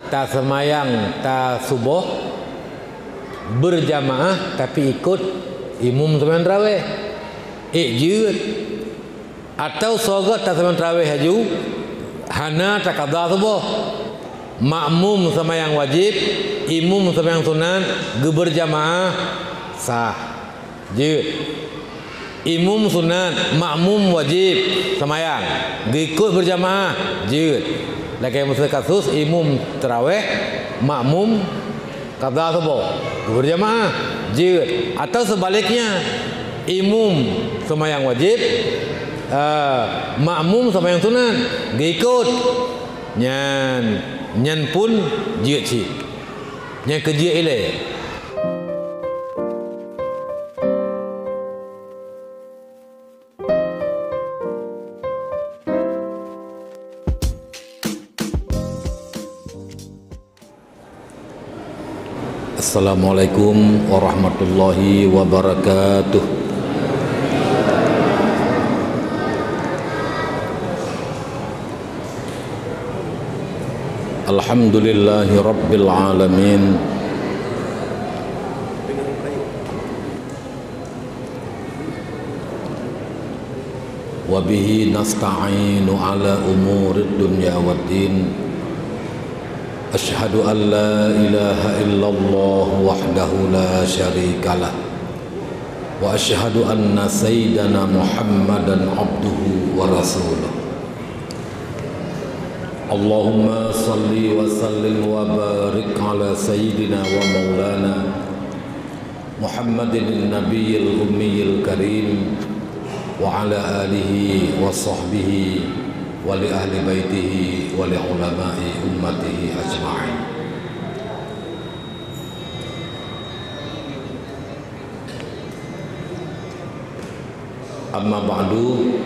tak semayang tak subuh berjamaah tapi ikut imam sembahyang tarawih jeut atau sogat tak sembahyang tarawih haju hana tak qada subuh makmum sembahyang wajib imam sembahyang sunat berjamaah sah jeut imam sunat makmum wajib sembahyang ikut berjamaah jeut. Lagi masa kasus imam tarawih makmum qada subuh berjamaah jeut atau sebaliknya imam sembahyang wajib makmum sembahyang sunat ikut nyan pun jeut si nyan kerja ilai. Assalamualaikum warahmatullahi wabarakatuh. Alhamdulillahi rabbil alamin. Wa bihi nasta'inu ala umurid dunya waddin. Asyhadu an la ilaha illallah wahdahu la syarika lah wa asyhadu anna sayyidana Muhammadan abduhu wa rasuluh. Allahumma salli wa sallim wa barik ala sayyidina wa maulana Muhammadin nabiyil ummiyil karim wa ala alihi wa sahbihi wa li ahli baitihi wa li ulama'i ummatihi ajma'in. Amma ba'du.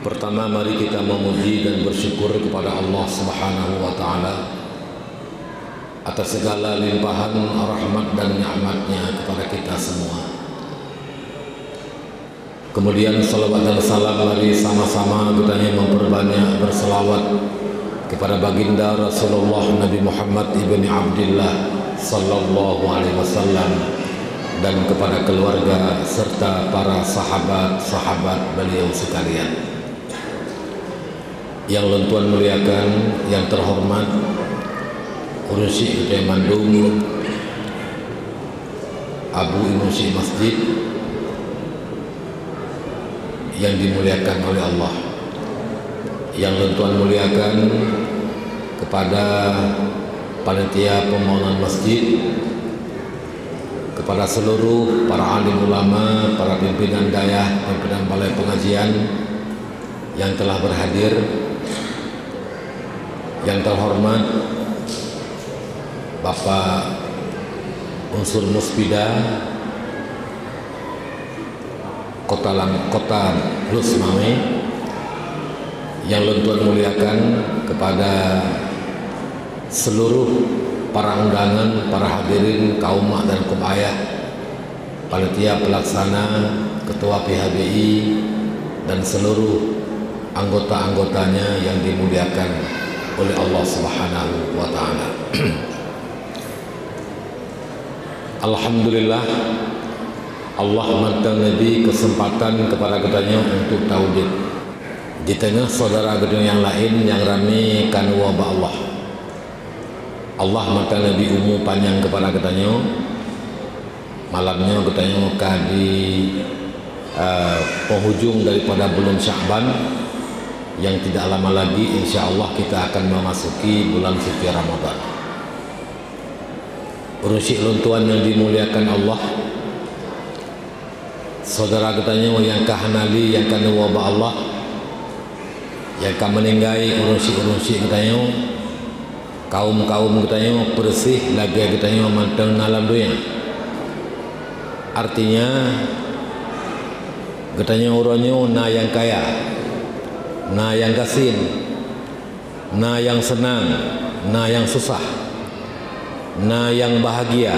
Pertama mari kita memuji dan bersyukur kepada Allah Subhanahu wa taala atas segala limpahan rahmat dan nikmat-Nya kepada kita semua. Kemudian salawat dan salam mari sama-sama kita memperbanyak berselawat kepada baginda Rasulullah Nabi Muhammad ibni Abdillah sallallahu alaihi wasallam dan kepada keluarga serta para sahabat-sahabat beliau sekalian. Yang Tuan muliakan, yang terhormat Urusi Ketua Mandung Abu Inusi Masjid yang dimuliakan oleh Allah, yang Tuan muliakan kepada panitia pembangunan masjid, kepada seluruh para alim ulama, para pimpinan dayah, pimpinan balai pengajian yang telah berhadir, yang terhormat Bapak Unsur Muspida Kota Lusmawe, yang Tuan muliakan kepada seluruh para undangan, para hadirin kaum mak dan kaum ayah, panitia pelaksana, ketua PHBI dan seluruh anggota-anggotanya yang dimuliakan oleh Allah Subhanahu wa taala. Alhamdulillah, Allah mantang Nabi kesempatan kepada katanya untuk tauhid di tengah saudara gedung yang lain yang ramai kan wabah Allah. Allah mantang Nabi umur panjang kepada katanya malamnya katanya di penghujung daripada bulan Sya'ban yang tidak lama lagi insya Allah kita akan memasuki bulan suci Ramadan. Urusi luntuan yang dimuliakan Allah, saudara katanya yang kahanali yang kana wabah Allah, yang kan meninggai urusi katanya kaum katanya bersih lagi katanya manteng alam dunia. Artinya katanya orangnya na yang kaya, na yang kasin, na yang senang, na yang susah, na yang bahagia,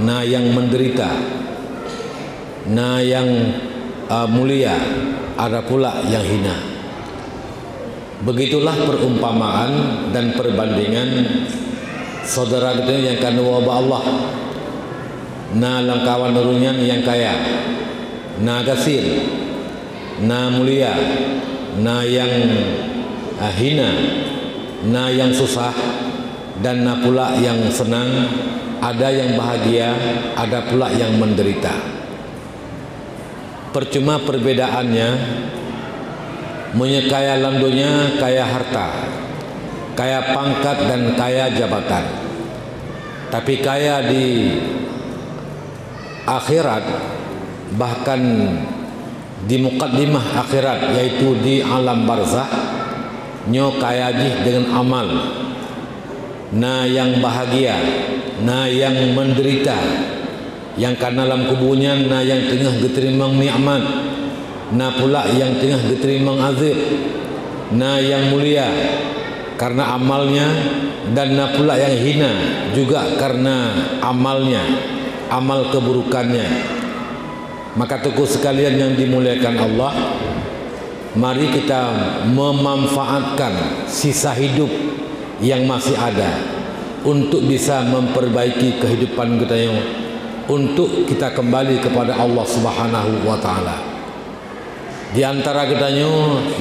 na yang menderita, na yang mulia, ada pula yang hina. Begitulah perumpamaan dan perbandingan saudara kita yang kena wabah Allah. Na langkawan nurunyan yang kaya, na gasir, na mulia, na yang hina, na yang susah, dan na pula yang senang. Ada yang bahagia, ada pula yang menderita. Percuma perbedaannya, kaya landunya, kaya harta, kaya pangkat dan kaya jabatan. Tapi kaya di akhirat, bahkan di mukaddimah akhirat, yaitu di alam barzah, nyo kaya jih dengan amal. Na yang bahagia, na yang menderita, yang kan dalam kuburnya, na yang tengah geterimang nikmat, na pula yang tengah geterimang azab, na yang mulia karena amalnya, dan na pula yang hina juga karena amalnya, amal keburukannya. Maka tuku sekalian yang dimuliakan Allah, mari kita memanfaatkan sisa hidup yang masih ada untuk bisa memperbaiki kehidupan kita, yang untuk kita kembali kepada Allah Subhanahu wa taala. Di antara kita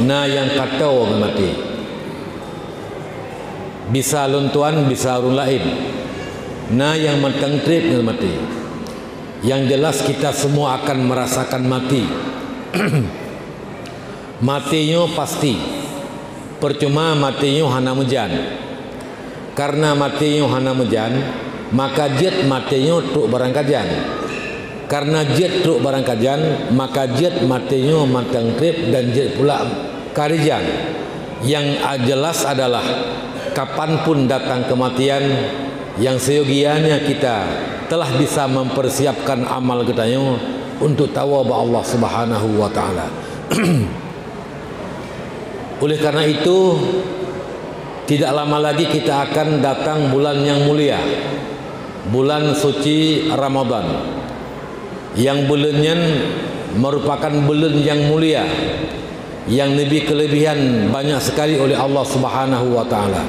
na yang katau mati, bisa luntuan, bisa urung lain, na yang mentengtrip mati. Yang jelas kita semua akan merasakan mati. Matinya pasti. Percuma matinya hana mejan. Karena matinya hana mejan, maka jet matinya truk barang kajan. Karena jet truk barang kajan, maka jet matinya matang trip dan jet pula karijan. Yang jelas adalah kapanpun datang kematian, yang seyogianya kita telah bisa mempersiapkan amal kita untuk tawab Allah Subhanahu wa taala. Oleh karena itu, tidak lama lagi kita akan datang bulan yang mulia, bulan suci Ramadan, yang bulannya merupakan bulan yang mulia, yang lebih kelebihan banyak sekali oleh Allah Subhanahu wa taala.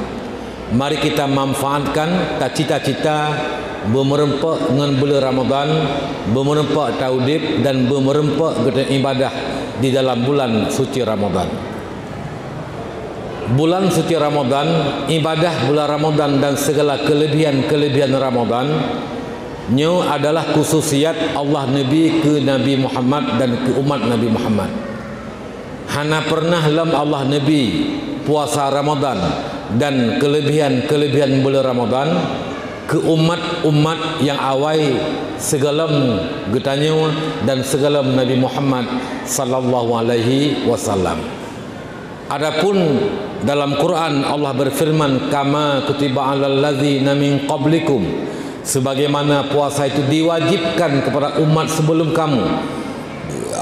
Mari kita manfaatkan cita-cita bermerempak dengan bulan Ramadan, bermerempak taudib dan bermerempak ibadah di dalam bulan suci Ramadan. Bulan suci Ramadan, ibadah bulan Ramadan dan segala kelebihan-kelebihan Ramadan nyo adalah khususiat Allah Nabi ke Nabi Muhammad dan ke umat Nabi Muhammad. Hana pernah lam Allah Nabi puasa Ramadan dan kelebihan-kelebihan bulan Ramadan ke umat-umat yang awai segalam getanyo dan segalam Nabi Muhammad sallallahu alaihi wasallam. Adapun dalam Quran Allah berfirman, kama kutiba alal ladzina min qablikum, sebagaimana puasa itu diwajibkan kepada umat sebelum kamu.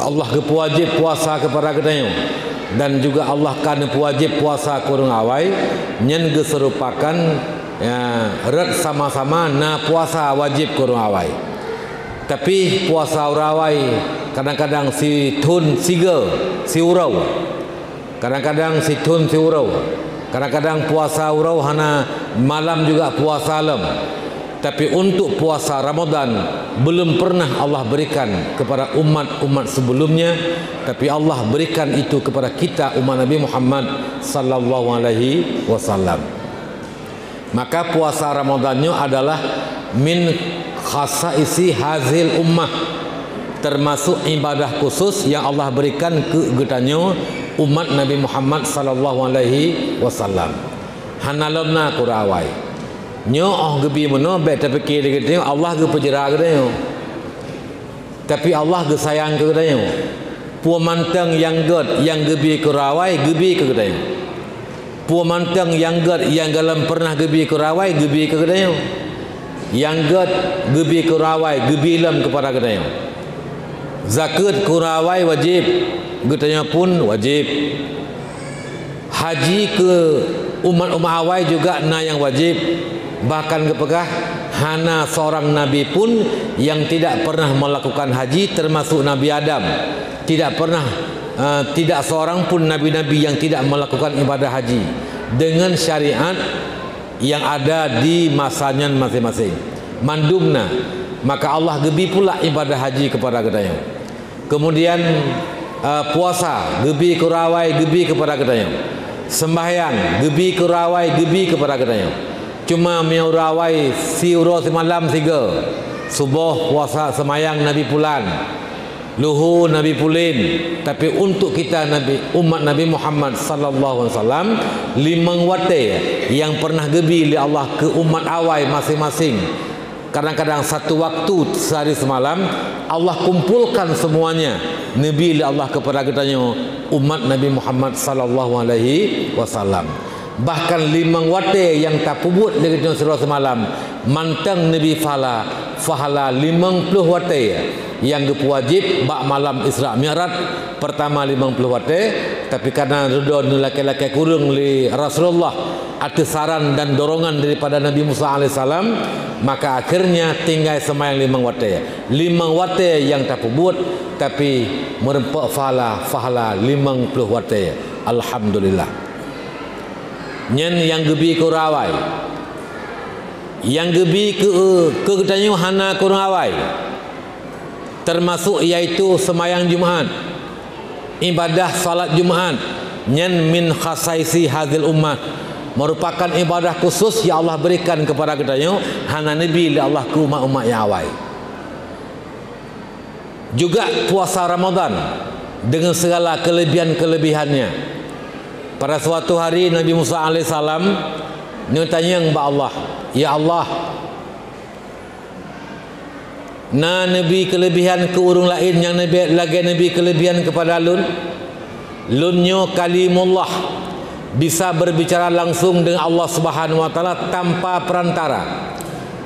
Allah kewajib puasa kepada kita, dan juga Allah kan wajib puasa kurang awai nyen geserupakan ya, red sama-sama na puasa wajib kurang awai. Tapi puasa urawai kadang-kadang si tun siga si urau, kadang-kadang si tun si urau, kadang-kadang puasa urau hana malam juga puasa alam. Tapi untuk puasa Ramadan belum pernah Allah berikan kepada umat-umat sebelumnya, tapi Allah berikan itu kepada kita umat Nabi Muhammad sallallahu alaihi wasallam. Maka puasa Ramadannya adalah min khasaisi hazil ummah, termasuk ibadah khusus yang Allah berikan ke getanyo umat Nabi Muhammad sallallahu alaihi wasallam. Hanalamna kurawai nyo gebi mono bet tapi kira gitu Allah ge pejera gitu. Tapi Allah ge sayang ke gitu. Pu manteng yang god yang gebi kurawai gebi ke gitu. Pu manteng yang god yang galam pernah gebi kurawai gebi ke gitu. Yang god gebi kurawai gebi lam kepada gitu. Zakat kurawai wajib, getanya pun wajib. Haji ke umat-umat awai juga na yang wajib. Bahkan kepegah hana seorang nabi pun yang tidak pernah melakukan haji, termasuk Nabi Adam, tidak pernah tidak seorang pun nabi-nabi yang tidak melakukan ibadah haji dengan syariat yang ada di masanya masing-masing. Mandumna, maka Allah gebi pula ibadah haji kepada gedayang. Kemudian puasa gebi kurawai gebi kepada gedayang. Sembahyang gebi kurawai gebi kepada gedayang. Cuma miurawai siuro semalam tiga. Subuh puasa semayang Nabi Pulan, luhur Nabi Pulin. Tapi untuk kita Nabi umat Nabi Muhammad sallallahu alaihi wasallam, limang wate yang pernah gebi oleh Allah ke umat awai masing-masing. Kadang-kadang satu waktu sehari semalam Allah kumpulkan semuanya Nabi oleh Allah kepada katanya umat Nabi Muhammad sallallahu alaihi wasallam. Bahkan limang wate yang tak pubut dari surah semalam mantang Nabi fahala 50 wate yang wajib bak malam Isra Mi'raj. Pertama 50 wate, tapi karena redon laki-laki kurung li Rasulullah ada saran dan dorongan daripada Nabi Musa alaihissalam, maka akhirnya tinggal semayang 5 wate. 5 wate yang tak pubut tapi merempak fahala 50 wate. Alhamdulillah. Nyen yang gebi ke rawai, yang gebi ke ketanyu hana kurang awai, termasuk yaitu semayang Jumaat, ibadah salat Jumaat. Nyen min khasaisi hadil ummah, merupakan ibadah khusus yang Allah berikan kepada ketanyu hana nabi Allah ke umat-umat yang awai. Juga puasa Ramadan dengan segala kelebihan-kelebihannya. Pada suatu hari Nabi Musa alaihissalam tanya kepada Allah, ya Allah, na nabi kelebihan ke urung lain yang nabi lagi nabi kelebihan kepada lunyo kalimullah, bisa berbicara langsung dengan Allah Subhanahu wa taala tanpa perantara.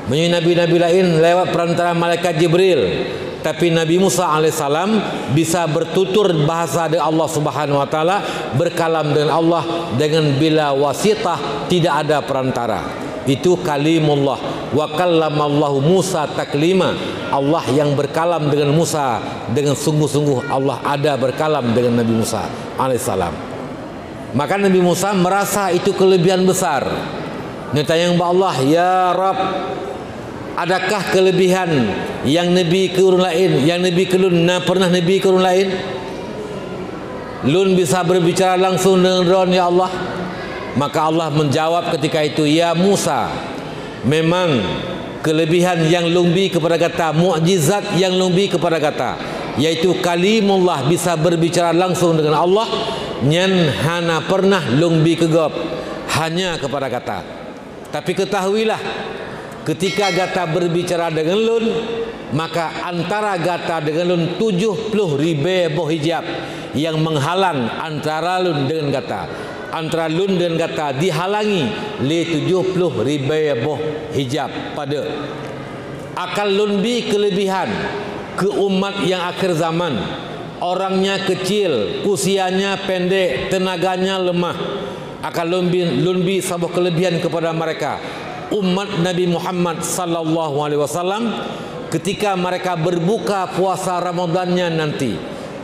Menurut nabi-nabi lain lewat perantara malaikat Jibril, tapi Nabi Musa alaihissalam bisa bertutur bahasa dengan Allah Subhanahu wa taala, berkalam dengan Allah dengan bila wasitah, tidak ada perantara. Itu kalimullah. Wa kallamallahu Musa taklima. Allah yang berkalam dengan Musa dengan sungguh-sungguh. Allah ada berkalam dengan Nabi Musa alaihissalam. Maka Nabi Musa merasa itu kelebihan besar. Dia tanya kepada Allah, ya Rabb, adakah kelebihan yang Nabi ke orang lain, yang Nabi ke lun pernah Nabi ke orang lain? Lun bisa berbicara langsung dengan Ron, ya Allah. Maka Allah menjawab ketika itu, ya Musa, memang kelebihan yang lumbi kepada kata, mukjizat yang lumbi kepada kata, yaitu kalimullah, bisa berbicara langsung dengan Allah. Nyen hana pernah lumbi kegop hanya kepada kata. Tapi ketahuilah, ketika gata berbicara dengan lun, maka antara gata dengan lun 70 ribu hijab yang menghalang antara lun dengan gata. Antara lun dengan gata dihalangi le 70 ribu hijab pada. Akal lun bi kelebihan ke umat yang akhir zaman. Orangnya kecil, usianya pendek, tenaganya lemah. Akal lun bi sebuah kelebihan kepada mereka. Umat Nabi Muhammad sallallahu alaihi wasallam ketika mereka berbuka puasa Ramadannya nanti,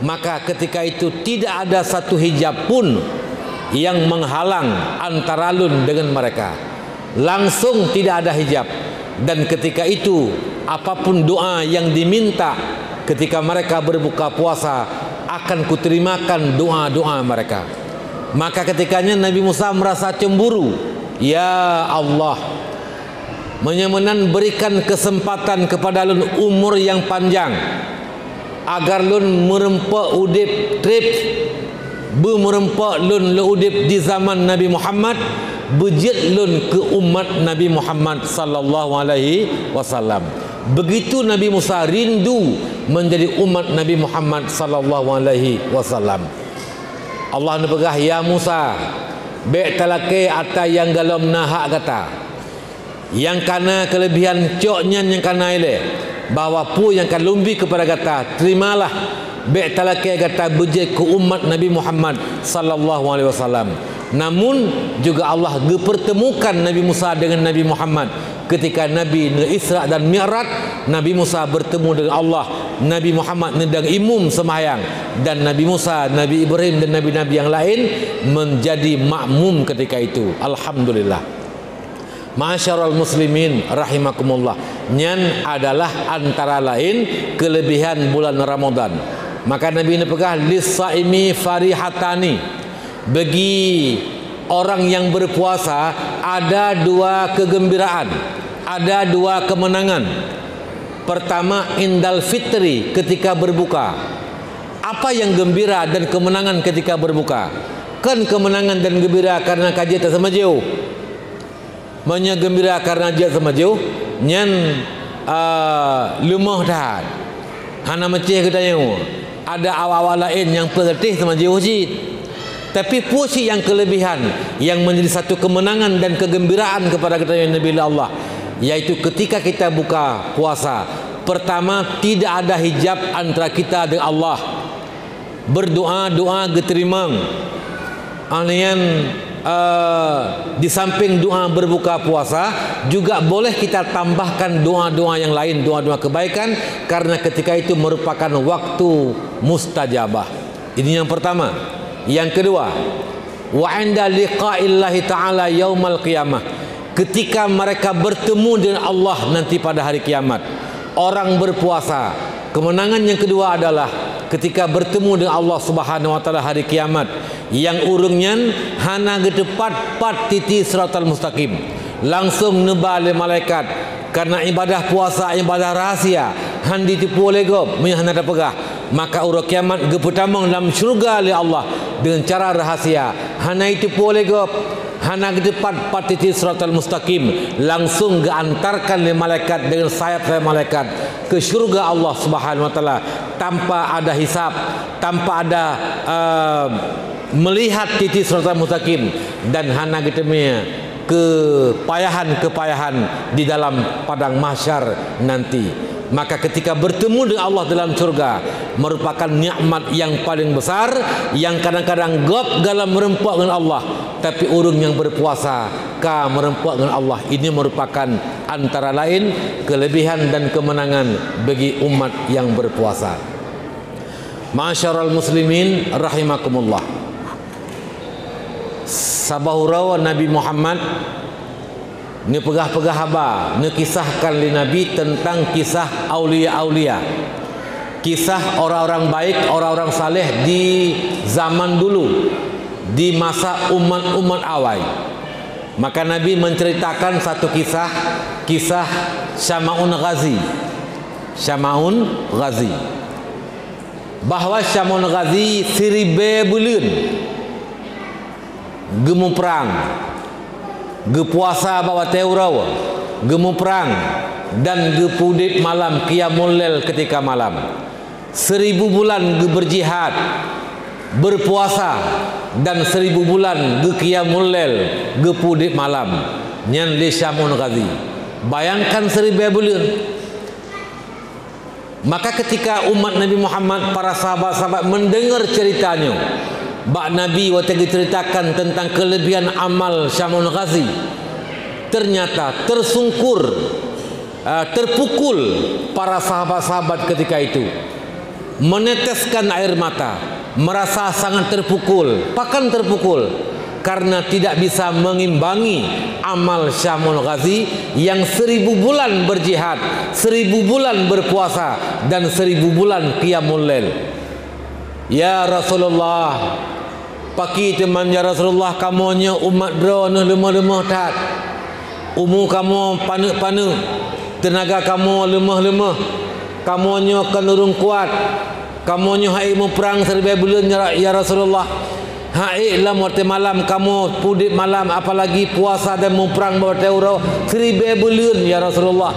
maka ketika itu tidak ada satu hijab pun yang menghalang antara lun dengan mereka. Langsung tidak ada hijab. Dan ketika itu apapun doa yang diminta ketika mereka berbuka puasa akan kuterimakan doa-doa mereka. Maka ketikanya Nabi Musa merasa cemburu. Ya Allah, menyemenan berikan kesempatan kepada lun umur yang panjang agar lun merempak udip trip merempak lun udip di zaman Nabi Muhammad, bejit lun ke umat Nabi Muhammad sallallahu alaihi wasallam. Begitu Nabi Musa rindu menjadi umat Nabi Muhammad sallallahu alaihi wasallam. Allah nepegah, ya Musa, be talake ata yang galom nahak kata. Yang kana kelebihan coknya yang kana ile, bahwa pu yang kan lumbi kepada kata, terimalah be talake kata bejit ke umat Nabi Muhammad sallallahu alaihi wasallam. Namun juga Allah pertemukan Nabi Musa dengan Nabi Muhammad ketika Nabi Isra dan Mi'raj. Nabi Musa bertemu dengan Allah, Nabi Muhammad sedang imum sembahyang, dan Nabi Musa, Nabi Ibrahim dan nabi-nabi yang lain menjadi makmum ketika itu. Alhamdulillah. Ma'asyiral muslimin rahimakumullah. Nyan adalah antara lain kelebihan bulan Ramadan. Maka Nabi ini pegah lis-saimi farihatani. Bagi orang yang berpuasa ada dua kegembiraan, ada dua kemenangan. Pertama, indal fitri, ketika berbuka. Apa yang gembira dan kemenangan ketika berbuka? Kan kemenangan dan gembira karena kaji tak sama jauh. Manya gembira karena dia sama jauh. Nyan lemah dah. Hana mecih katanya. Ada awal-awal lain yang perletih sama jauh jid. Tapi puisi yang kelebihan yang menjadi satu kemenangan dan kegembiraan kepada kita Nabi Allah, yaitu ketika kita buka puasa. Pertama, tidak ada hijab antara kita dengan Allah. Berdoa diterima. Alian di samping doa berbuka puasa juga boleh kita tambahkan doa-doa yang lain, doa-doa kebaikan, karena ketika itu merupakan waktu mustajabah. Ini yang pertama. Yang kedua, wa 'inda liqa'illahi ta'ala yaumal qiyamah, ketika mereka bertemu dengan Allah nanti pada hari kiamat. Orang berpuasa, kemenangan yang kedua adalah ketika bertemu dengan Allah Subhanahu wa taala hari kiamat, yang urungnya hana gedepat pat titi siratal mustaqim, langsung nebale malaikat. Karena ibadah puasa ibadah rahasia, handi tipu oleh gob menyahana pegah, maka urang kiamat geputamang dalam syurga oleh Allah dengan cara rahasia. Hana itu boleh gob, hana gedepat patiti siratal mustaqim, langsung geantarkan oleh malaikat dengan sayap-sayap malaikat ke syurga Allah Subhanahu wa taala tanpa ada hisab, tanpa ada melihat titik siratal mustaqim, dan hana getemnya kepayahan-kepayahan di dalam padang mahsyar nanti. Maka ketika bertemu dengan Allah dalam surga merupakan nikmat yang paling besar, yang kadang-kadang gop dalam merempuak dengan Allah, tapi urung yang berpuasa ka merempuak dengan Allah. Ini merupakan antara lain kelebihan dan kemenangan bagi umat yang berpuasa. Ma'asyiral muslimin rahimakumullah. Sabahurawa Nabi Muhammad ni pegah-pegah haba, ni kisahkan li Nabi tentang kisah aulia-aulia, kisah orang-orang baik, orang-orang saleh di zaman dulu, di masa umat-umat awal. Maka Nabi menceritakan satu kisah, kisah Syama'un Ghazi. Syama'un Ghazi, bahwa Syama'un Ghazi siribe bulan gemu perang, gepuasa bawa teurau, gemu perang, dan gepudit malam qiyamul lail ketika malam. 1000 bulan berjihad, berpuasa, dan 1000 bulan qiyamul lail, gepudit malam. Nyan li Syama'un Ghazi. Bayangkan 1000 bulan. Maka ketika umat Nabi Muhammad, para sahabat-sahabat mendengar ceritanya, Bak Nabi waktu diceritakan tentang kelebihan amal Syama'un Ghazi, ternyata tersungkur, terpukul para sahabat-sahabat ketika itu, meneteskan air mata, merasa sangat terpukul. Pakan terpukul karena tidak bisa mengimbangi amal Syama'un Ghazi yang 1000 bulan berjihad, 1000 bulan berpuasa, dan 1000 bulan qiyamul lail. Ya Rasulullah, paki teman ya Rasulullah, kamunya umat drone lemah-lemah tak. Umur kamu panik-panik, tenaga kamu lemah-lemah, kamunya kenurung kuat, kamunya hai mu perang 1000 bulan ya Rasulullah. Hai lam waktu malam kamu pudit malam, apalagi puasa dan mu perang bawa teuro 1000 bulan ya Rasulullah.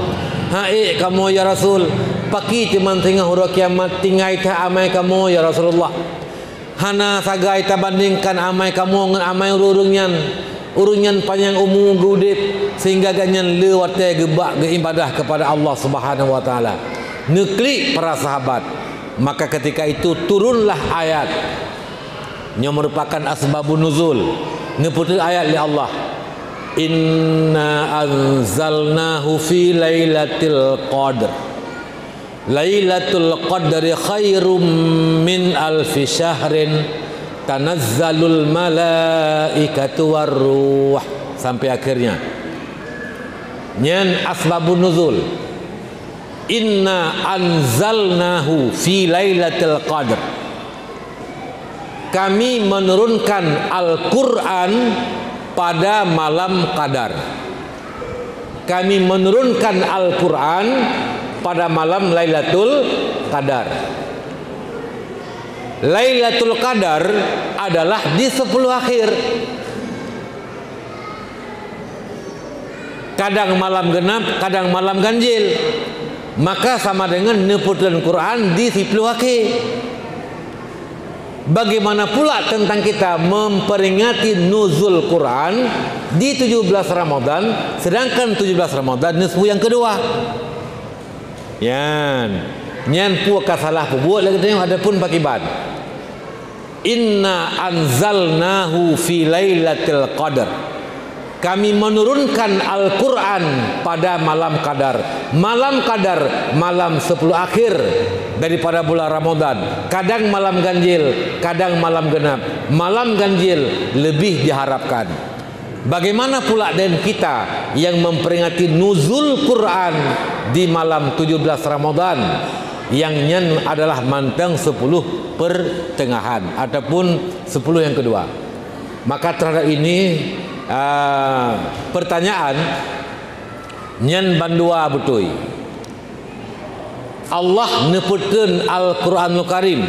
Hai kamu ya Rasul, paki teman tengah huruf kiamat tinggal ta amai kamu ya Rasulullah. Hana sagai ta bandingkan amai kamu dengan amai urunyan panjang umur gudip, sehingga ganyan lewat gebak ke ibadah kepada Allah Subhanahu wa taala. Neklik para sahabat. Maka ketika itu turunlah ayat yang merupakan asbabun nuzul, Neputun ayat li Allah. Inna anzalnahu fi lailatul qadr. Lailatul qadri khairum min alfi syahrin tanazzalul malaikatu warruh, sampai akhirnya. Nyen asbabun nuzul. Inna anzalnahu fi lailatul qadr. Kami menurunkan Al-Quran pada malam qadar. Kami menurunkan Al-Quran pada malam Lailatul Qadar. Lailatul Qadar adalah di 10 akhir. Kadang malam genap, kadang malam ganjil. Maka sama dengan neputun Quran di 10 akhir. Bagaimana pula tentang kita memperingati nuzul Quran di 17 Ramadan, sedangkan 17 Ramadan nisfu yang kedua. Nyan puak salah buat lagi tengok ada pun pakiban. Inna anzalnahu fi lailatul qadar. Kami menurunkan Al-Quran pada malam qadar. Malam qadar, malam 10 akhir daripada bulan Ramadan. Kadang malam ganjil, kadang malam genap. Malam ganjil lebih diharapkan. Bagaimana pula dengan kita yang memperingati nuzul Quran di malam 17 Ramadan, yang nyen adalah manteng 10 pertengahan ataupun 10 yang kedua. Maka terhadap ini pertanyaan nyen bandua betul. Allah neputun Al-Quranul Karim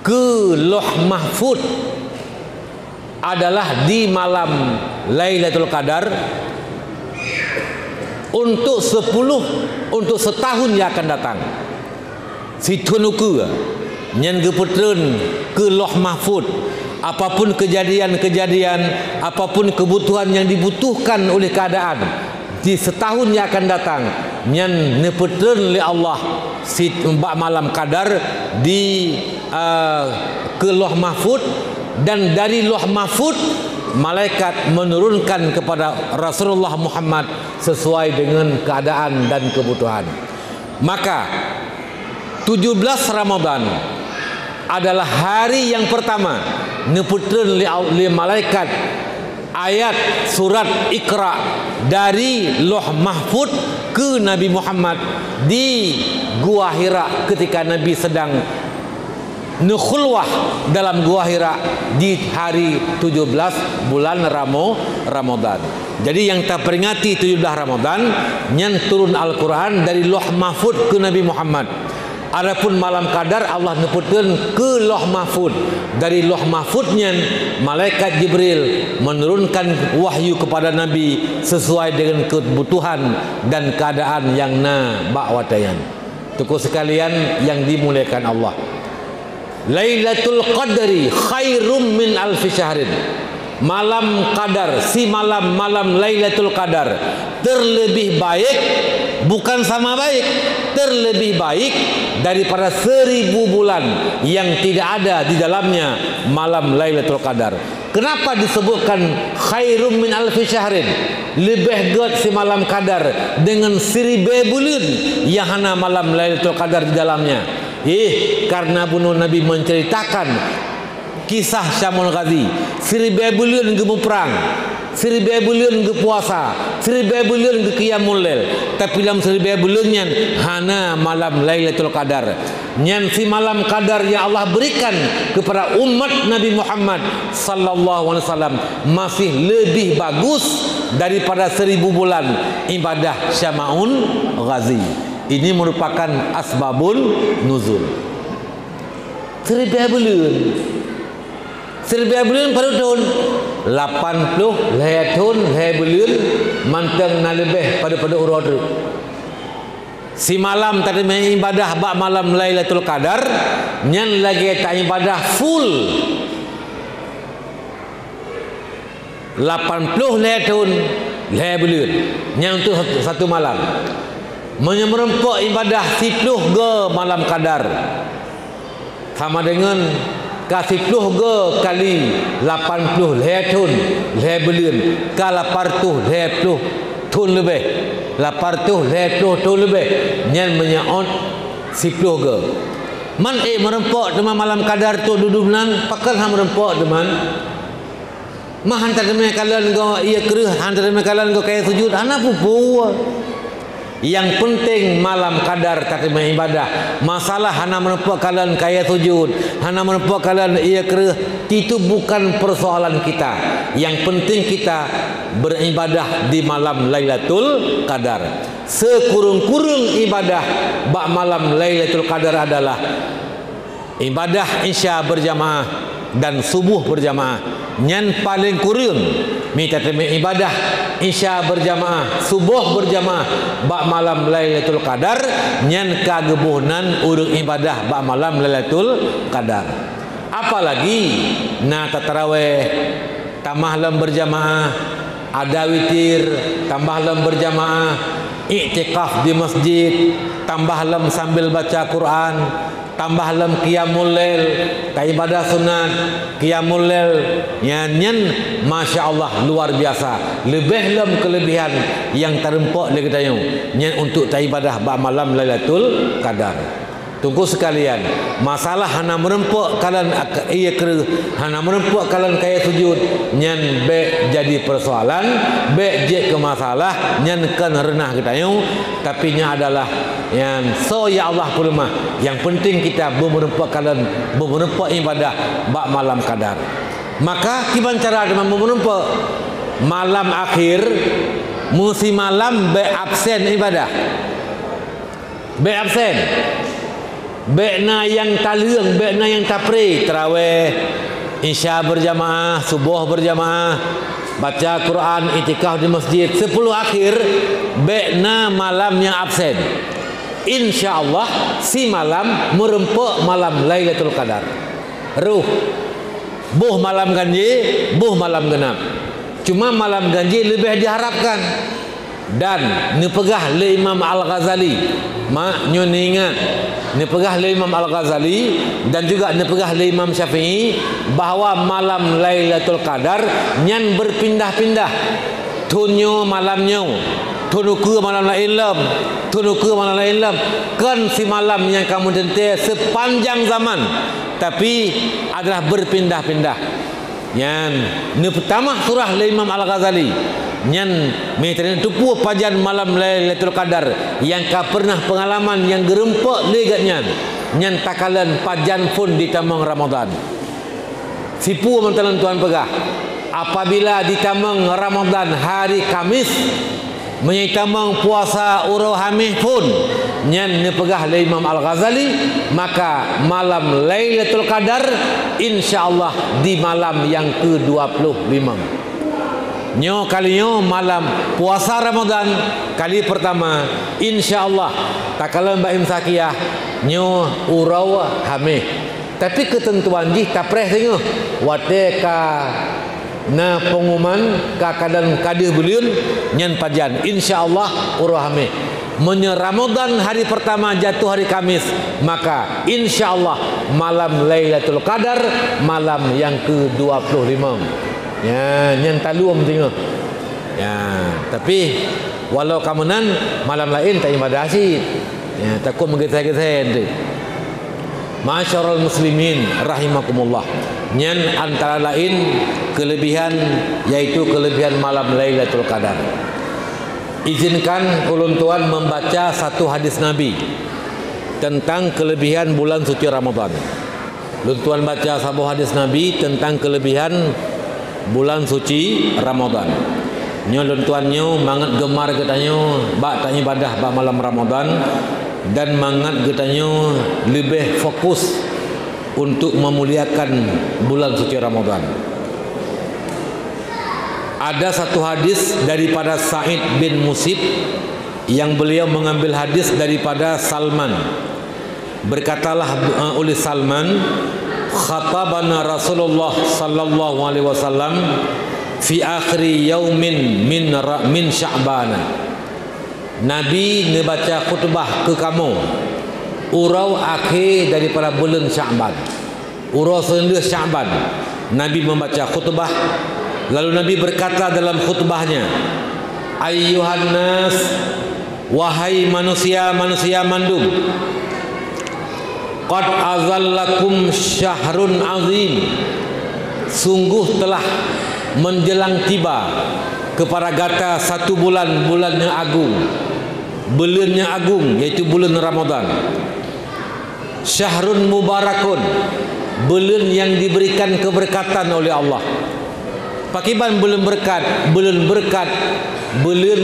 ke Lauh Mahfud adalah di malam Lailatul Qadar untuk 10 untuk setahun yang akan datang. Situnuku nyen geputun ke Lauh Mahfud. Apapun kejadian-kejadian, apapun kebutuhan yang dibutuhkan oleh keadaan di setahun yang akan datang, nyen neputun li Allah si malam qadar di ke Lauh Mahfud, dan dari Lauh Mahfud malaikat menurunkan kepada Rasulullah Muhammad sesuai dengan keadaan dan kebutuhan. Maka 17 Ramadan adalah hari yang pertama neputun li malaikat ayat surat Iqra dari Lauh Mahfud ke Nabi Muhammad di Gua Hira ketika Nabi sedang nukhulwah dalam Gua Hira di hari 17 bulan Ramadan. Jadi yang kita peringati 17 Ramadan nyen turun Al-Quran dari Lauh Mahfud ke Nabi Muhammad. Adapun malam qadar Allah neputun ke Lauh Mahfud. Dari Lauh Mahfudnya malaikat Jibril menurunkan wahyu kepada Nabi sesuai dengan kebutuhan dan keadaan yang ba'watayan. Tuku sekalian yang dimuliakan Allah, Lailatul Qadri khairum min alfi syahrin. Malam qadar, si malam Lailatul Qadar terlebih baik, bukan sama baik, terlebih baik daripada 1000 bulan yang tidak ada di dalamnya malam Lailatul Qadar. Kenapa disebutkan khairum min alfi syahrin? Lebih good si malam qadar dengan 1000 bulan yang hana malam Lailatul Qadar di dalamnya. Karena bunuh Nabi menceritakan kisah Syamul Ghazi, 1000 bulan ke perang, 1000 bulan ke puasa, 1000 bulan ke qiyamul lail. Tapi dalam 1000 bulannya hana malam Lailatul Qadar. Nyan si malam qadar yang Allah berikan kepada umat Nabi Muhammad sallallahu alaihi wasallam masih lebih bagus daripada 1000 bulan ibadah Syamul Ghazi. Ini merupakan asbabun nuzul. 1000 bulan. 1000 bulan pada tahun 80 tahun bulan manteng na lebih pada urut. Si malam tadi main ibadah bak malam Lailatul Qadar, nyan lagi tak ibadah full 80 tahun bulan nyan untuk satu malam. Menyerempok ibadah 10 ke malam qadar sama dengan ka 10 ge kali 80 tahun bulan ka 800 tahun lebih 800 tahun lebih nyan menyaot 10 ge man merempok teman malam kadar tu duduk nan pakal ha merempok teman mah hantar teman kalian go ia kereh hantar teman kalian go kaya sujud ana pupu. Yang penting malam kadar terima ibadah. Masalah hana menepuk kalian kaya sujud, hana menepuk kalian ia kereh, itu bukan persoalan kita. Yang penting kita beribadah di malam Lailatul Qadar. Sekurung-kurung ibadah bak malam Lailatul Qadar adalah ibadah isya berjamaah dan subuh berjamaah. Nyan paling kurun minta terima ibadah isya berjamaah, subuh berjamaah bak malam Lailatul Qadar nyan kagebuhnan urang ibadah bak malam Lailatul Qadar. Apalagi na tarawih tambah lam berjamaah, ada witir tambah lam berjamaah, iktikaf di masjid tambah lam sambil baca Quran, tambah lam qiyamul lail, ibadah sunat qiyamul lail nyan Masya Allah luar biasa. Lebih lam kelebihan yang terempok lagi tayo nyan untuk ibadah ba malam Lailatul Qadar. Tunggu sekalian, masalah hana merempok kalian iya ke hana merempok kalian kaya sujud nyan be jadi persoalan, be je ke masalah nyan kan renah kita yo, tapi nya adalah yang so ya Allah kulma. Yang penting kita merempok kalian merempok ibadah bak malam kadar. Maka gimana cara dengan merempok malam akhir musim malam be absen ibadah. Be absen. Bekna yang talung, bekna yang tapri, tarawih, isya berjamaah, subuh berjamaah, baca Quran, itikaf di masjid, 10 akhir, bekna malam yang absen. Insya Allah si malam merempuk malam Lailatul Qadar. Ruh, buh malam ganjil, buh malam genap. Cuma malam ganjil lebih diharapkan. Dan nepegah le Imam Al-Ghazali, mak nyon ingat nepegah le Imam Al-Ghazali dan juga nepegah le Imam Syafi'i bahawa malam Lailatul Qadar nyan berpindah-pindah. Tunyo malamnya, tunuku malam lain lam, tunuku malam lain lam. Kan si malam yang kamu dentai sepanjang zaman, tapi adalah berpindah-pindah. Yang pertama surah le Imam Al-Ghazali nyan metren tupu pajan malam Lailatul Qadar yang ka pernah pengalaman yang gerempok legatnya nyan takalan pajan pun di tamang Ramadan. Sipu mantalan Tuhan pegah apabila di tamang Ramadan hari Kamis menyitamang puasa urau hamih pun nyan nepegah le Imam Al-Ghazali, maka malam Lailatul Qadar insyaallah di malam yang ke-25. Nyo kalinya malam puasa Ramadan kali pertama insyaallah takalan Mbak Imsakiyah nyo urau hamih. Tapi ketentuan jih tapreh tengok wate ka na pengumuman ka kadan kadih beliun nyan pajan insyaallah urau hamih. Menye Ramadan hari pertama jatuh hari Kamis, maka insyaallah malam Lailatul Qadar malam yang ke-25. Ya, yang taluam tengok. Ya, tapi walau kamunan malam lain tak ibadah asyik. Ya, takut menggesah-gesah tu. Masyarul muslimin rahimakumullah. Nyan antara lain kelebihan yaitu kelebihan malam Lailatul Qadar. Izinkan ulun tuan membaca satu hadis Nabi tentang kelebihan bulan suci Ramadan. Ulun tuan baca satu hadis Nabi tentang kelebihan bulan suci Ramadan. Nyo tuannya mangat gemar katanya bak tak ibadah bak malam Ramadan dan mangat katanya lebih fokus untuk memuliakan bulan suci Ramadan. Ada satu hadis daripada Sa'id bin Musib yang beliau mengambil hadis daripada Salman. Berkatalah oleh Salman, khatabana Rasulullah sallallahu alaihi wasallam fi akhiri yaumin min Sya'ban. Nabi membaca khutbah ke kamu urau akhir daripada bulan Sya'ban. Ura 9 Sya'ban Nabi membaca khutbah. Lalu Nabi berkata dalam khutbahnya, ayyuhan nas, wahai manusia-manusia mandum, qad azallakum syahrun azim, sungguh telah menjelang tiba kepada gata satu bulan yang agung, bulan yang agung, yaitu bulan Ramadan. Syahrun mubarakun, bulan yang diberikan keberkatan oleh Allah. Pakiban bulan berkat, bulan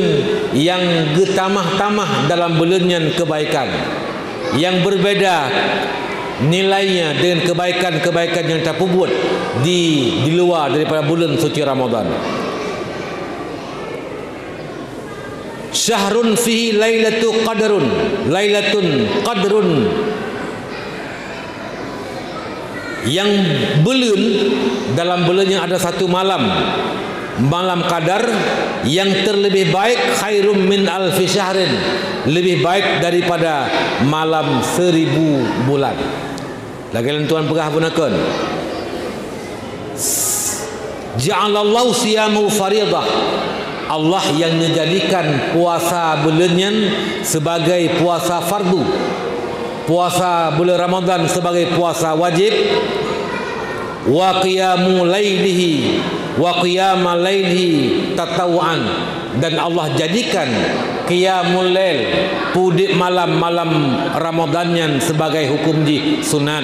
yang getamah-tamah dalam bulan kebaikan, yang berbeda nilainya dengan kebaikan-kebaikan yang terpubut di luar daripada bulan suci Ramadan. Syahrun fihi lailatun qadrun, yang bulan, dalam bulan yang ada satu malam qadar yang terlebih baik, khairum min alfi syahrin, lebih baik daripada malam 1000 bulan. Lagi tuan pegah gunakan, ja'alallahu siyamu faridah, Allah yang menjadikan puasa bulannya sebagai puasa fardu, puasa bulan Ramadan sebagai puasa wajib. Wa qiyamul lailihi wa qiyamal lailihi tatawuan, dan Allah jadikan qiyamul lail, pudik malam-malam Ramadannya sebagai hukum di sunat.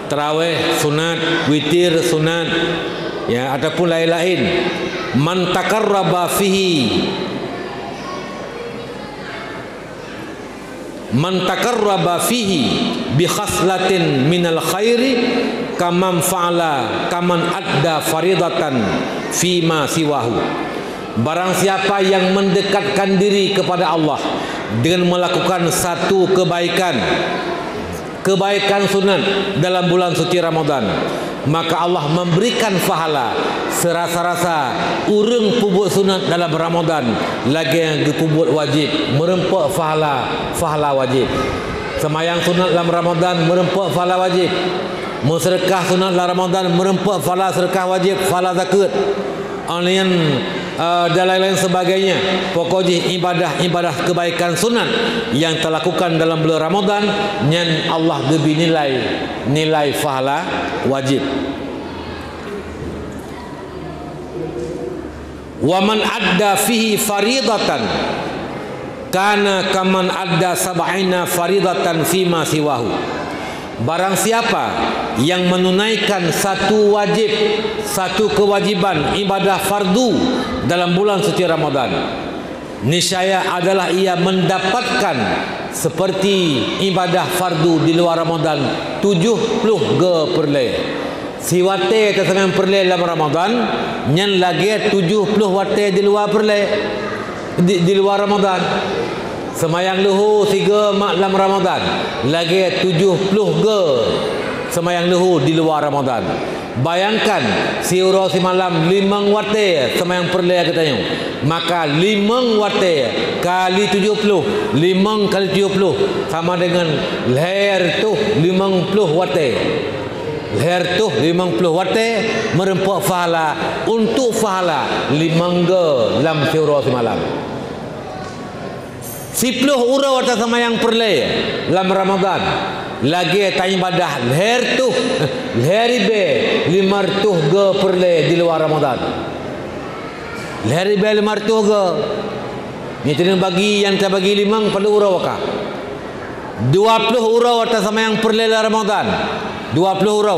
Tarawih sunat, witir sunat, ya, ataupun lain-lain. Man takarraba fihi bi khaslatin minal khairi kaman adda faridatan fima siwahu. Barang siapa yang mendekatkan diri kepada Allah dengan melakukan satu kebaikan sunat dalam bulan suci Ramadan, maka Allah memberikan pahala serasa-rasa urang pubut sunat dalam Ramadan lagi yang dipubut wajib, merempak pahala wajib. Semayang sunat dalam Ramadan merempak pahala wajib, mensedekah sunat dalam Ramadan merempak pahala sedekah wajib, pahala zakat, dan lain-lain sebagainya. Pokoknya ibadah kebaikan sunat yang terlakukan dalam bulan Ramadan yang Allah beri nilai pahala wajib. Wa man adda fihi faridatan kana kaman adda sab'ina faridatan fima siwahu. Barang siapa yang menunaikan satu wajib, satu kewajiban ibadah fardu dalam bulan suci Ramadan, niscaya adalah ia mendapatkan seperti ibadah fardu di luar Ramadan 70 perleh. Si wate kesenangan perleh dalam Ramadan, nyan lagi 70 wate di luar perleh di luar Ramadan. Semayang luhur 3 malam Ramadan, lagi 70 semayang luhur di luar Ramadan. Bayangkan si ura si malam 5 wate semayang perleh katanya, maka 5 wate kali 70, 5 kali 70 sama dengan leher tu 50 wate. Leher tu 50 wate merempak pahala untuk pahala 5 dalam si ura si malam. 10 ura wata semayang perleh dalam Ramadan, lagi tanya ibadah leher tu leher ibe 500 perleh di luar Ramadan. Leher ibe 500 ni tu bagi yang tak bagi 5 perlu ura waka 20 ura wata semayang perleh dalam Ramadan, 20 ura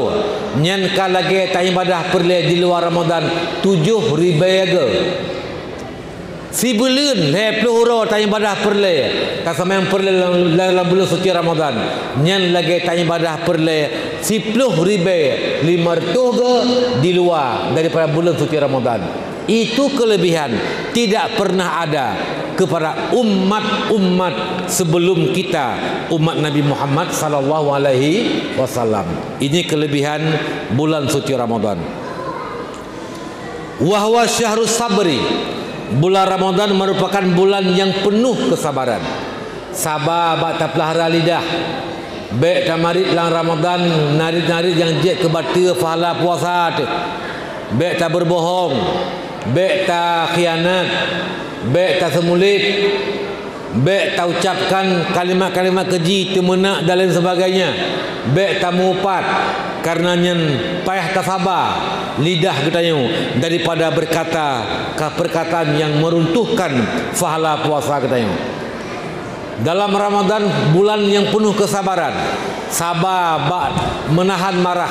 nyan ka lagi tanya ibadah perleh di luar Ramadan 7 ribu. Si bulan 20 ura tanya ibadah perleh kasama yang perleh dalam bulan suci Ramadan, nyan lagi tanya ibadah perleh 10 ribu 500 di luar daripada bulan suci Ramadan. Itu kelebihan tidak pernah ada kepada umat sebelum kita, umat Nabi Muhammad sallallahu alaihi wasallam. Ini kelebihan bulan suci Ramadan. Wa huwa syahrus sabri, bulan Ramadan merupakan bulan yang penuh kesabaran. Sabar bak tak pelihara lidah, Baik tamarit lang Ramadan narit-narit yang jet ke batil pahala puasa tu. Baik tak berbohong, baik tak khianat, baik tak semulit, baik tak ucapkan kalimat-kalimat keji, temenak dan lain sebagainya. Baik tak mengupat karenanya payah tak sabar lidah kita daripada berkata perkataan yang meruntuhkan pahala puasa kita. Dalam Ramadan, bulan yang penuh kesabaran, sabar menahan marah.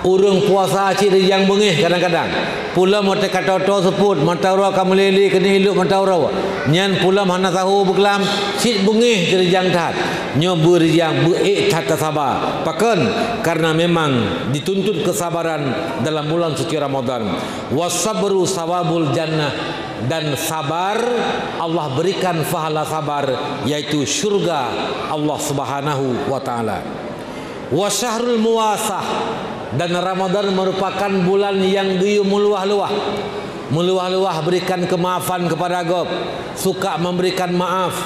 Urang puasa cik yang bengih kadang-kadang. Pula mata kata to seput, mata ura kamu lele kena hiluk mata ura. Nyan pula hana tahu berkelam, cik bengih cik yang tat. Nyo berjang berik tak sabar. Pakan karena memang dituntut kesabaran dalam bulan suci Ramadan. Wasabru sawabul jannah, dan sabar Allah berikan pahala sabar yaitu syurga Allah Subhanahu wa taala. Wa syahrul muwasah, dan Ramadan merupakan bulan yang dia meluah-luah. Meluah-luah berikan kemaafan kepada agak, suka memberikan maaf.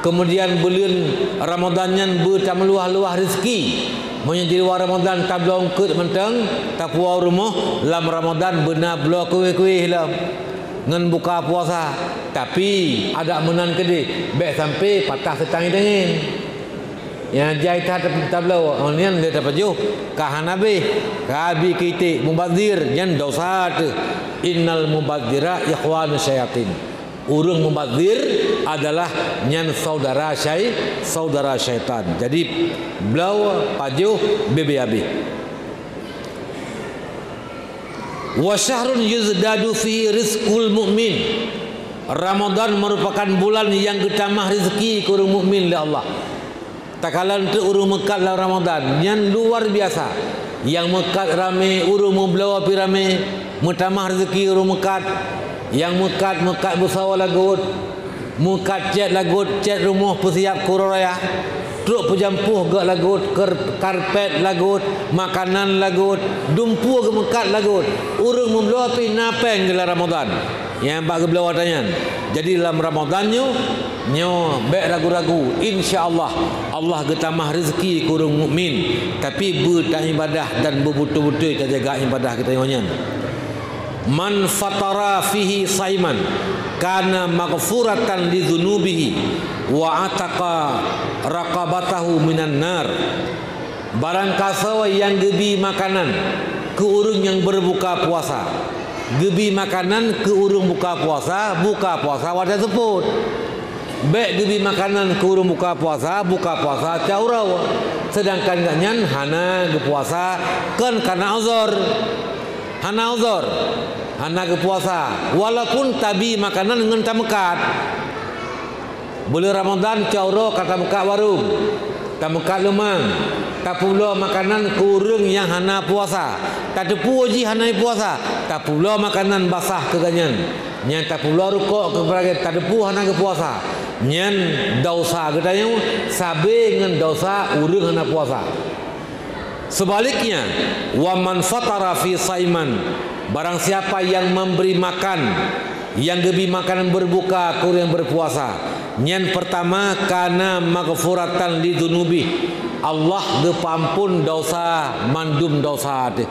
Kemudian bulan Ramadannya berta meluah-luah rezeki. Menjadi luar Ramadan tak belum kut menteng, tak puas rumah dalam Ramadan benar blok kuih-kuih lah. Ngan buka puasa, tapi ada menan kedi, baik sampai patah setangi dengin. Yang jahit tak belau, onian dia dapat jauh. Kahanabi, kabi kita mubazir, yang dosa tu. Innal mubazira ikhwanu syayatin. Urang mubazir adalah nyan saudara syaitan. Jadi belau pajuh bebeabi. Wa syahrun yuzdadu fihi rizqul mu'min. Ramadan merupakan bulan yang ditambah rezeki ke orang mukmin oleh Allah. Tak kala untuk urung Mekat lah Ramadan yang luar biasa. Yang Mekat ramai, urung membelawa pi ramai, mentambah rezeki urung Mekat. Yang Mekat bersawa lagut, Mekat cat lagut, cat rumah persiap kuroraya. Truk pejampuh gak lagut, karpet lagut, makanan lagut, dumpu ke Mekat lagut. Urung membelawa pi napeng dalam Ramadan. Yang bak gebelawa tanya. Jadi dalam Ramadannya nyo baik ragu-ragu, insya-Allah Allah getamah rezeki ke orang mukmin, tapi bertak ibadah dan betul-betul kita jaga ibadah kita nyonya. Man fatara fihi saiman kana maghfuratan li dzunubihi wa ataqa raqabatahu minan nar. Barang kasawa yang gebi makanan ke urang yang berbuka puasa, gebi makanan ke urang buka puasa wadah sebut. Baik gebi makanan ke urang buka puasa caurau. Sedangkan ganyan hana ke puasa kan karena uzur. Hana ke puasa walaupun tabi makanan dengan tamekat. Bulan Ramadan caurau kata mekat warung, tamekat lemang. Tak pula makanan ke urang yang hana puasa. Tak tepu uji hana puasa. Tak pula makanan basah ke ganyan. Yang tak pula rukuk ke berbagai tak tepu hana ke puasa. Nyan dosa katanya sabe dengan dosa urang hana puasa. Sebaliknya, wa man fatara fi saiman, barang siapa yang memberi makan, yang gebi makanan berbuka ke yang berpuasa. Nyan pertama kana maghfuratan li dzunubi. Allah gepampun dosa mandum dosa tu.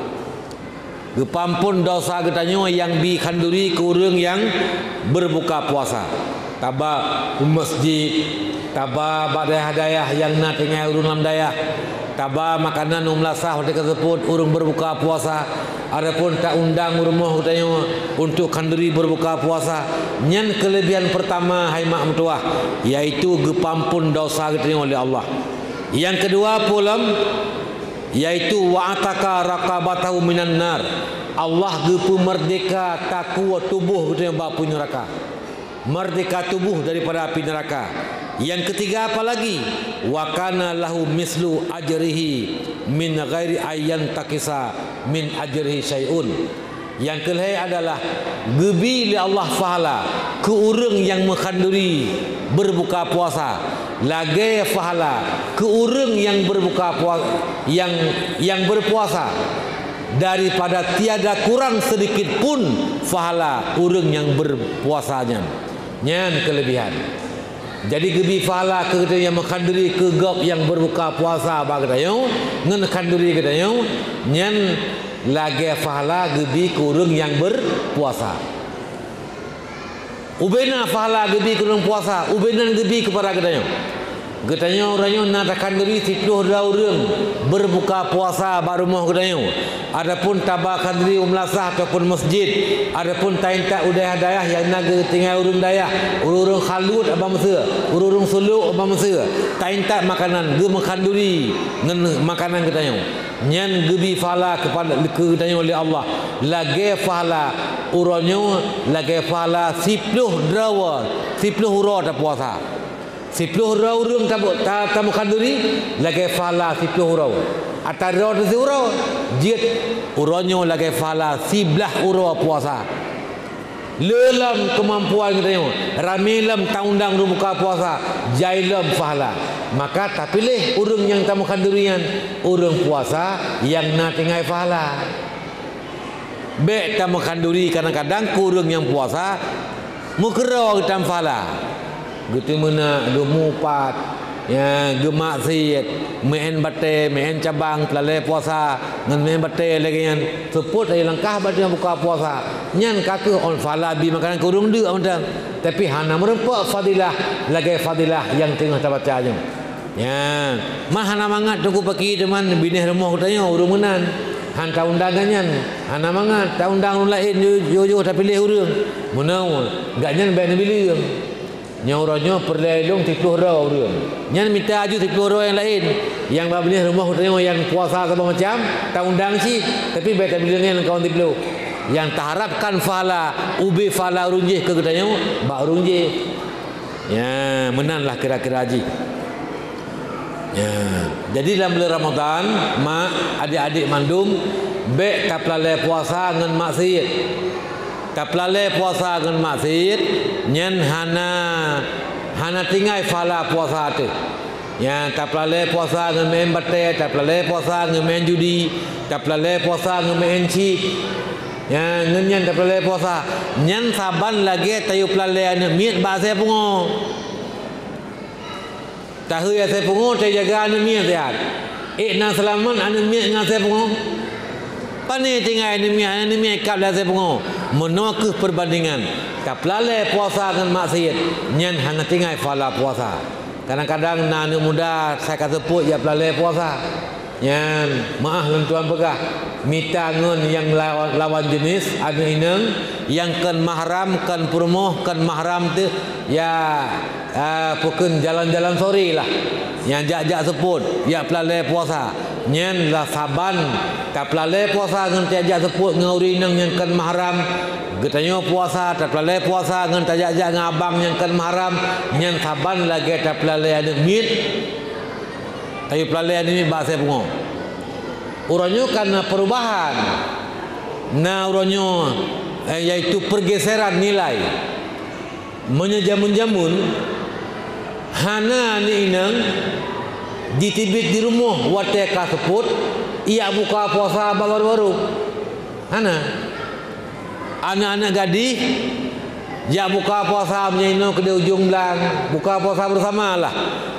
Gepampun dosa katanya yang dikanduri ke urang yang berbuka puasa. Tabak masjid, tabak badai-hadayah yang nak tinggal urang lam dayah, tabak makanan umlasah waktu tersebut urang berbuka puasa. Adapun tak undang rumah katanya untuk kanduri berbuka puasa. Nyan kelebihan pertama hai mak mentua, yaitu gepampun dosa katanya oleh Allah. Yang kedua pula yaitu wa'ataka raqabatahu minan nar. Allah gepu merdeka takwa tubuh katanya bab neraka. Merdeka tubuh daripada api neraka. Yang ketiga apa lagi? Wa kana lahu mislu ajrihi min ghairi ayyan takisa min ajrihi syai'un. Yang kelihatan adalah gebi li Allah pahala ke urang yang mengkanduri berbuka puasa. Lagi pahala ke urang yang berbuka puasa, yang berpuasa, daripada tiada kurang sedikit pun pahala urang yang berpuasanya. Nyan kelebihan. Jadi gebi fahala ke kita yang mengkanduri ke gop yang berbuka puasa ba kita yo ngen kanduri kita yo nyen lagi fahala gebi kurung yang berpuasa. Ubena fahala gebi kurung puasa, ubenan gebi kepada kita yo. Katanya orangnya nak kanduri 10 orang berbuka puasa baru mau katanya. Adapun tabak kanduri umlasah ataupun masjid, adapun taintak udayah dayah yang nak tinggal urung dayah, urung khalut apa masa, urung suluk apa masa, taintak makanan ge makanduri ngan makanan katanya. Nyan gebi fahala kepada katanya oleh Allah. Lagi fahala urangnya lagi fahala 10 drawa, 10 hura tak puasa. 10 orang tamu kanduri lagi fahala 10 orang. Atar ro tu uro jit uronyo lagi fahala 11 uro puasa. Lelam kemampuan kita yo. Ramilam taundang buka puasa, jailam fahala. Maka tak pilih urang yang tamu kandurian, urang puasa yang nak tinggal fahala. Be tamu kanduri kadang-kadang kurang yang puasa mukro kita fahala. Gitu mana gemupat ya gemaksiat main bate main cabang pelale puasa ngan main bate lagi yang seput ai langkah bate buka puasa nyan kaki on fala bi makanan kurung deuk undang tapi hana merempak fadilah lagi fadilah yang tengah terbaca aja ya mah hana mangat tunggu pagi teman binih rumah katanya urung menan han taundangan hana mangat taundang lain yo tapi pilih urang menau gak nyan bae pilih nyauranya perlelong 10 orang. Nyan minta aju 10 orang yang lain. Yang babnih rumah tengok yang puasa apa macam, tak undang sih, tapi baik bilangnya kawan 10. Yang taharapkan fahala, ubi fahala runjih ke katanya, bak runjih. Ya, menanlah kira-kira haji. Ya, jadi dalam bulan Ramadan, mak adik-adik mandum baik tak pelale puasa dengan maksiat. Tak pelale puasa dengan maksiat nyen hana tinggal fahala puasa tu. Ya tak pelale puasa dengan main bate, tak pelale puasa dengan main judi, tak pelale puasa dengan main cik. Ya nyen tak pelale puasa. Nyen saban lagi tayu pelale ane miat ba saya pungo. Tahu ya saya pungo tay jaga ane miat sehat. Nang selamat ane miat ngan saya pungo. Pani tinggal ane miat kap la saya pungo. Menokeh perbandingan tak pelale puasa dengan maksiat nyen hanya tinggal fahala puasa. Kadang-kadang anak muda saya kata put ya pelale puasa nyen maaf tuan pegah minta ngun yang lawan jenis ada inang yang kan mahram kan permoh kan mahram tu ya pukun jalan-jalan sore lah yang jak-jak seput ya pelale puasa nyen lah saban tak pelale puasa dengan jak-jak seput dengan urinang yang kan mahram getanya puasa tak pelale puasa dengan tajak-jak dengan abang yang kan mahram nyen saban lagi tak pelale ada mit tapi pelale ada mit bahasa pungo uranyo karena perubahan nah uranyo yaitu pergeseran nilai menyejamun-jamun hana ni inang ditibit di rumah wate kaseput ia buka puasa baru-baru hana anak-anak gadis ya buka puasa menyenang ke ujung belang buka puasa bersama lah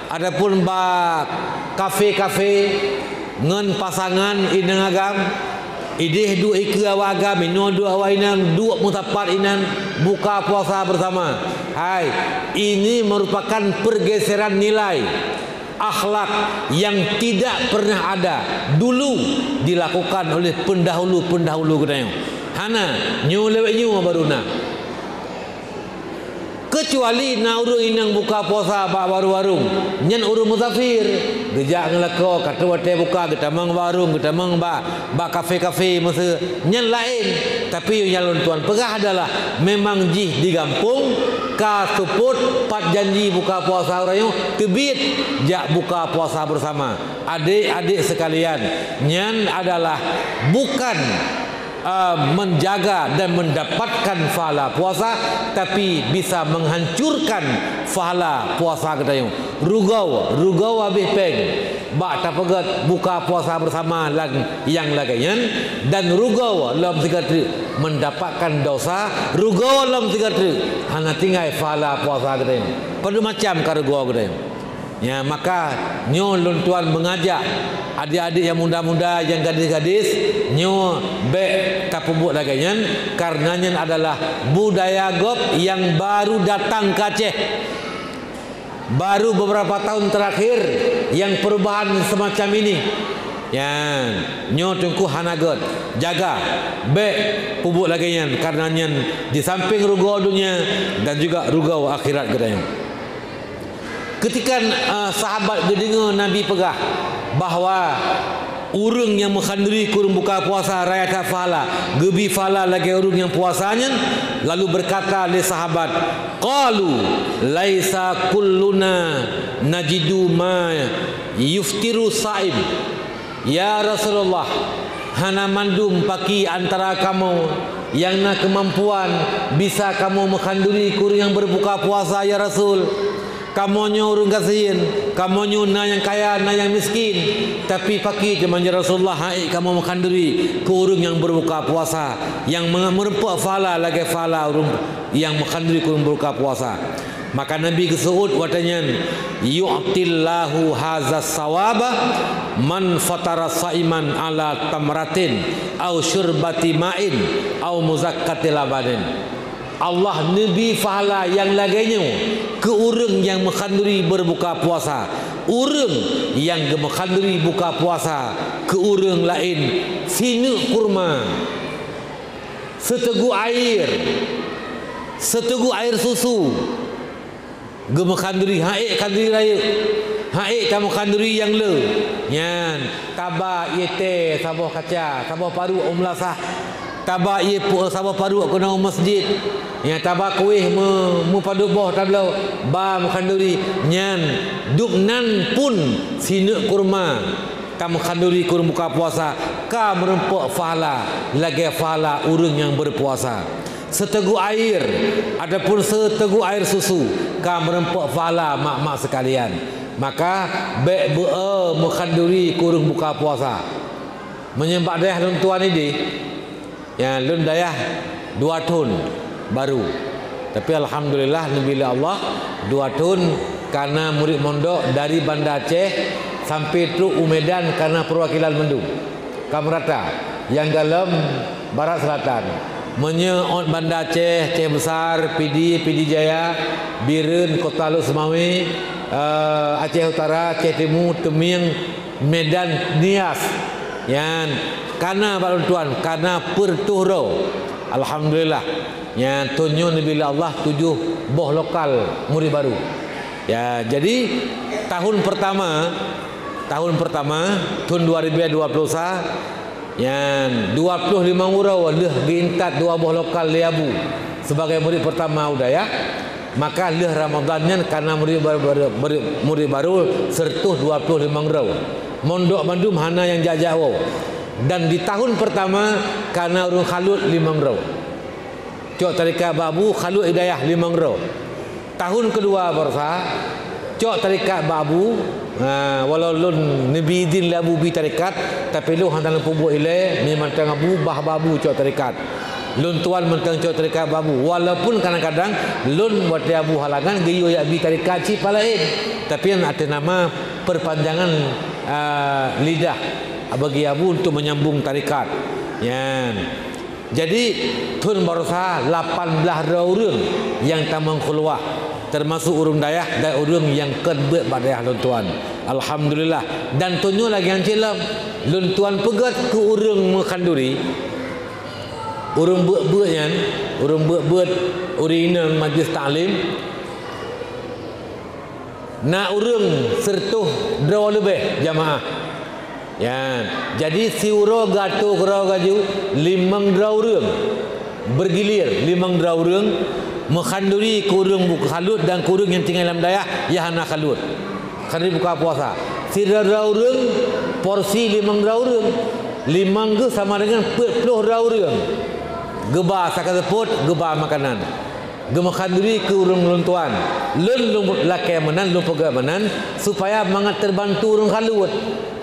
adapun bak kafe-kafe ngen pasangan inang agam ideh dua ikut awagam ino dua awainan dua mutapat inan buka puasa bersama. Hai, ini merupakan pergeseran nilai akhlak yang tidak pernah ada dulu dilakukan oleh pendahulu katanya. Hana nyu lewat nyu baruna. Kecuali na urung inang buka puasa bak warung-warung nyen urung musafir gejak ngelako kata wate buka kita mang warung kita mang bak kafe-kafe masa nyen lain tapi yang nyalon tuan pegah adalah memang jih di kampung ka suput pat janji buka puasa orang tebit jak buka puasa bersama adik-adik sekalian nyen adalah bukan menjaga dan mendapatkan pahala puasa tapi bisa menghancurkan pahala puasa kita yang rugau habis peng bak tapagat buka puasa bersama yang lagian dan rugawa dalam 3 hari mendapatkan dosa rugawa dalam 3 hari hanya tinggal pahala puasa kita pada macam kargo kita ya. Maka nyo lun tuan mengajak adik-adik yang muda-muda yang gadis-gadis nyo be tapubuk lagian karenanya adalah budaya gop yang baru datang ke Aceh. Baru beberapa tahun terakhir yang perubahan semacam ini. Ya, nyo tungku hanagot jaga be pubuk lagi yan karenanya di samping rugau dunia dan juga rugau akhirat gedanya. Ketika sahabat gedengar Nabi pegah bahawa urang yang menghanduri kurung buka puasa raya tak pahala gebi pahala lagi urang yang puasanya, lalu berkata oleh sahabat, qalu laisa kulluna najidu ma yuftiru saim. Ya Rasulullah, hana mandum paki antara kamu yang na kemampuan bisa kamu menghanduri kurung yang berbuka puasa ya Rasul. Kamonyo urung kasihin, kamonyo na yang kaya, na yang miskin. Tapi paki cuman ya Rasulullah, hai kamu menghanduri kurung yang berbuka puasa, yang merempuk fala lagi fala urung yang menghanduri kurung berbuka puasa. Maka Nabi kesuud watanya, yu'tillahu hazas sawaba man fatara saiman ala tamratin au syurbati ma'in au muzakkati labanin. Allah nabi fahala yang laginya ke urang yang menghanduri berbuka puasa, urang yang menghanduri buka puasa ke urang lain sinu kurma seteguk air susu gemekhanduri haik khanduri raya haik tamu khanduri yang le nyan tabak yete sabah kaca sabah paru umlasah tabak ye sabah paru kena masjid ya tabak kuih mu padu boh tablau ba mukhanduri nyan duknan pun sinu kurma kamu khanduri kurung buka puasa ka merempuk fahala lagi fahala urang yang berpuasa. Seteguk air adapun seteguk air susu ka merempuk fahala mak-mak sekalian. Maka be mukhanduri kurung buka puasa menyembah dayah lun tuan ini ya lun dayah 2 tahun baru. Tapi alhamdulillah nabi Allah 2 tahun karena murid mondok dari Banda Aceh sampai Truk Umedan karena perwakilan Mendung Kamrata yang dalam barat selatan menyeot Banda Aceh, Aceh Besar, PD Jaya, Biren, Kota Luk Semawi, Aceh Utara, Aceh Timur, Teming, Medan, Nias. Yang karena balon tuan, karena pertuhro, alhamdulillah. Yang tunjuk Nabi Allah 7 boh lokal murid baru. Ya, jadi tahun pertama tahun 2020 yang 25 urau leh gintat 2 boh lokal Liabu sebagai murid pertama udaya. Maka leh Ramadannya karena murid baru sertuh 25 urau mondok mandum hana yang jajawo. Dan di tahun pertama karena urung khalut 5 urau cok tarikat babu khalut hidayah 5 urau. Tahun kedua bersa cok tarikat babu walau lun nabi din labu bi tarikat tapi lu hantaran pubuk ile memang tengah bah babu cok tarikat lun tuan mentang cok tarikat babu walaupun kadang-kadang lun buat dia abu halangan geyo ya bi tarikat ci palain tapi yang ada nama perpanjangan lidah bagi abu untuk menyambung tarikat ya. Jadi tun barusa 18 orang yang tamang keluar termasuk urung dayah dan urung yang kedua pada lun tuan. Alhamdulillah. Dan tunjuk lagi yang cilam lun tuan pegat ke urung mengkhanduri urung buat-buatnya urung buat-buat urinang majlis taklim na urung sertuh draw lebih jamaah. Ya, jadi si uro gato kerau gaju 5 draw urang bergilir 5 draw urang mengkhanduri kurung buka khalut dan kurung yang tinggal dalam dayah ya hana khalut khanduri buka puasa si draw urang porsi 5 draw urang 5 ke sama dengan 40 draw urang geba sakaseput geba makanan gemakanduri ke urang luntuan lun laki menan lun pega menan supaya mangat terbantu urang kalut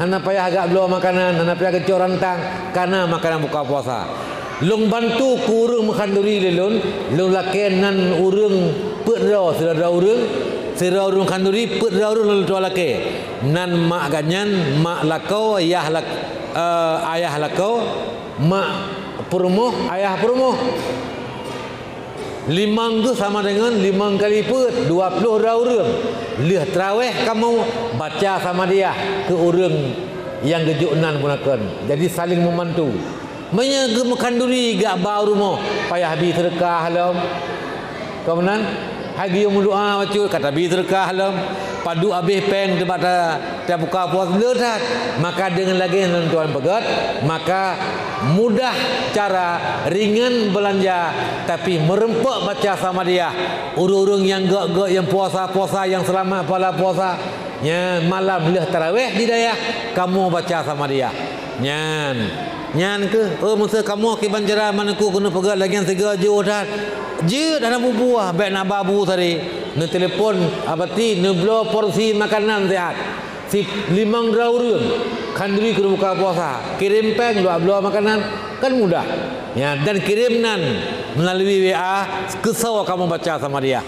hana payah agak belah makanan hana payah kecor rantang karena makanan buka puasa lung bantu ke urang makanduri lelun lun laki nan urang pedra saudara urang kanduri pedra urang lun tua laki nan mak ganyan mak lakau ayah lakau mak perumuh ayah perumuh limang tu sama dengan 5 kali pet 20 orang lih terawih kamu baca sama dia ke orang yang gejunan gunakan jadi saling membantu menyegem kanduri gak bau rumah payah habis sedekah halam kemudian hagi yang doa macam kata habis sedekah halam padu habis peng tempat tak buka puasa ledat maka dengan lagi tuan pegat maka mudah cara ringan belanja tapi merempak baca sama dia urung-urung yang gak yang puasa-puasa yang selama pada puasa malam leh tarawih di daya kamu baca sama dia nyan ke masa kamu ke banjara manaku kena pegat lagi yang sega je dah buah baik nak babu tadi ne telefon abati ne belo porsi makanan sehat si 5 orang kanduri ke buka puasa kirim peng belo makanan kan mudah dan kirimnan melalui WA kesau kamu baca sama dia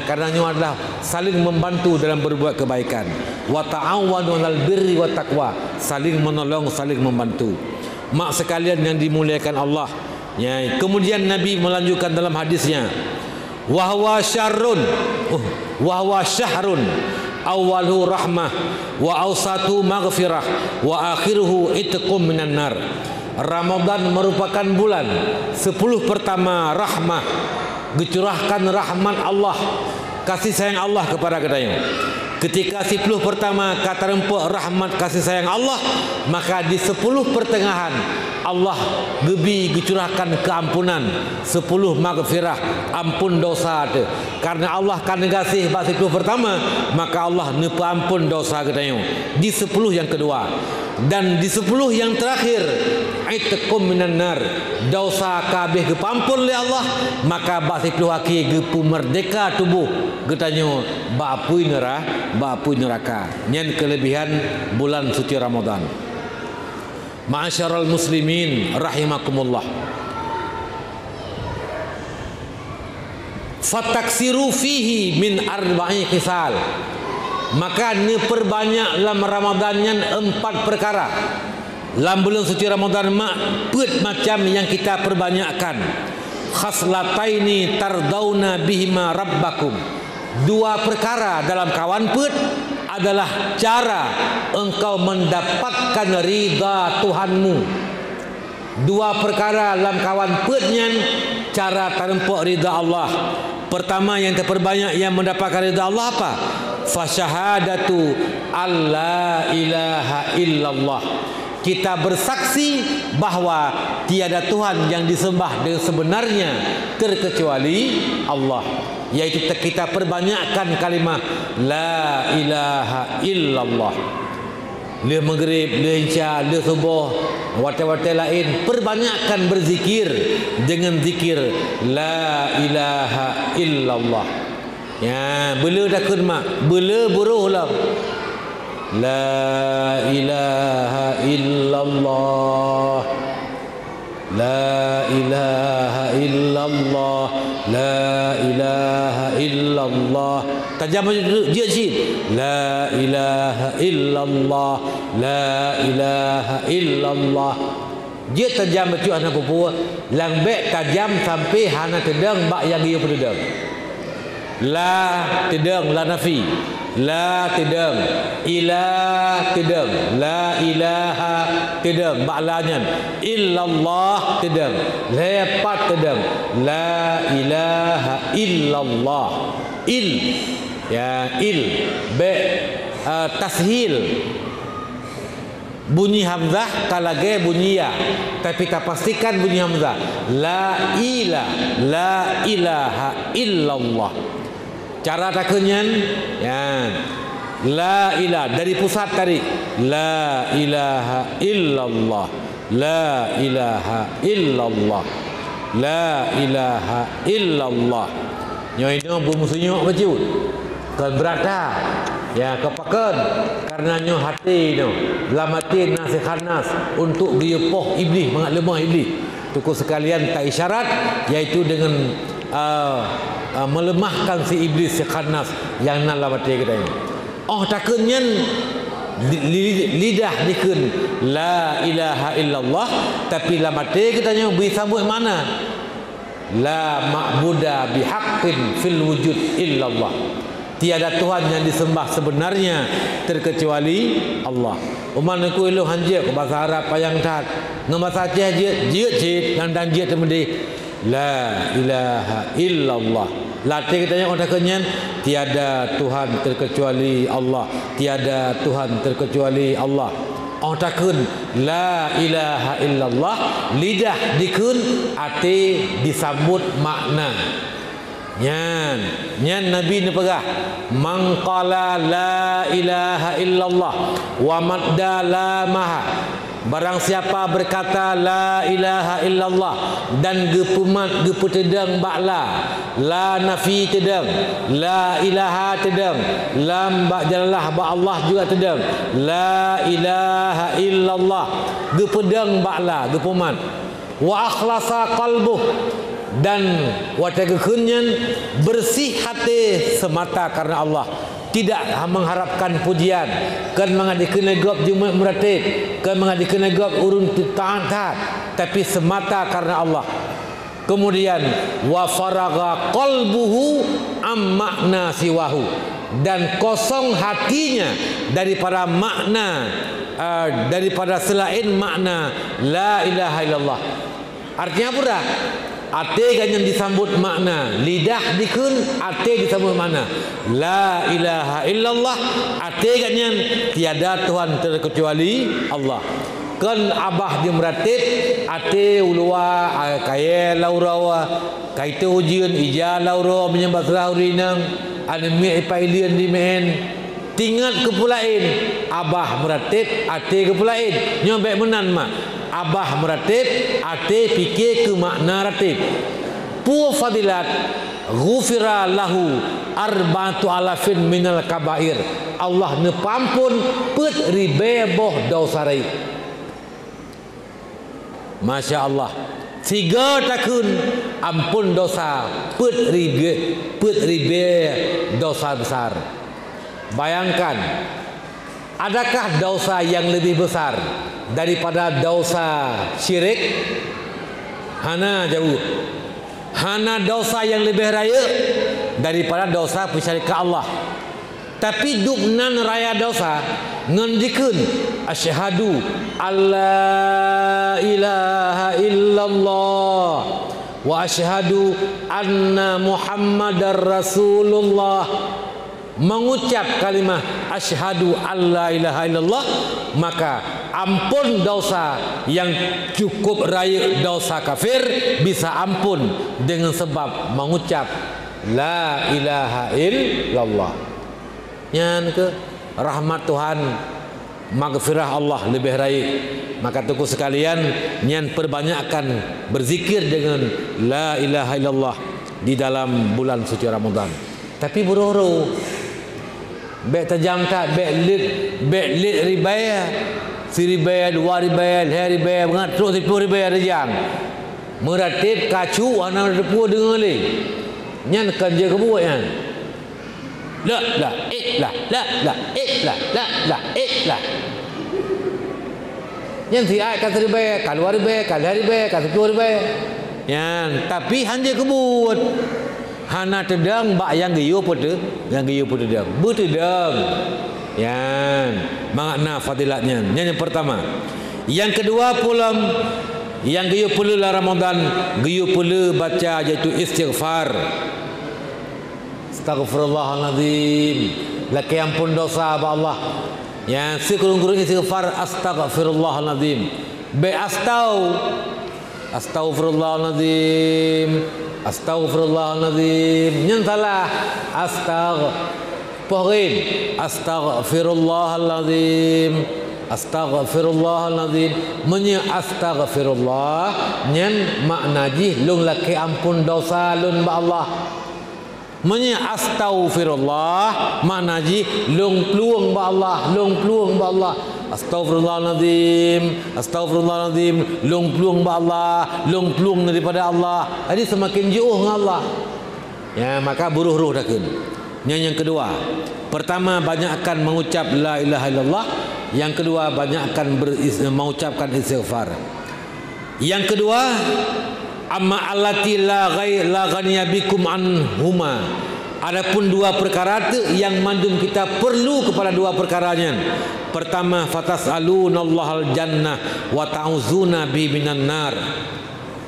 karena ini adalah saling membantu dalam berbuat kebaikan wa ta'awanu 'alal birri wat taqwa saling menolong saling membantu mak sekalian yang dimuliakan Allah kemudian Nabi melanjutkan dalam hadisnya wahwa syahrun awaluhu rahmah wa awsatu maghfirah wa akhiruhu itqum minan nar. Ramadan merupakan bulan 10 pertama rahmah, dicurahkan rahmat Allah, kasih sayang Allah kepada katanya. Ketika 10 pertama kata rempuk rahmat kasih sayang Allah, maka di 10 pertengahan Allah gebi dicurahkan keampunan, 10 maghfirah, ampun dosa tu. Karena Allah kan kasih bab 10 pertama, maka Allah nepa ampun dosa katanya. Di 10 yang kedua dan di 10 yang terakhir itqum minan nar, dosa kabeh kepampun oleh Allah, maka bab 10 akhir gepu merdeka tubuh katanya bapui neraka. Nyen kelebihan bulan suci Ramadan. Ma'asyiral muslimin rahimakumullah. Fataksiru fihi min arba'i khisal. Maka ni perbanyak dalam Ramadan yang 4 perkara. Dalam bulan suci Ramadan put macam yang kita perbanyakkan. Khaslataini tardauna bihima rabbakum. 2 perkara dalam kawan put adalah cara engkau mendapatkan ridha Tuhanmu. 2 perkara dalam kawan putnya cara terempuk ridha Allah. Pertama yang terperbanyak yang mendapatkan ridha Allah apa? Fasyahadatu alla ilaha illallah. Kita bersaksi bahawa tiada Tuhan yang disembah dengan sebenarnya terkecuali Allah. Yaitu kita perbanyakkan kalimah la ilaha illallah. Le maghrib, le isya, le subuh, waktu-waktu lain perbanyakkan berzikir dengan zikir la ilaha illallah. Ya, bela dah mak, bela buruh lah. La ilaha illallah. La ilaha illallah. La ilaha illallah. Tajam dia sih. La ilaha illallah. La ilaha illallah. Dia tajam betul anak pupu. Langbek tajam sampai hana tedang bak yang dia pedang. La tedang la nafi. La tedang, ilah tedang, la ilaha tedang, ba'lanyan, illallah tedang, lepat tedang, la ilaha illallah, tashil, bunyi hamzah kalage bunyi ya, tapi kita pastikan bunyi hamzah, la ilaha illallah. Cara takenyan ya, la ilaha dari pusat tadi, la ilaha illallah, la ilaha illallah. la ilaha illallah. Nyo ino bumusunyuk baju. Kan berada ya kepakan karena nyo hati no lamatin nasihanas untuk diupoh iblis, mengat lemah iblis. Tuku sekalian tak isyarat iaitu dengan melemahkan si iblis si khanas yang nak lamati kita ini. Oh takunnya lidah dikun la ilaha illallah tapi lamati kita nya disambut mana? La ma'buda bihaqqin fil wujud illallah. Tiada Tuhan yang disembah sebenarnya terkecuali Allah. Uman ku ilu hanjia ke bahasa Arab payang tat. Ngamasa Aceh je dan je temudi. La ilaha illallah. Latih kita yang orang kenyan tiada Tuhan terkecuali Allah. Tiada Tuhan terkecuali Allah. Orang takun la ilaha illallah, lidah dikun, ati disambut makna. Nyan Nabi ni pegah man qala la ilaha illallah wa madda la maha. Barang siapa berkata la ilaha illallah dan gepumat geputedang bakla la nafi tedang la ilaha tedang lam ba jalalah ba Allah juga tedang la ilaha illallah gepedang bakla gepumat wa akhlasa qalbuh dan watagekunyan bersih hati semata karena Allah, tidak mengharapkan pujian, kan mengadikena gop jumat muratib, kan mengadikena gop urun taat, tapi semata karena Allah. Kemudian wa faragha qalbuhu am makna siwahu, dan kosong hatinya daripada makna daripada selain makna la ilaha illallah. Artinya apa dah? Ate kan yang disambut makna, lidah dikun, ate disambut makna la ilaha illallah. Ate kan yang tiada Tuhan terkecuali Allah. Kan abah di meratib, ate ulua kaya laurawa, kaita ujian ija laurawa menyembah selahurinang, anemi ipailian di mehen. Tinggal kepulain abah meratib, ate kepulain nyobek menan mak. Abah meratib, ate fikir ke makna ratib. Pu fadilat ghufira lahu arba'atu alafin minal kabair. Allah ne pampun put ribeboh dosa rai. Masya Allah. 3 tahun ampun dosa put ribe dosa besar. Bayangkan, adakah dosa yang lebih besar daripada dosa syirik? Hana jauh. Hana dosa yang lebih raya daripada dosa pensyirikan Allah. Tapi duknan raya dosa ngendikun asyhadu alla ilaha illallah wa asyhadu anna muhammadar rasulullah. Mengucap kalimah asyhadu alla ilaha illallah, maka ampun dosa yang cukup raya dosa kafir bisa ampun dengan sebab mengucap la ilaha illallah. Nyan ke rahmat Tuhan, maghfirah Allah lebih raya. Maka tuku sekalian, nyan perbanyakkan berzikir dengan la ilaha illallah di dalam bulan suci Ramadan. Tapi buru-buru bek tajam tak, bek lit ribaya, si ribaya, 2 ribaya, 3 ribaya, bengat terus 10 ribaya rejang. Meratib kacu anak depu dengar le. Nyan kerja kebuat nyan. La la la la la la la la. Nyan si ai kata ribaya, kalau ribaya, kalau ribaya, kalau 10 ribaya. Nyan tapi hanya kebuat. Hana tedang bak yang giyo putu, yang giyo putu tedang, betedang. Yan, makna fadilatnya. Yang pertama. Yang kedua pulang, yang giyo pula lah Ramadan, giyo pula baca iaitu istighfar. Astaghfirullahaladzim. Laki ampun dosa ba Allah. Yang sekurang-kurang istighfar astaghfirullahaladzim. Be astaghfirullahaladzim. Astaghfirullahaladzim. Yang salah astaghfirullahaladzim. Astaghfirullahalazim. Menye astaghfirullah nyen makna ji lung laki ampun dosa lun ba Allah. Menye astaghfirullah makna ji lung pluang ba Allah, lung pluang ba Allah. Astaghfirullahalazim, astaghfirullahalazim, lung pluang ba Allah, lung pluang daripada Allah. Jadi semakin jauh dengan Allah. Ya, maka buruh ruh dah kun. Yang kedua, pertama banyakkan mengucap la ilaha illallah. Yang kedua banyakkan mengucapkan istighfar. Yang kedua, amma allati la ghaniya bikum anhuma. Adapun dua perkara tu yang mandum kita perlu kepada dua perkaranya. Pertama, fatas'alunallahal jannah wa ta'uzuna bi minan nar.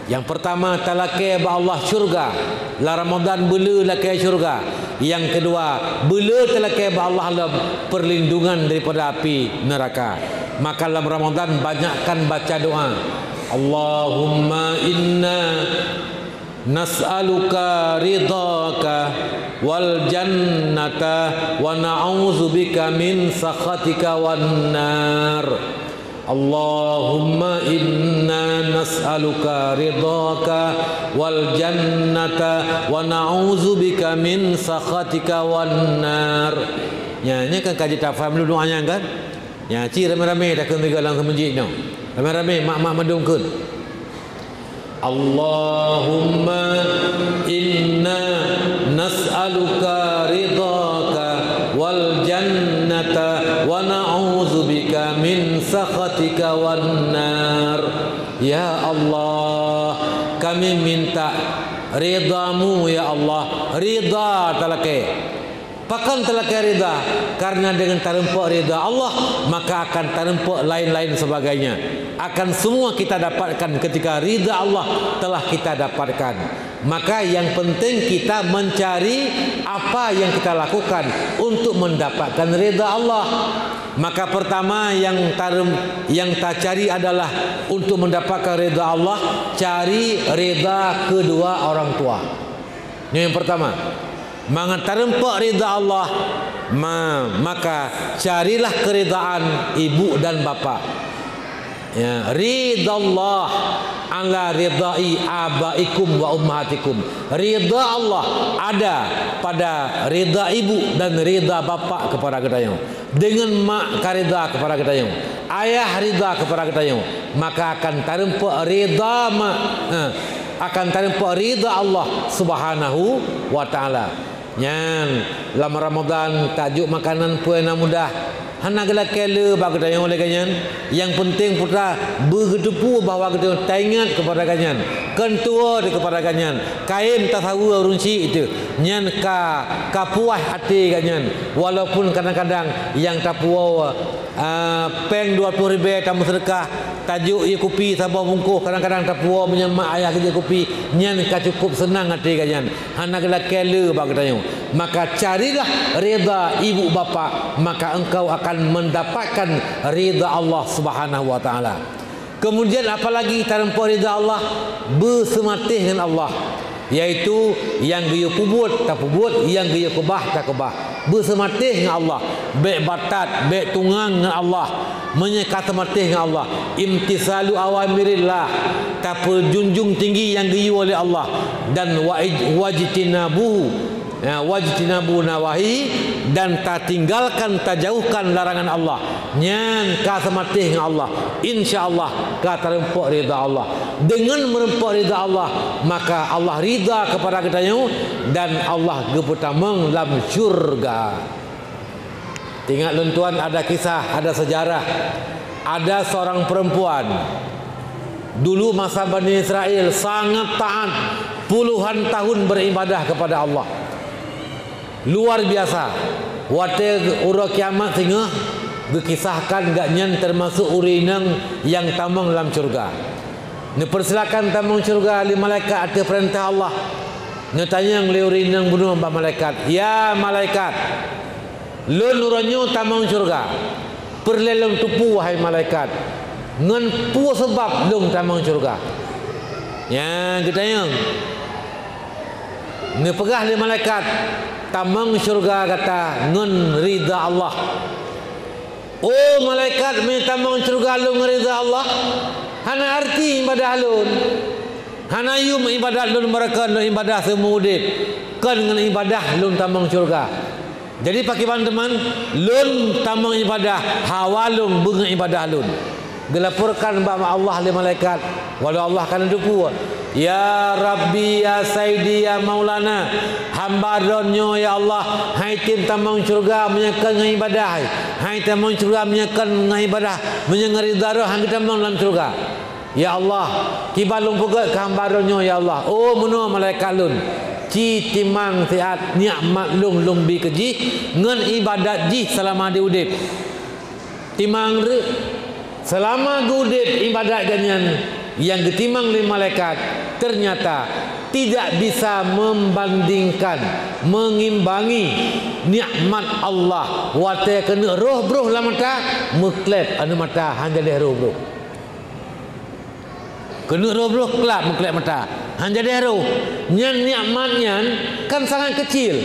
Yang pertama, talakai ba Allah syurga. La Ramadan bela lakai syurga. Yang kedua, bela talakai ba Allah la perlindungan daripada api neraka. Maka dalam Ramadan banyakkan baca doa. Allahumma inna nas'aluka ridhaka wal jannata wa na'udzubika min sakhatika wan nar. Allahumma inna nas'aluka ridhaka wal jannata wa na'udzubika min sakhatika wan nar. Ya, ini kan kaji tak faham dulu doanya kan? Ya, ci ramai-ramai dah kena dalam masjid ni. Ramai-ramai mak-mak madungkeun. Allahumma inna nas'aluka ridhaka wal jannata wa na'udzubika min sakhatika wan nar. Ya Allah, kami minta ridamu ya Allah. Ridha talakai. Pakan talakai ridha, karena dengan terempak ridha Allah maka akan terempak lain-lain sebagainya. Akan semua kita dapatkan ketika ridha Allah telah kita dapatkan. Maka yang penting kita mencari apa yang kita lakukan untuk mendapatkan ridha Allah. Maka pertama yang tak cari adalah untuk mendapatkan ridha Allah, cari ridha kedua orang tua. Ini yang pertama. Mangat terempak ridha Allah, maka carilah keridaan ibu dan bapa. Ya, ridha Allah ala ridai abaikum wa ummahatikum. Ridha Allah ada pada ridha ibu dan ridha bapa kepada kita. Dengan mak karida kepada kita, ayah ridha kepada kita, maka akan terempak ridha akan terempak ridha Allah Subhanahu wa taala. Yang dalam Ramadan tajuk makanan puana mudah. Hana gala kele bagi tayang oleh kanyan. Yang penting putra bergedepu bahawa kita taingat kepada kanyan. Kentua kepada kanyan. Kain tasawu runci itu. Nyan ka puas hati kanyan. Walaupun kadang-kadang yang tapuau peng 20,000 tamu sedekah. Tajuk ia kopi sabah bungkuh, kadang-kadang tapuau menyemak ayah kerja kopi. Nyan ka cukup senang hati kanyan. Hana gala kele bagi tayang. Maka carilah rida ibu bapa, maka engkau akan mendapatkan rida Allah Subhanahu wa taala. Kemudian apalagi terempak rida Allah, bersematih dengan Allah, yaitu yang dia pubut tak pubut, yang dia kebah tak kebah. Bersematih dengan Allah, baik batat, baik tungang dengan Allah, menyekat matih dengan Allah, imtisalu awamirillah, tak junjung tinggi yang diu oleh Allah, dan wajtinabu wajtinabu nawahi, dan tak tinggalkan tak jauhkan larangan Allah. Nyan ka sematih dengan Allah, insyaallah ka terempak ridha Allah. Dengan merempak ridha Allah, maka Allah ridha kepada kita dan Allah geputameng dalam syurga. Tengok lentuan, ada kisah, ada sejarah. Ada seorang perempuan dulu masa Bani Israel sangat taat, puluhan tahun beribadah kepada Allah. Luar biasa. Waktu urang kiamat tengah dikisahkan gak nyan termasuk urinang yang tamang dalam syurga. Dipersilakan tamang syurga li malaikat ada perintah Allah. Tanya li urinang bunuh mbak malaikat. Ya malaikat, lun uranyo tamang syurga. Perlelong tupu wahai malaikat. Ngan pu sebab lung tamang syurga. Ya kita yang ni pegah li malaikat tamang syurga kata ngan ridha Allah. Oh malaikat minta mau syurga alun ngerida Allah. Hana arti ibadah alun. Hana yum ibadah alun mereka ibadah semua udip. Kan dengan ibadah lun tamang syurga. Jadi pakai teman lun tamang ibadah hawalung bunga ibadah lun. Dilaporkan bahwa Allah li malaikat. Walau Allah kan dupu. Ya Rabbi ya Sayyidi ya Maulana, hamba donyo ya Allah, hai tim tamang syurga menyekan dengan ibadah, hai tamang syurga menyekan dengan ibadah, menyengari darah hang tamang dalam syurga. Ya Allah, kibalung puga ke hamba donyo ya Allah. Oh menua malaikat lun. Ci timang siat nikmat lung bi keji ngan ibadat ji selama di udip. Timang re selama udip ibadat ganyan yang getimang li malaikat ternyata tidak bisa membandingkan mengimbangi nikmat Allah wate kena roh bro la mata muklep anu mata hang jadi roh bro kena roh bro kelap muklep mata hang jadi roh nyan nikmatnya kan sangat kecil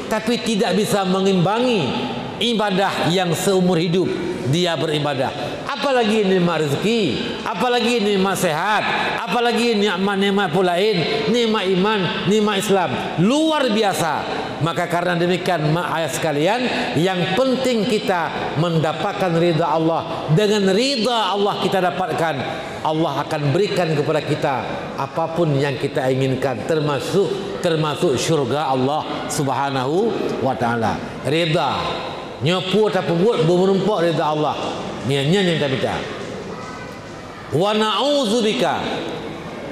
tapi tidak bisa mengimbangi ibadah yang seumur hidup dia beribadah. Apalagi nikmat rezeki, apalagi nikmat sehat, apalagi nikmat-nikmat pula lain, nikmat iman, nikmat Islam, luar biasa. Maka karena demikian ayat sekalian, yang penting kita mendapatkan ridha Allah. Dengan ridha Allah kita dapatkan, Allah akan berikan kepada kita apapun yang kita inginkan, termasuk syurga Allah Subhanahu wa taala. Ridha nyopu tak buat berumpak ridha Allah. Niatnya yang kita baca. Wa na'udzubika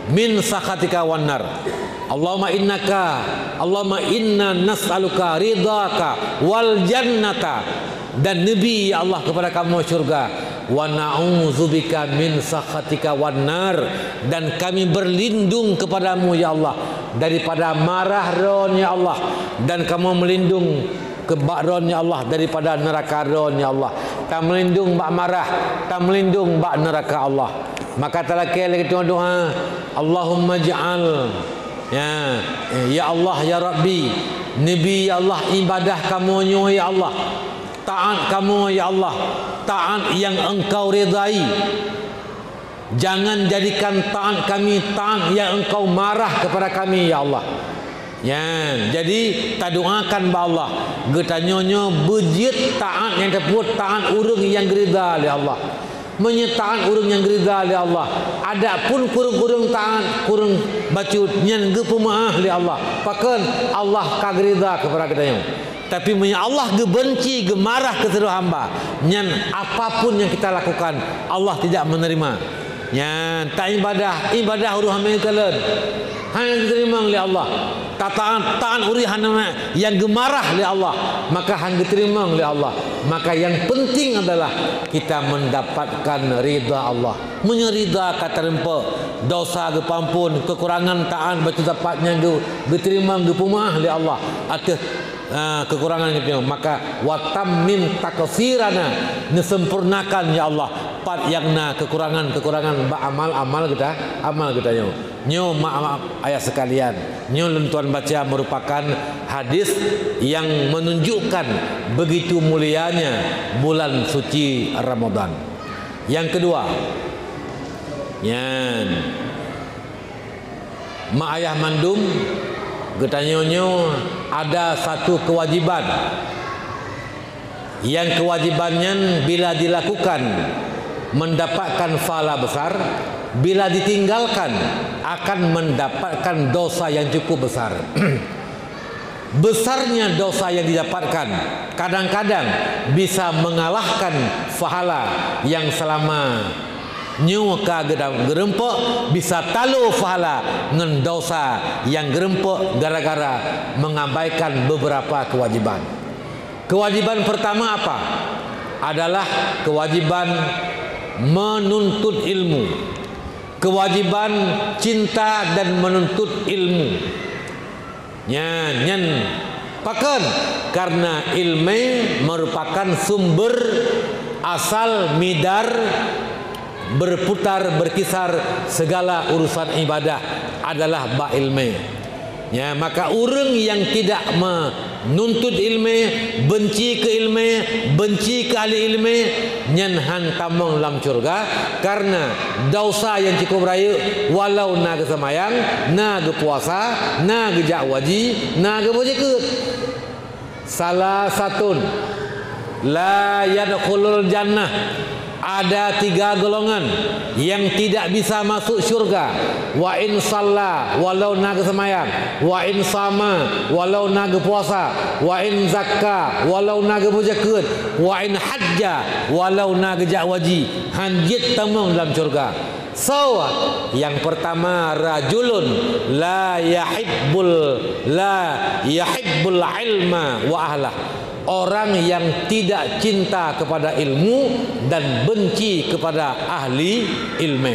min sakhatika wan nar. Allahumma inna nas'aluka ridhaka wal jannata. Dan Nabi ya Allah kepada kamu syurga. Wa na'udzubika min sakhatika wan nar. Dan kami berlindung kepadamu ya Allah daripada marah ron ya Allah. Dan kamu melindung kebakron ya Allah daripada neraka ron ya Allah. Tak melindung bak marah, tak melindung bak neraka Allah. Maka talakil lagi doa, Allahumma ja'al ya Allah ya Rabbi, Nabi ya Allah ibadah kamu ya Allah, taat kamu ya Allah, taat yang engkau ridai. Jangan jadikan taat kami taat yang engkau marah kepada kami ya Allah. Ya, jadi tak doakan ba Allah. Getanyonyo bejit taat yang tersebut taat urang yang gerida oleh Allah. Menyetaat urang yang gerida oleh Allah. Adapun kurung-kurung taat kurung bacut nyen ge pemaah oleh Allah. Pakan Allah ka gerida kepada ketanyo. Tapi Allah gebenci gemarah ke seluruh hamba. Nyen apapun yang kita lakukan Allah tidak menerima. Nyen tak ibadah uruh hamba kalen. Hanya diterima oleh Allah. Taat uri hana yang gemarah oleh Allah, maka hang diterima oleh Allah. Maka yang penting adalah kita mendapatkan ridha Allah. Menyerida kata rempa dosa ge pampun, kekurangan taat betul dapatnya ge diterima ge pemaah oleh Allah atas kekurangan itu. Maka watammin taksirana, nesempurnakan ya Allah pat yangna kekurangan amal kita nyo maaf ayat sekalian. Nyo tuan baca merupakan hadis yang menunjukkan begitu mulianya bulan suci Ramadan. Yang kedua, mak ayah mandum getanyonyo ada satu kewajiban yang kewajibannya bila dilakukan mendapatkan pahala besar, bila ditinggalkan akan mendapatkan dosa yang cukup besar. Besarnya dosa yang didapatkan kadang-kadang bisa mengalahkan pahala yang selama nyuka gerempok bisa talu pahala dengan dosa yang gerempok gara-gara mengabaikan beberapa kewajiban. Kewajiban pertama apa? Adalah kewajiban menuntut ilmu. Kewajiban cinta dan menuntut ilmu. Nyan pakan karena ilmu merupakan sumber asal midar berputar berkisar segala urusan ibadah adalah ba ilmu. Ya, maka orang yang tidak menuntut ilmu, benci ke ilmu, benci ke ahli ilmu, nyanhan tamang dalam syurga karena dosa yang cukup raya walau na ke semayang, na ke puasa, na ke jak waji, na ke bojekut. Salah satun la yadkhulul jannah, ada 3 golongan yang tidak bisa masuk syurga. Wa in shalla, walau naga semayang, wa in sama, walau naga puasa, wa in zakka, walau naga zakat, wa in hajja, walau naga jak waji, hanjit tamang dalam syurga. So, yang pertama rajulun la yahibbul ilma wa ahlah. Orang yang tidak cinta kepada ilmu dan benci kepada ahli ilmu.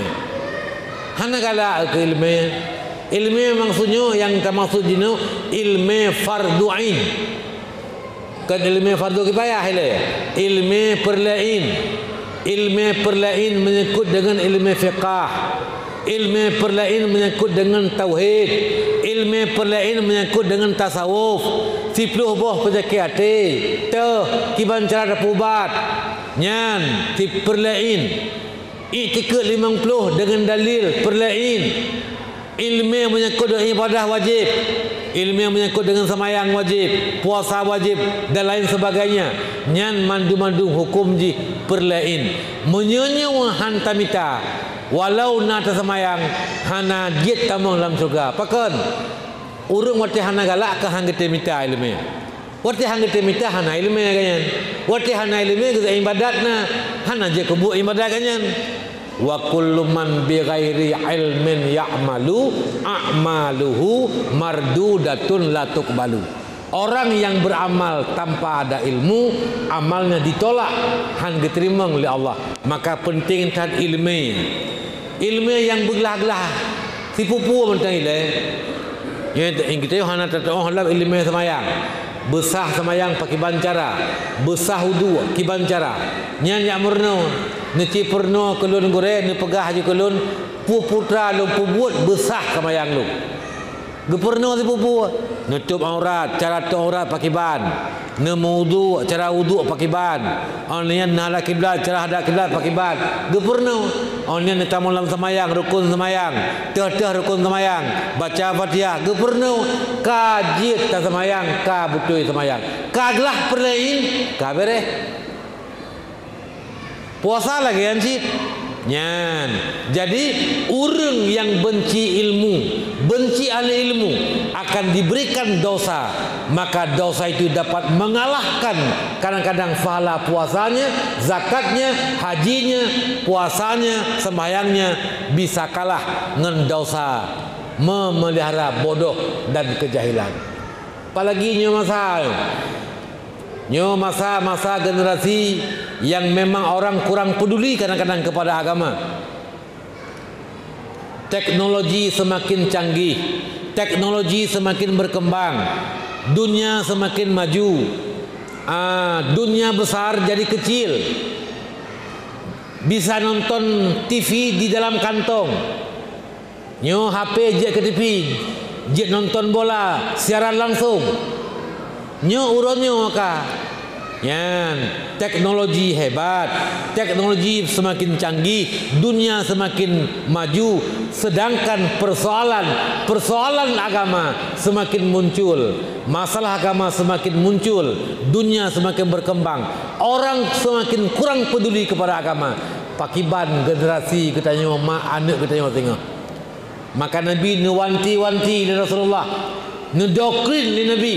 Hana kala ke ilmu. Ilmu maksudnya yang termasuk dino ilmu fardu ain. Kan ilmu fardu kifayah ile. Ilmu perlain. Ilmu perlain menyangkut dengan ilmu fiqah. Ilmu perlain menyangkut dengan tauhid. Ilmu perlain menyangkut dengan tasawuf. 10 buah penyakit hati. Kiban cara dapubat. Nyan si perlain. I'tikad 50 dengan dalil perlain. Ilmu menyangkut dengan ibadah wajib. Ilmu menyangkut dengan semayang wajib, puasa wajib dan lain sebagainya. Nyan mandu-mandu hukum ji perlain. Menyenyewa hantamita. Walau nak tersemayang hana diet tamang dalam surga. Pakan urang wati hana galak ke hang gete mita ilmu. Wati hang gete mita hana ilmu kanyan. Wati hana ilmu ke ibadatna hana je kebu ibadat kanyan. Wa kullu man bi ghairi ilmin ya'malu a'maluhu mardudatun la tuqbalu. Orang yang beramal tanpa ada ilmu, amalnya ditolak, han diterima oleh Allah. Maka penting tad ilmu. Ilmu yang bergelah-gelah. Si pupu mentang ile. Yang kita hana tatau halap ilmu semayang. Besah semayang pakai bancara. Besah wudu pakai bancara. Nyan murno. Neci perno kelun gore, ni pegah je kelun. Putra lu buat besah semayang lu. Geperno si pupu. Nutup aurat, cara tutup aurat pakai ban. Wudu, cara wudu pakai ban. Onian nala kiblat, cara hadap kiblat pakai ban. Geperno. Onian tamu dalam semayang, rukun semayang. Teh rukun semayang. Baca Fatihah, geperno. Kaji tak semayang, ka butuh semayang. Ka gelah perlain, ka bereh. Puasa lagi kan sih? Nyan. Jadi orang yang benci ilmu, benci ahli ilmu akan diberikan dosa. Maka dosa itu dapat mengalahkan kadang-kadang pahala puasanya, zakatnya, hajinya, puasanya, sembahyangnya bisa kalah dengan dosa memelihara bodoh dan kejahilan. Apalagi masa generasi yang memang orang kurang peduli kadang-kadang kepada agama. Teknologi semakin canggih, teknologi semakin berkembang, dunia semakin maju. Dunia besar jadi kecil. Bisa nonton TV di dalam kantong. Nyo HP je ke TV, je nonton bola siaran langsung. Nyo uronyo maka yan, teknologi hebat, teknologi semakin canggih, dunia semakin maju, sedangkan persoalan agama semakin muncul, masalah agama semakin muncul, dunia semakin berkembang, orang semakin kurang peduli kepada agama. Pakiban generasi katanya mak anak katanya tengok. Maka Nabi nuwanti-wanti dari Rasulullah, nudokrin di Nabi.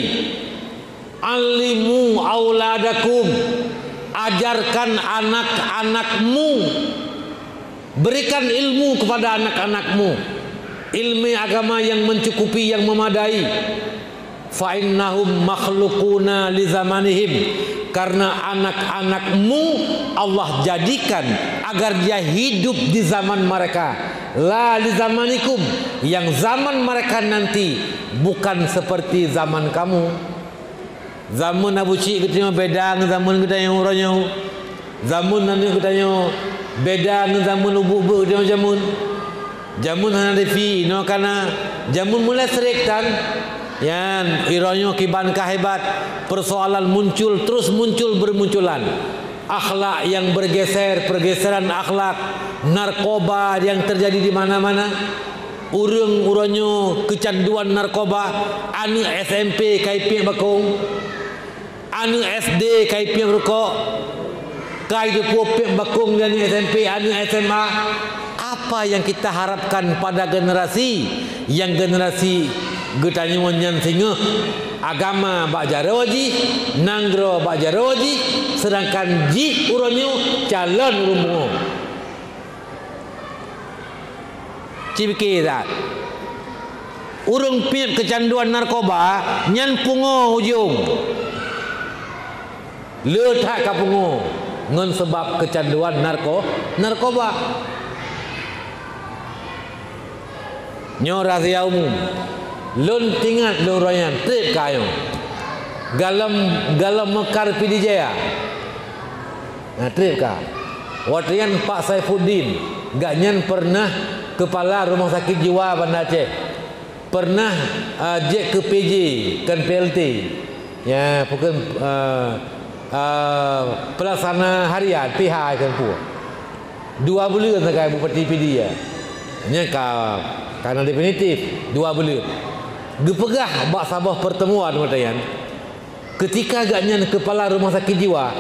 Alimu auladakum, ajarkan anak-anakmu, berikan ilmu kepada anak-anakmu, ilmu agama yang mencukupi, yang memadai. Fa innahum makhluquna li zamanihim, karena anak-anakmu Allah jadikan agar dia hidup di zaman mereka, la li zamanikum, yang zaman mereka nanti bukan seperti zaman kamu. Zaman Abu Cik kita beda dengan zaman kita yang orangnya. Zaman nanti kita beda dengan zaman ubu-ubu kita zaman. Jamun Hanafi no kana jamun mulai serik tan yan ironyo kiban kahebat persoalan muncul terus muncul bermunculan akhlak yang bergeser pergeseran akhlak narkoba yang terjadi di mana-mana urang-uranyo kecanduan narkoba anu SMP kai piang bakong anu SD kai piang rokok kai de piang bakong dan SMP anu SMA. Apa yang kita harapkan pada generasi yang generasi getanyo nyan singa agama bak jaroji nanggro bak jaroji sedangkan ji uranyo calon urungo cipike dak urung piep kecanduan narkoba nyan pungo ujung letak ka pungo ngon sebab kecanduan narkoba nyo rahasia umum lun tingat lun royan trip kayo galam mekar Pidijaya nah trip ka watrian Pak Saifuddin gak nyan pernah kepala rumah sakit jiwa Banda Aceh pernah jet ke PJ kan PLT ya bukan pelaksana harian PH kan pu 2 bulan sekai Bupati Pidijaya nya karena definitif 2 bulan gepegah bak sabah pertemuan matayan ketika agaknya kepala rumah sakit jiwa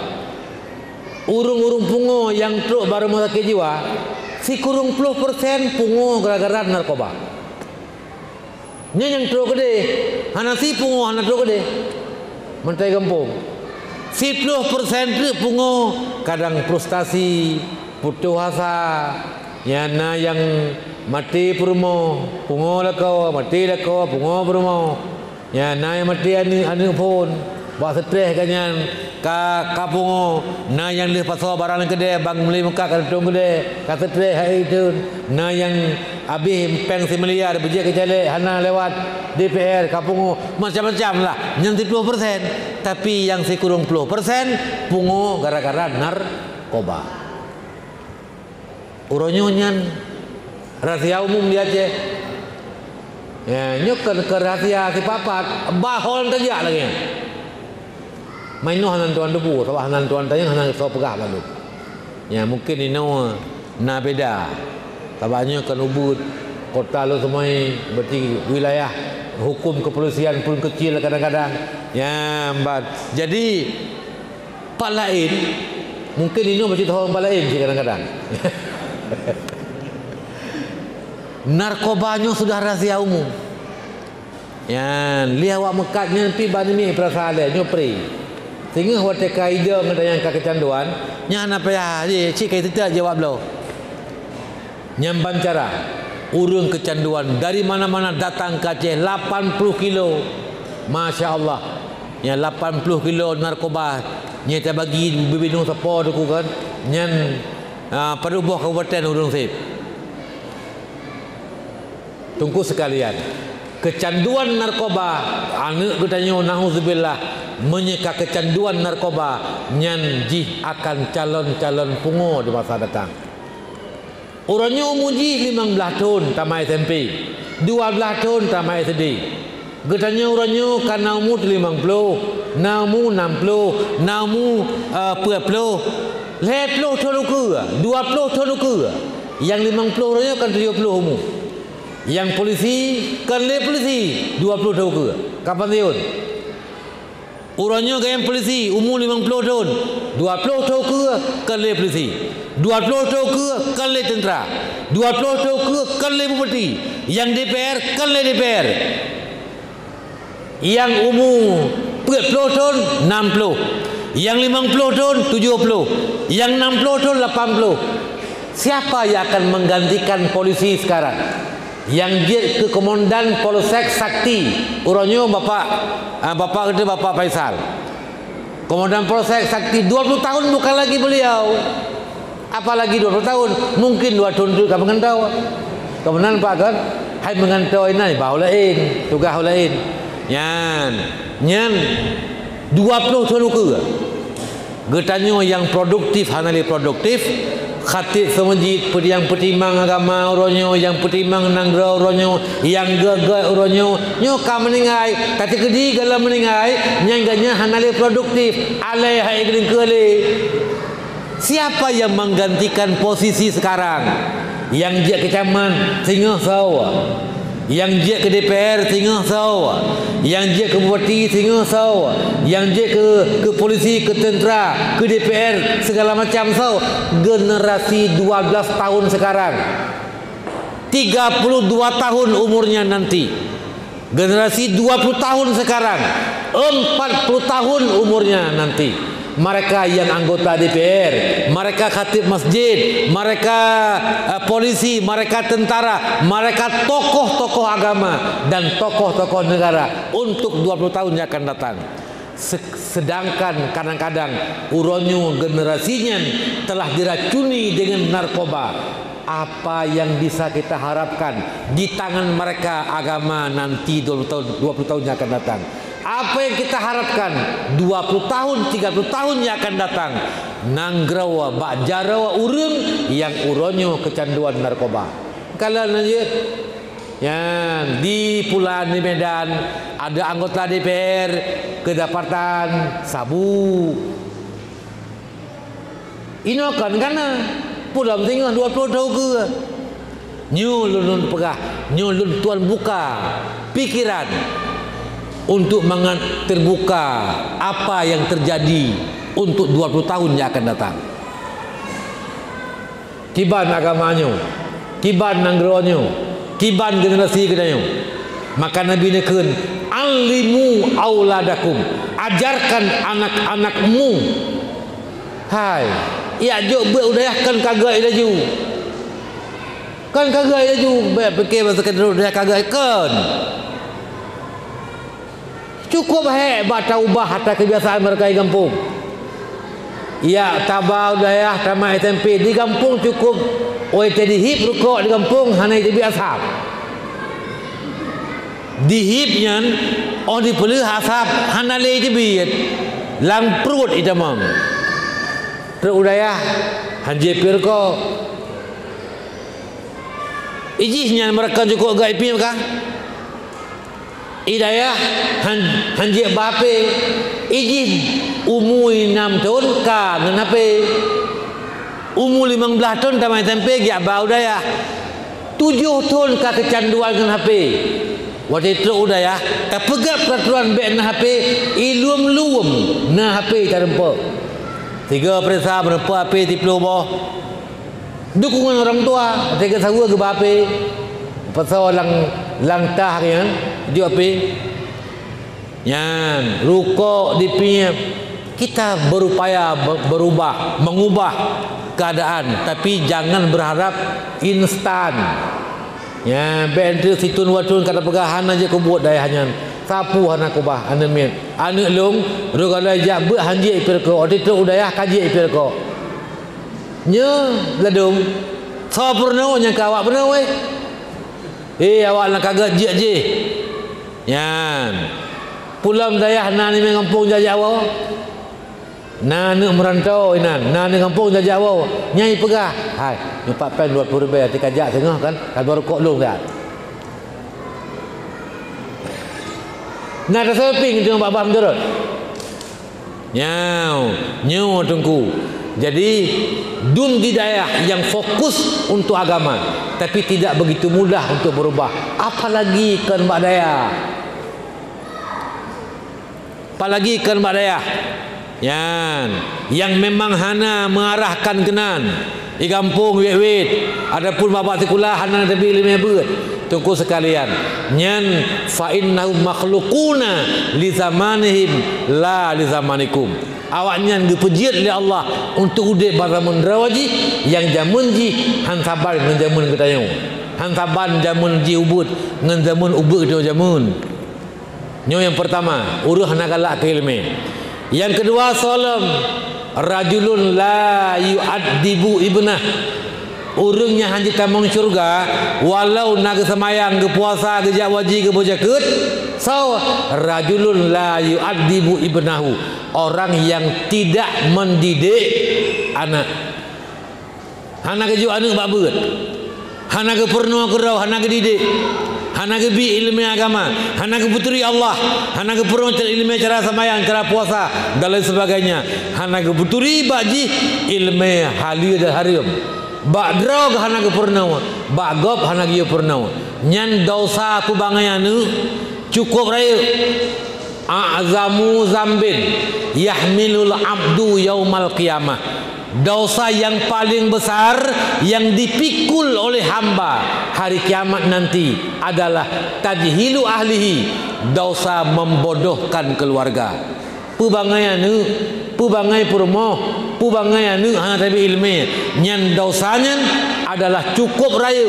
urung-urung pungo yang truk baru rumah sakit jiwa si kurung 10% pungo gara-gara narkoba nya yang truk gede hana si pungo hana truk gede mentai kampung si 10% truk pungo kadang frustasi putus asa yana yang mati perumo pungo lako mati lako pungo perumo ya na yang mati anu pun buat stres kanyan ka pungo na yang le pasal barang gede bang beli muka ka tung gede ka stres hari itu na yang habis peng 1 miliar bejek kecale hana lewat DPR ka pungo macam-macam lah yang 10% tapi yang si kurung 10% pungo gara-gara narkoba uronyo nyan rahasia umum di Aceh ya nyok ke rahasia si papat bahol tajak lagi main no hanan tuan debu atau hanan tuan tanya hanan so pegah lalu ya mungkin ini na beda tabanya kan ubud kota lo semua berarti wilayah hukum kepolisian pun kecil kadang-kadang ya mbak jadi pak lain mungkin ini macam tahu pak lain sih kadang-kadang narkobanya sudah rahasia umum ya lihat awak mekatnya pi bani perasaan dia nyopri sehingga hotel kaida ngadayang kecanduan nya apa ya cik kai tidak jawab lo nyamban cara urung kecanduan dari mana-mana datang ke Aceh 80 kilo Masya Allah ya 80 kilo narkoba nya kita bagi bibinung sepo duku kan nyan pada buah kabupaten Hudung Sip tunggu sekalian kecanduan narkoba anak getanyo na'udzubillah menyeka kecanduan narkoba nyan jih akan calon-calon pungo di masa datang uranyo umuji 15 tahun tamat SMP 12 tahun tamat SD getanyo uranyo kan naumu 50 naumu 60 naumu 40 leplo toluku 20 toluku yang 50 uranyo kan 70 umum yang polisi kan le polisi 20 tahun ke kapan tahun uranyo ke yang polisi umur 50 tahun 20 tahun ke kan le polisi 20 tahun ke kan le tentera 20 tahun ke kan le bupati yang DPR kan le DPR yang umur 40 tahun 60 yang 50 tahun 70 yang 60 tahun 80 siapa yang akan menggantikan polisi sekarang yang dia ke komandan Polsek Sakti uranyo bapak kata Bapak Faisal komandan Polsek Sakti 20 tahun bukan lagi beliau apalagi 20 tahun mungkin 2 tahun itu kamu ngantau komandan Pak kan hai mengantau ini bahu lain tugas lain nyan 20 tahun ke getanyo yang produktif hanali produktif khatib semajid, yang petimang agama uronyo, yang petimang nanggro uronyo, yang gagai uronyo, nyo kam meningai, tapi kedi galam meningai, nyangganya hanale produktif, alai hai gedeng kele. Siapa yang menggantikan posisi sekarang? Yang dia ke caman tinggal sawa, yang dia ke DPR tinggal sawa, yang dia ke bupati tinggal sawa, yang dia ke polisi, ke tentera, ke DPR segala macam sawa. Generasi 12 tahun sekarang, 32 tahun umurnya nanti. Generasi 20 tahun sekarang, 40 tahun umurnya nanti. Mereka yang anggota DPR, mereka khatib masjid, mereka polisi, mereka tentara, mereka tokoh-tokoh agama dan tokoh-tokoh negara untuk 20 tahun yang akan datang. Sedangkan kadang-kadang uronyo generasinya telah diracuni dengan narkoba. Apa yang bisa kita harapkan di tangan mereka agama nanti 20 tahun yang akan datang? Apa yang kita harapkan 20 tahun, 30 tahun yang akan datang? Nanggrawa, bakjarawa urang yang uronyo kecanduan narkoba. Kalau nanti ya, di Pulau di Medan ada anggota DPR kedapatan sabu. Ini kan karena Pulau tinggal 20 tahun ke. Nyulun pegah, nyulun tuan buka pikiran untuk terbuka apa yang terjadi untuk 20 tahun yang akan datang. Kiban agamanya, kiban nanggronya, kiban generasi kedanya. Maka Nabi nekun, alimu auladakum, ajarkan anak-anakmu. Hai, ya jok beudahkan kagak laju. Kan kagak laju, fikir masa kedua kagak kan. Cukup hebat ubah hatta kebiasaan mereka di kampung. Ya, tabau dayah tamat SMP di kampung cukup. Oi tadi hip rukuk di kampung hanya itu biasa. Di hipnya oh dipelih asap hanya le jebit. Lang perut itu mang. Terudaya hanjepir ko. Ijihnya mereka cukup gaipin kah? Idayah hanjek bape ijin umur 6 tahun ka ngenape umur 15 tahun tamai tempe gia bau daya 7 tahun ka kecanduan dengan HP waktu itu udaya ka pegap peraturan bek na HP ilum-lum na HP tarempa 3 perisa berempa HP tiplu boh dukungan orang tua 3 sawa ke bape pasal langtah kan dia apa yang rukuk di pinggir kita berupaya mengubah keadaan tapi jangan berharap instan ya bentuk situn watun kata pegahan aja ku buat daya hanya sapu hana ku bah anu min anu long rugala ja be hanji ipir ko odi tu udayah kaji ipir ko nya ladung sapurno nya kawak benar we awak nak kagak je yan pulang dayah nani mengampung jajawa nani merantau inan nani kampung jajawa nyai pegah hai nyupak pen 20 ribu ti kajak tengah kan baru kok long dah nak shopping tengok babah menurut nyau tungku. Jadi dum hidayah yang fokus untuk agama tapi tidak begitu mudah untuk berubah. Apalagi kan Mbak Daya. Apalagi kan Mbak Daya. Yang memang hana mengarahkan kenan di kampung wet-wet. Adapun bapak sekolah hana tapi lima beut. Tunggu sekalian. Nyan fa innahum makhluquna li zamanihim la li zamanikum. Awaknya dipujiat oleh Allah untuk udik baramun rawaji yang jamun ji hansaban dengan jamun ketayu hansaban jamun ji ubud dengan jamun ubud itu jamun nyo yang pertama uruh nagalak ke ilmi yang kedua salam rajulun la yu'addibu ibnah urungnya hanji tamang syurga walau naga semayang ke puasa ke jawaji ke bojakut so rajulun la yu'addibu ibnahu orang yang tidak mendidik anak hana ke ju anu bak beut, hana ke purno kurau, hana ke didik, hana ke bi ilmu agama, hana ke putri Allah, hana ke purno ilmu cara sembahyang, cara puasa dan lain sebagainya, hana ke putri baji ilmu halal dan haram, bak drog hana ke purno, bak gop hana ke purno, nyan dosa ku bangai anu cukup raya. A'zamu zambin yahmilul abdu yaumal qiyamah, dosa yang paling besar yang dipikul oleh hamba hari kiamat nanti adalah tajhilu ahlihi, dosa membodohkan keluarga. Pubangai anu, pubangai purmo, pubangai anu hana tabi ilmu, nyan dosanya adalah cukup rayu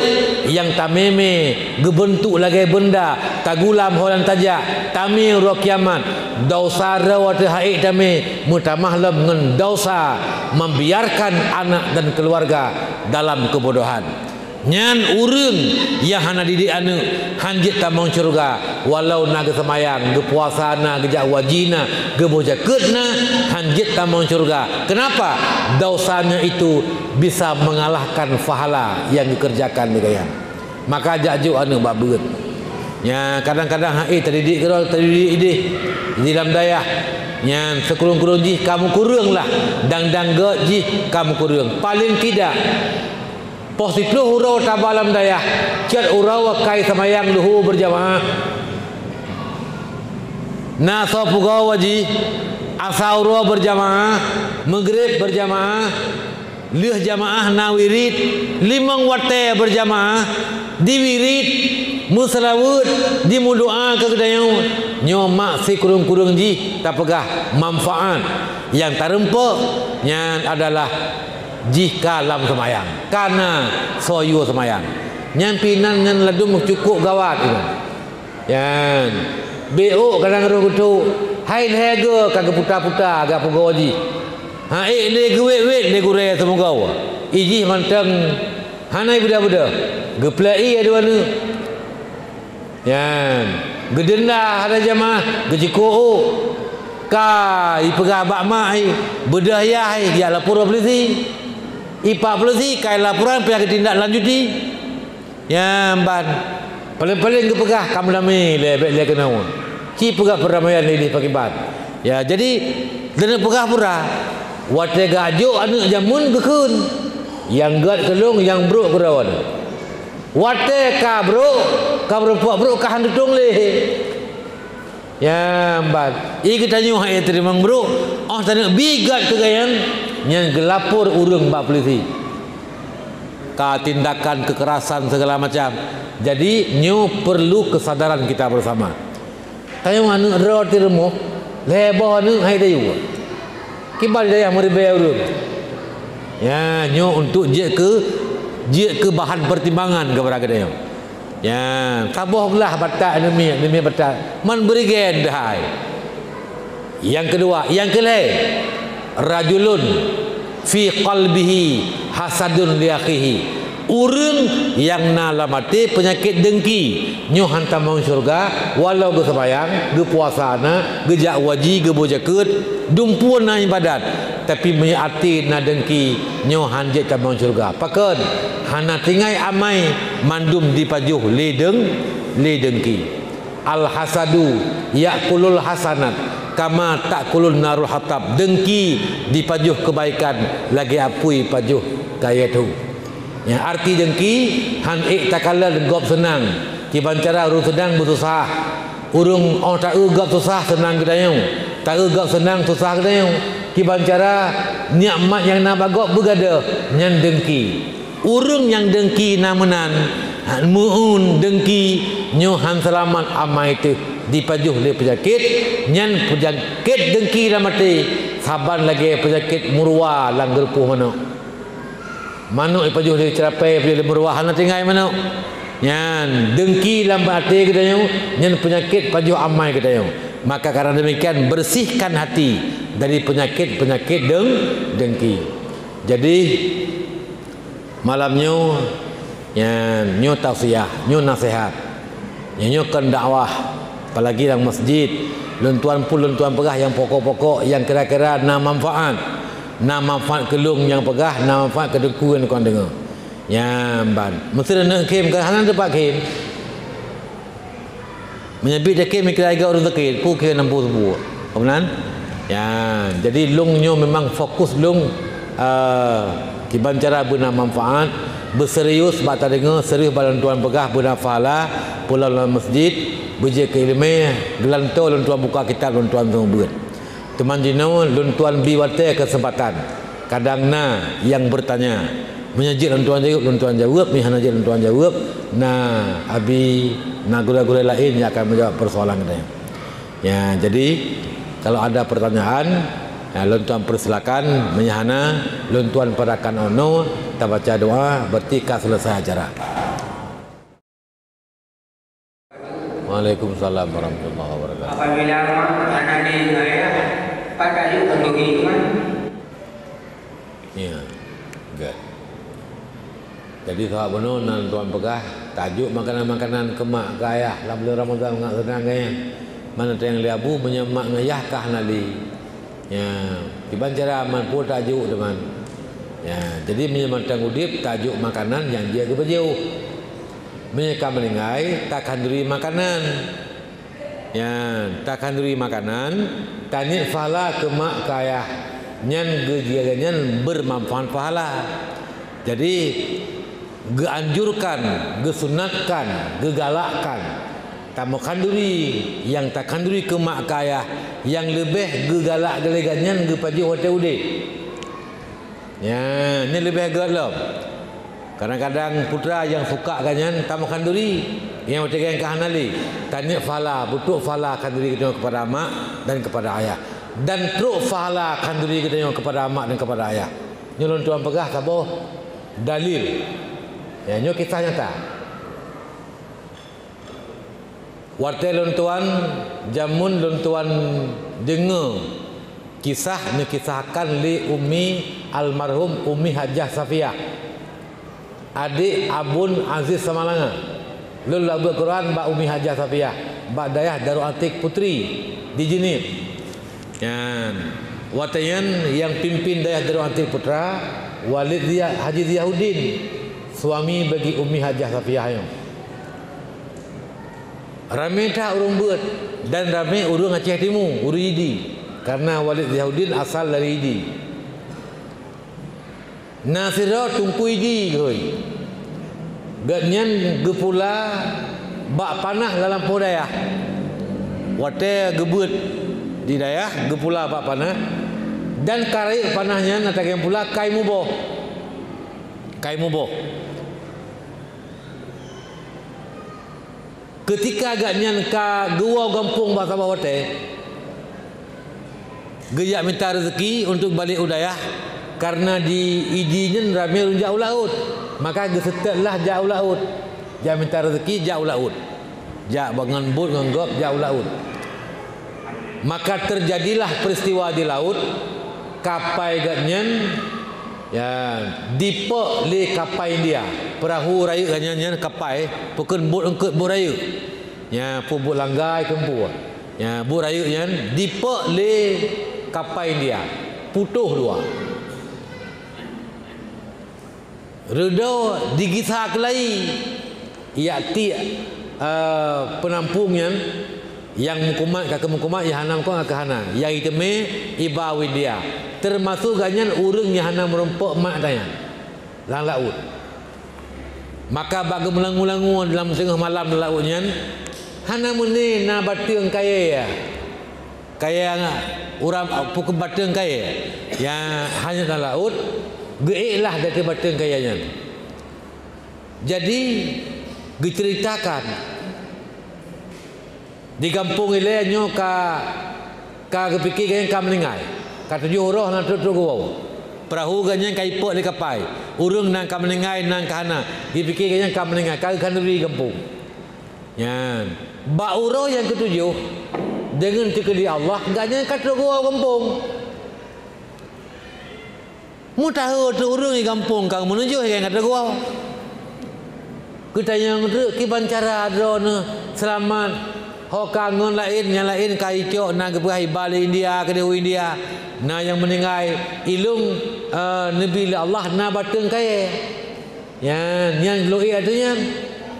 yang tameme gebentuk lagi benda tagulam holan tajak tami ro kiamat dosa rawat haik tami mutamahlam ngan dosa membiarkan anak dan keluarga dalam kebodohan. Nyan urang yang hana didik anu hanjit tamang surga walau naga semayang ge puasana ge wajina ge bojaketna hanjit tamang surga. Kenapa? Dosanya itu bisa mengalahkan pahala yang dikerjakan di gayang. Maka jaju anu bak beut. Nya kadang-kadang terdidik kerol terdidik ide di dalam dayah. Nya sekurung-kurung ji kamu kuranglah dang-dang ge ji kamu kurang. Paling tidak positif urau tabalam dayah cat urau kai semayang luhu berjamaah na sopuga waji asa urau berjamaah maghrib berjamaah lih jamaah na wirid limang wate berjamaah di wirid musalawud di mudoa ke kedayang nyomak si kurung-kurung ji tak pegah manfaat yang tarempe nya adalah jika lam semayang karena soyu semayang nyampinan ngan ladum cukup gawat itu yan BO kadang rutu hai lege kagak puta-puta agak pegoji ha le gewet le gure semoga iji manteng hanai budak-budak geplai ada warna yan gedenda ada jamaah gejiko ka ipegah bakmai bedaya ya lapor polisi ipa polisi kai laporan pihak tindak lanjuti ya ban paling-paling ke pegah kamu nami le kena ci pegah peramaian ini pakai ban ya jadi dana pegah pura wate gajo anu jamun gekun yang gat kelung yang bro kerawan wate ka bro bro ka handutung le ya ban i kita nyu hai terima bro oh tanya bigat ke gayan yang gelapur urang bak polisi ka tindakan kekerasan segala macam. Jadi nyu perlu kesadaran kita bersama. Kayu anu ro tirmo lebo anu hai dayu kibal daya meribe urang ya nyu untuk je ke bahan pertimbangan kepada kedaya ya tabohlah batak demi batak man berigen dahai. Yang kedua yang kelai rajulun fi qalbihi hasadun li akhihi, urang yang nalamati penyakit dengki nyu hantam maung surga walau ge sembayang ge puasana ge jak waji ge bojakeut dumpuan na ibadat tapi menyati na dengki nyu hanjet tamang surga pakeun hana tingai amai mandum dipajuh le dengki al hasadu yakulul hasanat kama takulun narul hatab, dengki dipajuh kebaikan lagi apui pajuh kaya tu ya arti dengki han takala gop senang kibancara urung senang berusaha urung tak gop susah senang kedayung tak gop senang susah kedayung kibancara nikmat yang nak bagop begada nyan dengki urung yang dengki namenan muun dengki nyuhan selamat amai itu dipajuh le penyakit nyan penyakit dengki dah mati saban lagi penyakit murwa lang gerpuh mano ipajuh le cerapai le murwa hana tingai mano nyan dengki lam mati kedayung nyan penyakit pajuh amai kedayung maka karena demikian bersihkan hati dari penyakit-penyakit dengki. Jadi malamnya nyan nyu tausiah nyu nasihat nyu kan dakwah apalagi dalam masjid lentuan pegah yang pokok-pokok yang kira-kira na manfaat na manfaat kelung yang pegah, na manfaat ke deku yang kau dengar. Ya ban. Mesti nak kem ke hanan tempat kem. Menyebut kem mikir agak orang tekit, pu ke 60 sebuah. Kemudian ya, jadi lungnyo memang fokus lung kiban cara guna manfaat, berserius bata dengar, serius balan tuan pegah guna fahala, pulang dalam masjid, bejek ke ilmu, gelanto lun tuan buka kitab lun tuan sembuh. Teman jino lun tuan biwate kesempatan. Kadang yang bertanya menyajik lun tuan jawab, ni hana lun tuan jawab. Nah, abi gula-gula lain yang akan menjawab persoalan kita. Ya, jadi kalau ada pertanyaan, ya, lun tuan persilakan menyahana, lun tuan perakan ono, kita baca doa, berarti selesai acara. Waalaikumsalam warahmatullahi wabarakatuh. Apabila anak di saya pada juga beriman. Ya, good. Jadi sahabat benar nan tuan pegah tajuk makanan-makanan kemak ke ayah dalam bulan Ramadan ngak senang gaya. Mana yang liabu menyemak ngayah kah nali. Ya, kiban cara man pun tajuk teman. Ya, jadi menyematang udip tajuk makanan yang dia kebajau. Menyeka meningai takkan duri makanan. Ya, takkan duri makanan tanya fahala kemak ke ayah. Nyan gejiagannya bermanfaat pahala. Jadi geanjurkan, gesunatkan, gegalakkan tamu kanduri yang tak kanduri ke mak kaya yang lebih gegalak gelegannya gepaji hotel ude. Ya, ini lebih gelap. Kadang-kadang putra yang suka kanyan tamu kanduri yang hotel yang kahanali tanya fala, butuh fala kanduri kita kepada mak dan kepada ayah. Dan truk fala kanduri kita kepada mak dan kepada ayah. Nyolon tuan pegah kabo dalil. Ya, nyo kisah nyata. Wartai luntuan jamun luntuan dengar kisah kisahkan li Umi almarhum Umi Hajah Safiyah. Adik Abun Aziz Samalanga. Lul lagu Quran Mbak Umi Hajah Safiyah, Mbak Dayah Darul Atik Putri di Jenib. Ya, watayan yang pimpin Dayah Darul Atik Putra Walid Haji Ziyahuddin, suami bagi Umi Hajah Safiyah yang ramai tak urung buat dan ramai urung Aceh Timur, urung Idi, karena Walid Ziyahuddin asal dari Idi. Nasira tungku Idi koi. Gatnyan gepula bak panah dalam podayah. Wate gebut di dayah gepula bak panah dan karai panahnya natakan pula kai muboh. Kai muboh. Ketika agaknya ka gua gampung bahasa bahote geyak minta rezeki untuk balik udayah karena di idinya ramai jauh laut, maka gesetetlah jauh laut. Dia minta rezeki jauh laut. Jak bangun but nganggap jauh laut. Maka terjadilah peristiwa di laut, kapai gatnyan ya dipek le kapai dia. Perahu rayu ganyan kapai pukun bot engkut bot rayu. Ya pu bot langgai kempu. Ya bot rayu yan dipek le kapai dia. Putuh dua. Redo digisah kelai. Iati penampung yang mukumat kakak mukumat yahanam ko ngakahana. Yang iteme ibawi dia. Termasuk ganyan urang yahanam merompok mak tanya. Lang laut. Maka bagi melangu-langu dalam tengah malam lautnya hana muni na bateung kaya ya. Kaya urang pukul bateung kaya. Ya hanya dalam laut geiklah dari bateung kayanya. Jadi diceritakan di kampung ile nyo ka kepikir kaya ka meningai. Ka tujuh roh na tutu gua. Perahu ganyan kai pot le kapai. Urang nang ka meningai nang kahana. Dipikir ganyan ka meningai ka kanduri kampung. Ya. Ba uro yang ketujuh dengan tikeli Allah ganyan ka tutu gua kampung. Mu tahu tu urang di kampung kang menuju yang kata gua. Kita yang tu kiban cara drone selamat Ho kangen lain yang lain kai cok na ke pergi Bali India ke Dewa India. Na yang meninggal ilung Nabi Allah na bateng kai. Yang loi adanya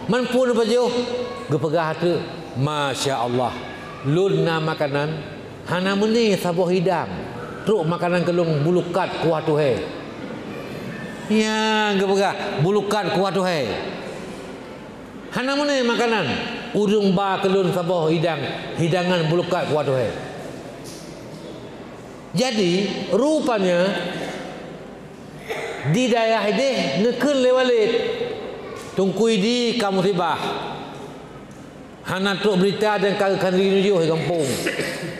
man pun baju gepegah tu Masya Allah lun na makanan hana meni sabuh hidang truk makanan kelung bulukat kuah tu he ya gepegah bulukat kuah tu he hana meni makanan urung ba kelun sabuh hidangan bulukat kuah tu he. Jadi rupanya di daerah ini nekun lewalit tungkui di kamu sibah hana truk berita dan kagakan rinujuh di kampung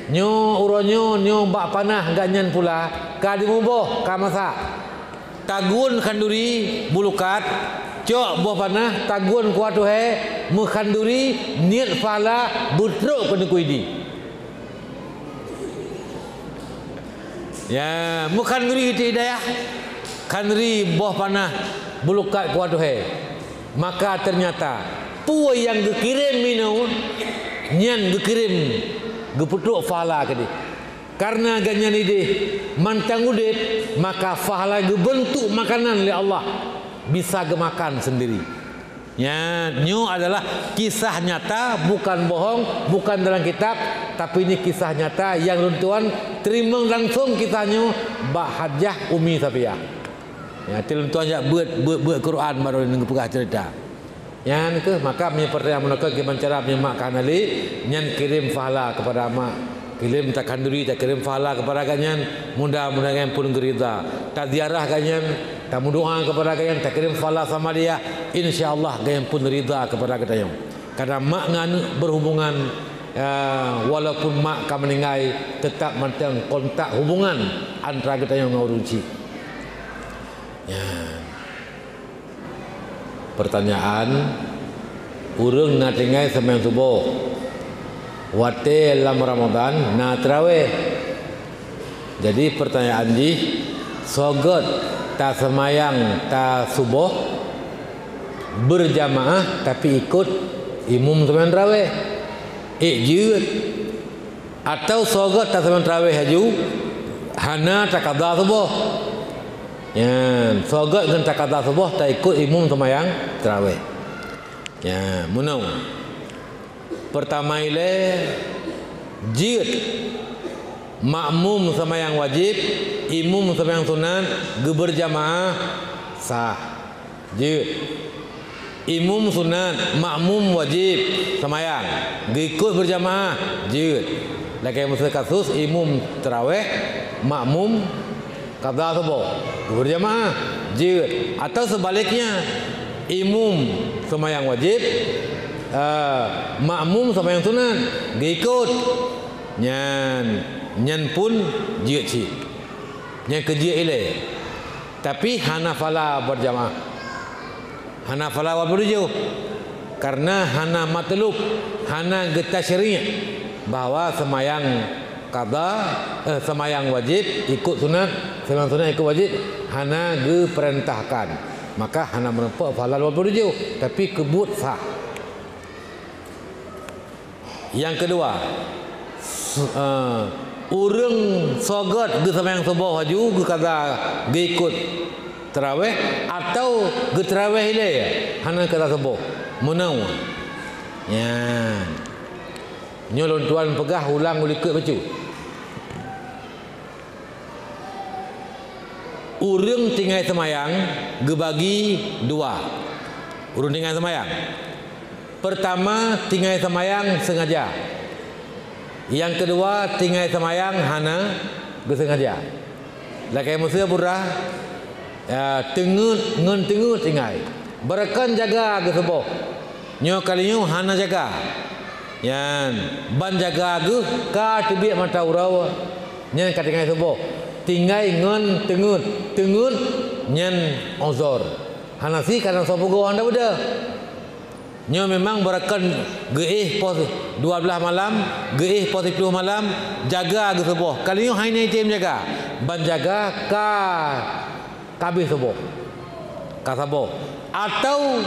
nyo uronyo nyo bak panah ganyan pula ka dimuboh ka masak tagun kanduri bulukat cok buah panah tagun kuat tu he mekhanduri niat pahala butruk kena di ya mekhanduri itu hidayah kanduri buah panah bulukat kuat tu he maka ternyata puai yang dikirim minum nyan dikirim geputuk fahala ke dia karena ganyan ini mantang udit maka fahala gebentuk makanan oleh Allah bisa gemakan sendiri ya nyu adalah kisah nyata bukan bohong bukan dalam kitab tapi ini kisah nyata yang runtuhan terima langsung kisahnya Mbak Hajah Umi Safiyah ya runtuhan ya buat Quran baru dengan pegah cerita yang ke maka punya pertanyaan mereka gimana cara menyemakkan ali nyan kirim fahala kepada mak kirim tak kanduri tak kirim fahala kepada kanyan mudah-mudahan pun gerida tak ziarah kanyan tak doa kepada kanyan tak kirim fahala sama dia insyaallah kanyan pun rida kepada kanyan karena mak nganu berhubungan walaupun mak ka meninggal tetap mantang kontak hubungan antara kanyan dengan uruci ya. Pertanyaan urung na tinggal sembahyang subuh wate dalam Ramadan na tarawih. Jadi pertanyaan ji sogot ta sembahyang ta subuh berjamaah tapi ikut imam sembahyang tarawih jut atau sogot ta sembahyang tarawih haju hana ta qada subuh ya sogot dengan takada subuh tak ikut imam sembahyang tarawih ya munau pertama ile jid makmum sembahyang wajib imam sembahyang sunat berjamaah sah jid imam sunat makmum wajib sembahyang ikut berjamaah jid lagi masa kasus imam tarawih makmum qada subuh berjamaah jid atau sebaliknya imam sembahyang wajib makmum sembahyang sunat ikut nyan pun jid si nyan kerja ile tapi hanafala berjamaah hanafala berjauh karena hana matlub hana getah syariah bahwa sembahyang qada sembahyang wajib ikut sunat sembahyang sunat ikut wajib hana diperintahkan maka hana menempuh pahala 27 tapi kebut sah. Yang kedua urang sogot ge sembahyang subuh haju ge kata ge ikut tarawih atau ge tarawih ile hana kata subuh menau ya nyolon tuan pegah ulang ulikut bacu urang tinggal semayang gebagi dua urang tinggal semayang pertama tinggal semayang sengaja yang kedua tinggal semayang hana bersengaja lakai musuh burah tengut ngen tengut tinggal berakan jaga ke sebuah nyo kalinya hana jaga yan ban jaga ge ka tebik mata urau nyen katingai subuh tinggal ngen tengut nyen ozor hanasi kadang sopo go anda beda nyo memang berakan geih pos 12 malam geih pos 10 malam jaga ge subuh kalinya haine tim jaga ban jaga ka kabeh subuh ka subuh atau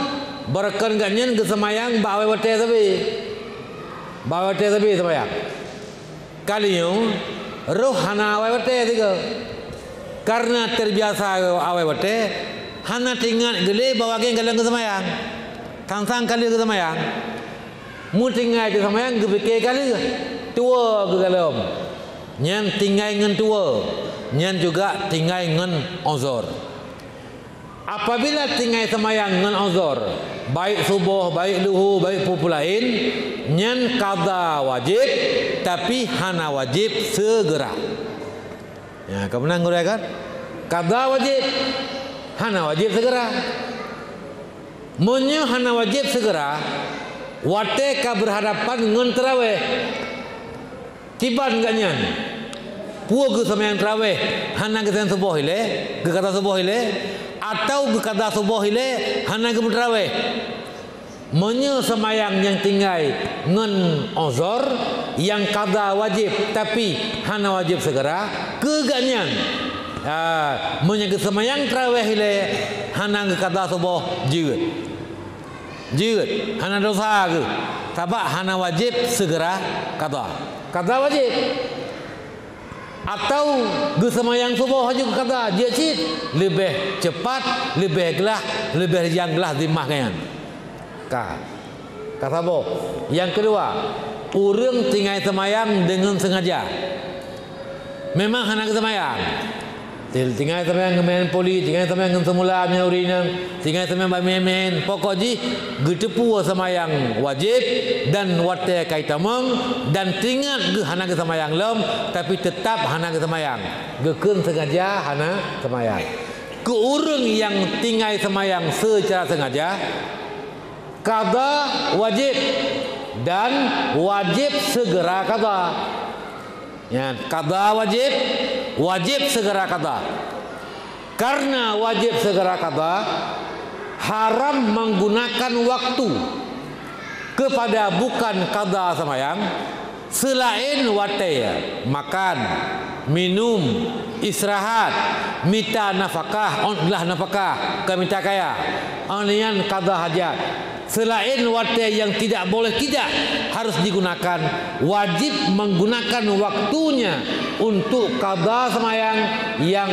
berakan ganyen ke semayang bawe wate sabi bawa te tapi sembahyang. Kalinya roh hana awai wate tiga. Karena terbiasa awai wate, hana tinggal gele bawa geng kalian ke sembahyang. Tangsang kali ke sembahyang. Mu tinggal ke sembahyang gebeke kali tua ke dalam. Nyan tinggal ngan tua, nyan juga tinggal ngan uzur. Apabila tinggal sembahyang ngan uzur, baik subuh, baik luhur, baik pupulain, nyan qada wajib, tapi hana wajib segera. Ya, kamu nang gurau kan? Qada wajib, hana wajib segera. Munyo hana wajib segera, wate ka berhadapan ngan tarawih. Tiban gak nyan? Puak ke sembahyang tarawih, hana ke sembahyang subuh ile, ke kata subuh ile, atau ke kata subuh ile, hana ke tarawih. Menye sembahyang yang tinggal ngan uzur, yang qada wajib tapi hana wajib segera, ke gak nyan? Menye ke sembahyang tarawih ile, hana ke kata subuh jeut. Jeut, hana dosa ke? Sebab hana wajib segera qada. Qada wajib. Atau gesemayang subuh aja kata dia cit lebih cepat, lebih gelah, lebih yang gelah dimah kan. Kata apa? Yang kedua, urang tinggal semayang dengan sengaja. Memang hana semayang. Tinggal semayang main poli, tinggal semayang semula menyaurinang, tinggal semayang main pokok ji getepu semayang wajib dan wate kaitamang dan tinggal ge hana ke semayang lem tapi tetap hana ke semayang. Gekeun sengaja hana semayang. Ke urang yang tinggal semayang secara sengaja qada wajib dan wajib segera qada. Ya, qada wajib, wajib segera qada. Karena wajib segera qada, haram menggunakan waktu kepada bukan qada sembahyang selain wate, makan, minum, istirahat, minta nafkah, onlah nafkah, minta kaya, onian qada hajat. Selain wate yang tidak boleh tidak harus digunakan, wajib menggunakan waktunya untuk qada sembahyang yang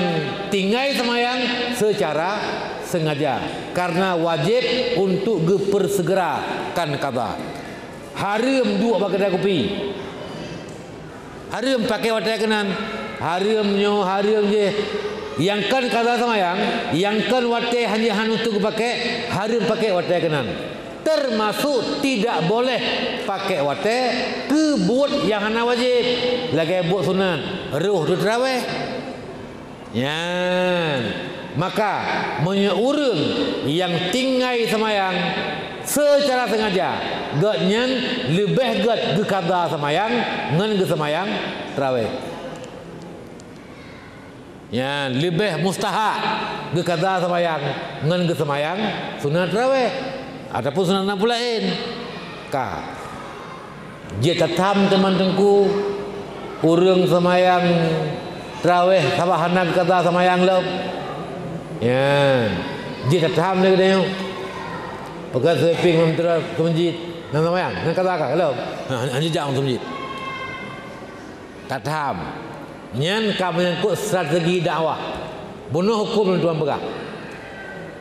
tinggal sembahyang secara sengaja. Karena wajib untuk dipersegerakan qada. Haram dua pakai kopi. Haram pakai wate kanan. Haramnya haram je. Yang kan qada sembahyang, yang kan wate hanya untuk pakai, haram pakai wate kanan. Termasuk tidak boleh pakai wate ke buat yang hana wajib, lagi buat sunat ruh tu tarawih. Ya, maka menyeurang yang tinggal sembahyang secara sengaja, gatnyan lebih gat ke qada sembahyang ngan ke sembahyang tarawih. Ya, lebih mustahak ke qada sembahyang ngan ke sembahyang sunat tarawih. Ataupun sunat pulain. Dia tatam teman tengku urang semayang tarawih sabah hana kata semayang lem. Ya, dia tatam lagi dia. Pakai sweeping mentera ke masjid, nang semayang, nang kata lem. Hanya jam ke masjid. Tatam. Nyan ka menyangkut strategi dakwah. Bunuh hukum tuan pegang.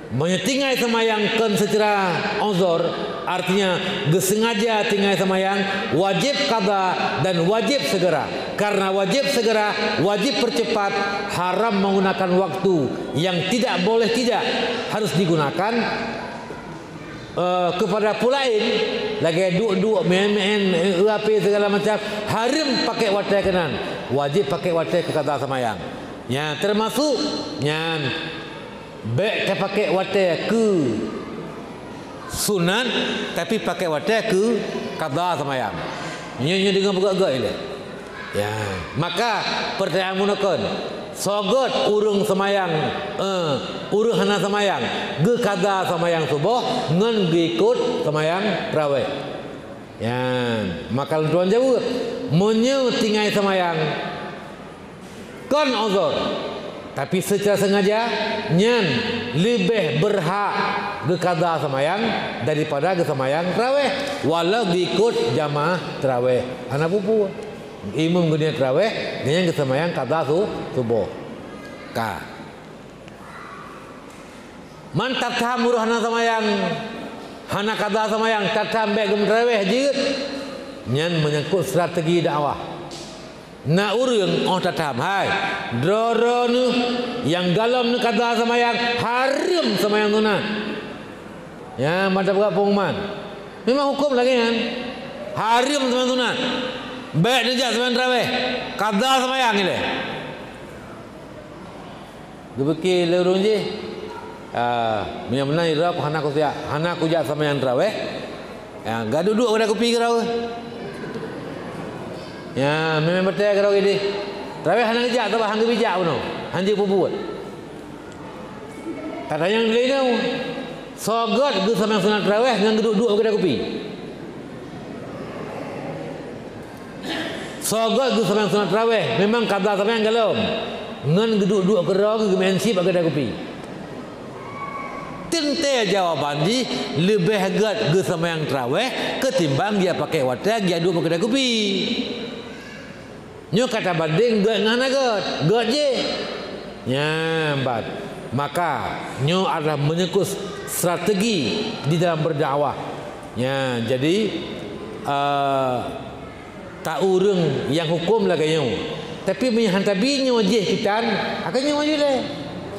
Menyetinggai semayangkan secara uzur, artinya gesengaja tinggal semayang, wajib qada dan wajib segera. Karena wajib segera, wajib percepat, haram menggunakan waktu yang tidak boleh tidak harus digunakan kepada pulain lagi duk main apa segala macam, haram pakai wate kanan, wajib pakai wate ke qada semayang. Ya, termasuk nyan baik kita pakai wate ke sunat tapi pakai wate ke qada sembahyang. Nyanyi dengan bergerak ini. Ya, maka pertanyaan munakan sogot urung sembahyang urung hana sembahyang ge qada sembahyang subuh ngan ikut sembahyang tarawih. Ya, maka tuan jawab munyo tinggal sembahyang kon uzur tapi secara sengaja nyan lebih berhak ge qada semayang daripada ge semayang tarawih walau ikut jamaah tarawih. Anak pupu imam ge tarawih dengan ge semayang qada subuh. Ka man tatham muruhna semayang hana qada semayang tatham be ge tarawih jeut nyan menyangkut strategi dakwah. Na urang oh tatam hai droro nu yang galam nu kata semayang haram semayang sunat ya madhab pengumuman memang hukum lagi kan haram semayang sunat baik dia semayang tarawih kata semayang ni le gebeki lurung je benar-benar irap hana ku jak semayang tarawih ya enggak duduk pada kopi ke tahu. Ya, memang betul kalau ini. Tarawih hang ngejak atau hang bijak pun. Hang je buat. Tak ada yang lain tau. Sogot ge sama sunat tarawih dengan duduk-duduk kedai kopi. Sogot ge sama sunat tarawih memang qada sama yang galom. Ngan duduk-duduk kedai ke mensip kedai kopi. Tente jawaban di lebih gat ge sama yang tarawih ketimbang dia pakai wadah dia duduk kedai kopi. Nyo kata banding gat ngana gat je nyambat maka nyo adalah menyangkut strategi di dalam berdakwah ya jadi tak urang yang hukum lah nyo tapi menghantabi nyo je kita akan nyo je le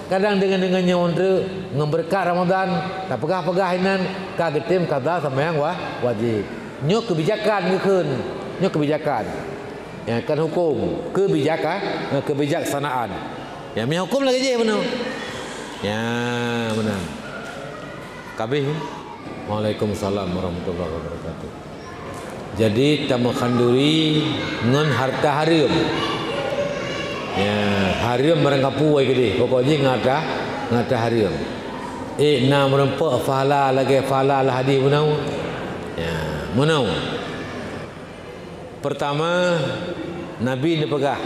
kadang dengan nyo untuk ngemberkat Ramadan tak pegah-pegah inan ka getim qada sama yang wajib nyo kebijakan ngekeun nyo kebijakan ya kan hukum kebijaksanaan ya mi hukum lagi je benar ya benar kabeh. Waalaikumsalam warahmatullahi wabarakatuh. Jadi tamu khanduri ngan harta haram ya haram barang kapuai gede pokoknya ngata haram na merempak fahala lagi fahala lah hadis menau ya menau. Pertama Nabi ni pegah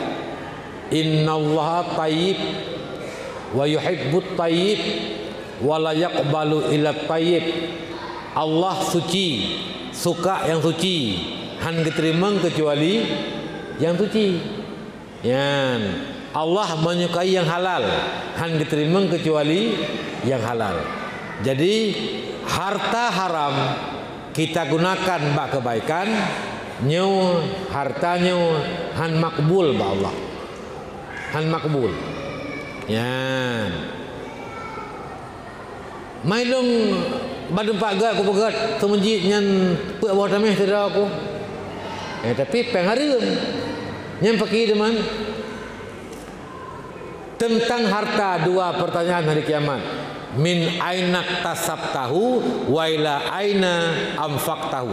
innallaha tayyib wa yuhibbut tayyib wa la yaqbalu illa tayyib. Allah suci, suka yang suci, han diterima kecuali yang suci. Yan Allah menyukai yang halal, han diterima kecuali yang halal. Jadi harta haram kita gunakan bak kebaikan nyo hartanya han makbul ba Allah han makbul ya mailung badung pak gat aku pegat tu masjid nyan pe bawah tameh tira aku tapi pengharum nyan pakai deman tentang harta dua pertanyaan hari kiamat min ainak tasabtahu wa ila aina amfaqtahu.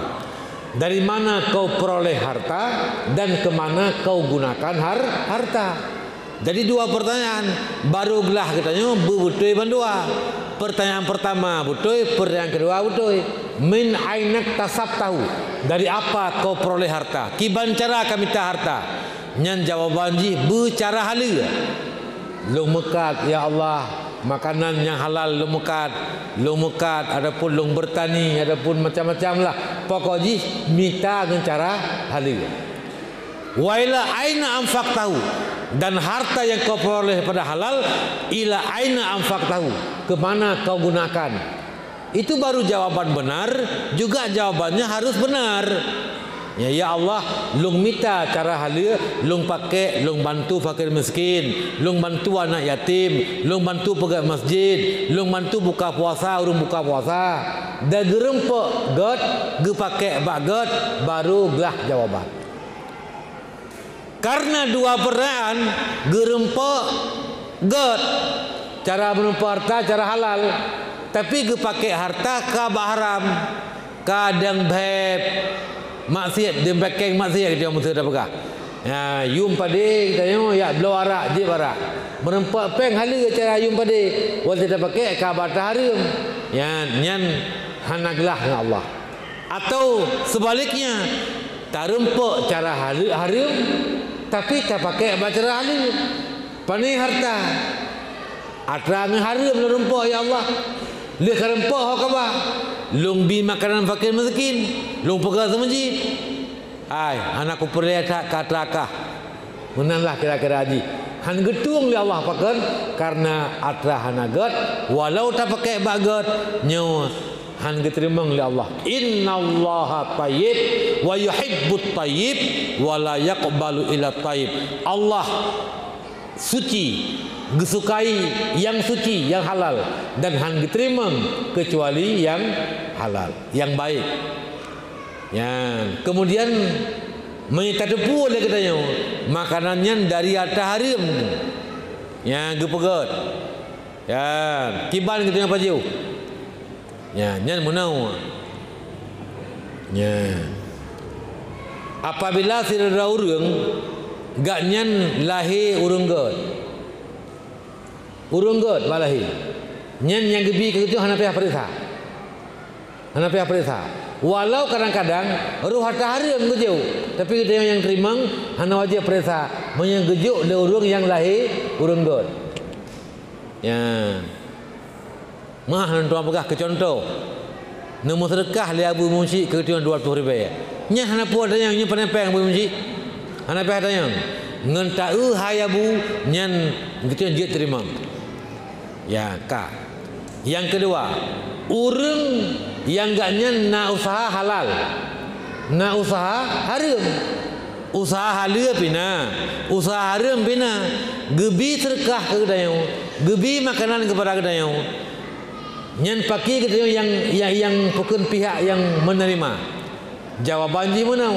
Dari mana kau peroleh harta dan kemana kau gunakan harta. Jadi dua pertanyaan. Barulah katanya betul bandua. Pertanyaan pertama betul, pertanyaan kedua betul. Min ainak tasabtahu. Dari apa kau peroleh harta? Kiban cara kami minta harta. Nyan jawaban ji bercara hala. Long mekat ya Allah. Makanan yang halal lu mekat adapun lu bertani adapun macam-macam lah pokoknya minta dengan cara halal wa ila aina anfaqtahu dan harta yang kau peroleh pada halal ila aina anfaqtahu ke mana kau gunakan itu baru jawaban benar juga jawabannya harus benar ya Allah lung minta cara halal lung pakai lung bantu fakir miskin lung bantu anak yatim lung bantu pegawai masjid lung bantu buka puasa urung buka puasa dah gerempek god ge pakai bagot baru gelah jawaban karena dua pertanyaan gerempek god cara menumpah harta cara halal tapi ge pakai harta ka haram kadang beb maksiat dia pakai maksiat dia mesti dah pegah ya yum pade kita ya blow arak je barak merempak peng hala cara yum pade wal tidak pakai ka bata haram ya nyan hanaglah dengan Allah atau sebaliknya tak rempok cara haram tapi tak pakai cara halal pani harta atra haram rempok ya Allah Lihat kerempah khabah. Long bi makanan fakir miskin. Long pegang masjid. Ai, anak ku perlihat katakah. Menanlah kira-kira haji. Han getung li Allah pakan karena atra hanagat walau tak pakai bagat nyo han diterima li Allah. Innallaha tayyib wa yuhibbut tayyib wa la yaqbalu illa tayyib. Allah suci, disukai yang suci, yang halal, dan han diterima kecuali yang halal, yang baik. Ya, kemudian minta depu dia katanya makanannya dari harta haram. Ya, gepegat. Ya, kiban kita apa jauh. Ya, nyan menau. Ya. Apabila sirra urang gak nyan lahir urang god. Urang god balahi. Nyan yang gebi ke itu hana payah perisa. Hana payah perisa. Walau kadang-kadang ruh harta haram gejau, tapi kita yang terima hana wajib perisa menyegejuk de urang yang lahir urang god. Ya. Mah nan tuan pegah ke contoh. Nemu sedekah li Abu Munsi ke tuan 200 ribu. Nya hana puas dayang nya penempeng Abu Munsi. Hana payah dayang. Ngan tau hai Abu nyan gitu dia terima. Ya, ka. Yang kedua, urang yang gaknya na usaha halal, na usaha haram, usaha halal pina, usaha haram pina, gebi terkah ke kedayang, gebi makanan kepada kedayang, nyan pakai kedayang yang bukan pihak yang menerima. Jawaban ji mana?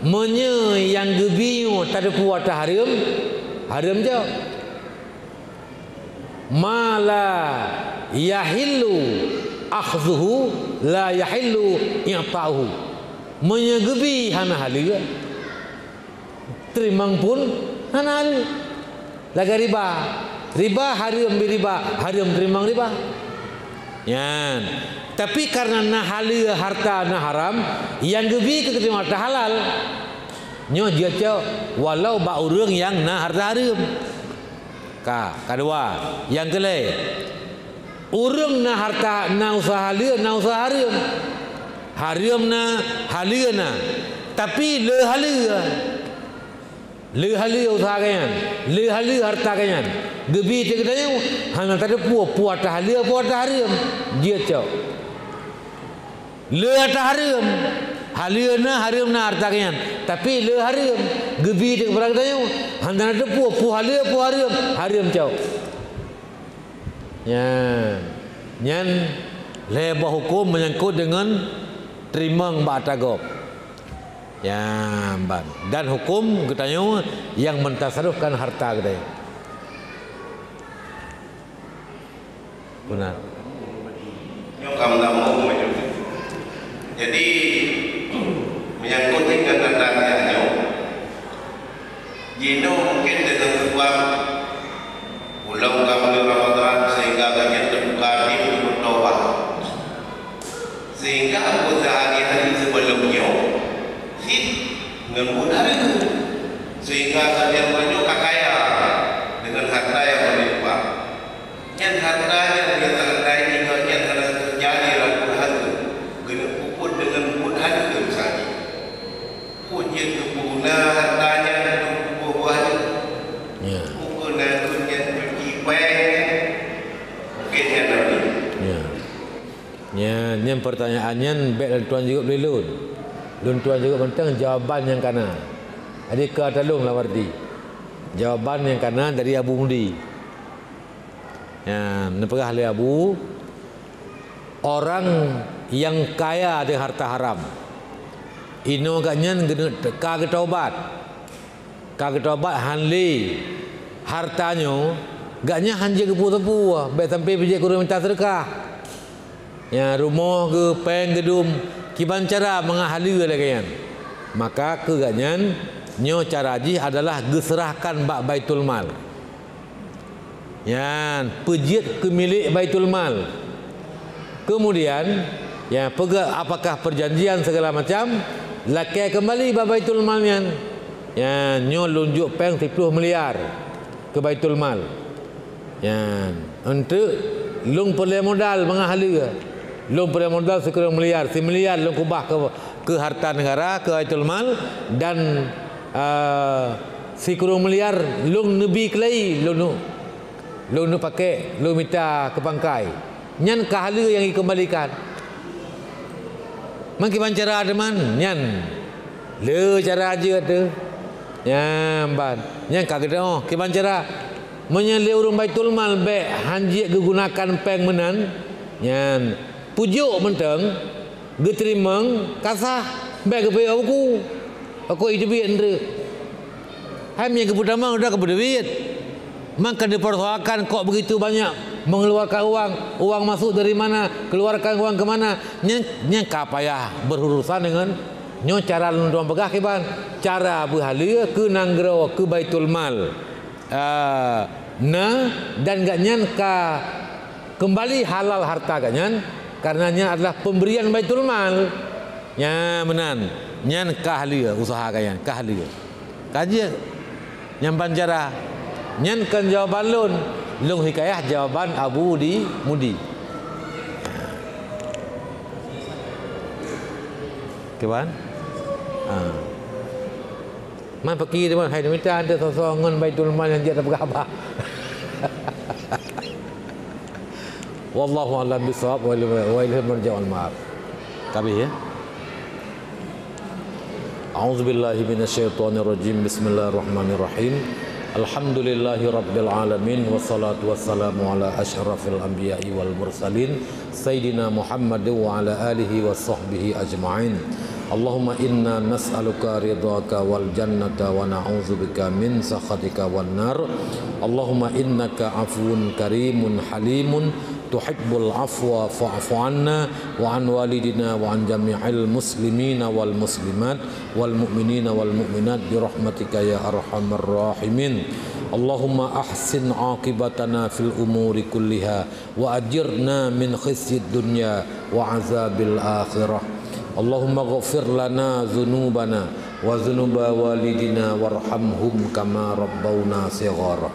Menye yang gebi tak ada puasa haram, haram jauh. Mala yahillu akhzuhu la yahillu i'ta'uhu. Menyegebi hana halal, terimang pun hana halal. Laga riba, riba haram riba, haram terimang riba. Yan. Tapi karena na halal harta na haram, yang gebi ke terima harta halal. Nyo dia cau walau ba urang yang na harta haram. Kedua, yang kelai urang na harta na usaha halal na usaha haram. Haram na halal na. Tapi le halal. Le halal usaha kanyan. Le halal harta kanyan. Gebi te katanya hana tadi puas ta halal puas ta haram. Dia cau. Le harta haram. Halal na harta kanyan. Tapi le haram. Gebi te kepada katanya hana tadi puas halal puas haram. Haram cau. Ya, nyan lebah hukum menyangkut dengan terima ba'tagop. Ya, ban. Dan hukum katanya yang mentasarufkan harta katanya. Benar. Nyokam tamu macam. Jadi menyangkut dengan tandanya Jino mungkin dengan sebab bulan kami Ramadan sehingga kami terbuka di bertaubat. Sehingga aku sehari-hari sebelumnya fit ngemudar itu sehingga kalian banyak kaya dengan harta yang berlimpah. Yang harta yang kita harta ini yang harus terjadi dalam harta kena puput dengan mudah itu misalnya. Punya kebuna hartanya dan buah-buahnya. Ya. Puput dan punya berkipai mungkin yang ada. Ya. Ya, ni pertanyaannya baik dan tuan juga boleh lun. Lun tuan juga penting jawaban yang kanan. Adik ke talung lah wardi. Jawaban yang kanan dari Abu Mundi. Ya, nepegah oleh Abu orang yang kaya dengan harta haram. Ino agaknya kagak taubat. Kagak taubat hanli hartanya agaknya hanja kepu-tepu baik sampai bijak kurang minta sedekah. Ya, rumah ke peng gedum kiban cara mengahalui lagi. Maka keganyan nyo cara ji adalah geserahkan bak baitul mal. Ya, pejit ke milik baitul mal. Kemudian ya pega apakah perjanjian segala macam lakai kembali bak baitul malnya. Ya, nyo lunjuk peng 10 miliar ke baitul mal. Ya, untuk lung perlu modal mengahli lung perlu modal sekurang miliar, si miliar lung kubah ke harta negara, ke Baitul Mal, dan si kurang miliar lung nebi kelai lung nu pakai lung minta ke bangkai nyan kahala yang dikembalikan mangki cara teman nyan le cara aja tu nyan ban nyan kagak oh ki cara menyele urang Baitul Mal be hanji gunakan peng menan nyan pujuk menteng geterimeng kasah be ke aku itu biar endre ham yang kepertama udah keberduit maka dipersoalkan kok begitu banyak mengeluarkan uang masuk dari mana, keluarkan uang ke mana, nya kapayah berurusan dengan nyo cara lunduang pegah kiban cara berhala ke nanggro ke Baitul Mal dan gak nyan ka kembali halal harta gak nyan karenanya adalah pemberian Baitul Mal nya menan nyan kahlia usaha kalian kahlia kaji nyampan cara nyankan jawaban lung hikayah jawaban Abu Mudi kawan man pergi teman hai minta ada sosongan Baitul Mal yang dia tak berapa wallahu a'lam bissawab wa ilaihi marji'ul ma'ab kabeh ya a'udzubillahi minasyaitonir rajim bismillahirrahmanirrahim alhamdulillahi rabbil alamin wassalatu wassalamu ala asyrafil anbiya'i wal mursalin sayyidina Muhammad wa ala alihi wa sahbihi ajma'in Allahumma inna nas'aluka ridhaka wal jannata wa na'udzubika min sakhatika wan nar Allahumma innaka afuwun karimun halimun tuhibbul afwa fa'fu anna wa an walidina wa an jami'il muslimina wal muslimat wal mu'minina wal mu'minat bi rahmatika ya arhamar rahimin Allahumma ahsin aqibatana fil umuri kulliha wa ajirna min khizyid dunya wa azabil akhirah Allahumma ghafir lana dhunubana wa dhunuba walidina warhamhum kama rabbawna shighara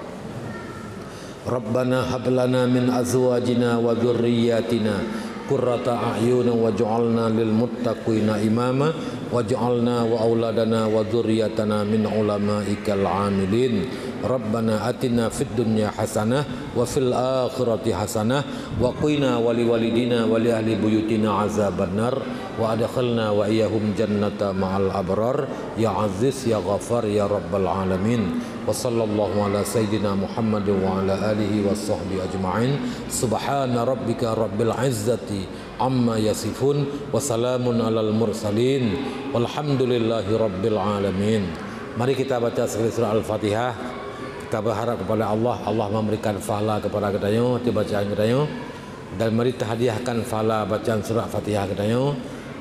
Rabbana hab lana min azwajina wa dhurriyyatina qurrata a'yun waj'alna lil muttaqina imama waj'alna wa auladana wa dhurriyyatana min ulama'ikal 'amilin Rabbana atina fid dunya hasanah wa fil akhirati hasanah wa qina wa liwalidina wa li ahli buyutina azabannar wa adkhilna wa iyyahum jannata ma'al abrar ya aziz ya ghafar ya rabbal alamin wa sallallahu ala sayyidina Muhammad wa ala alihi wa sahbihi ajma'in subhana rabbika rabbil izzati amma yasifun wa salamun alal mursalin walhamdulillahi rabbil alamin. Mari kita baca sekali surah Al-Fatihah. Kita berharap kepada Allah, Allah memberikan pahala kepada kita di bacaan kita dan mari kita hadiahkan pahala bacaan surah Fatihah kita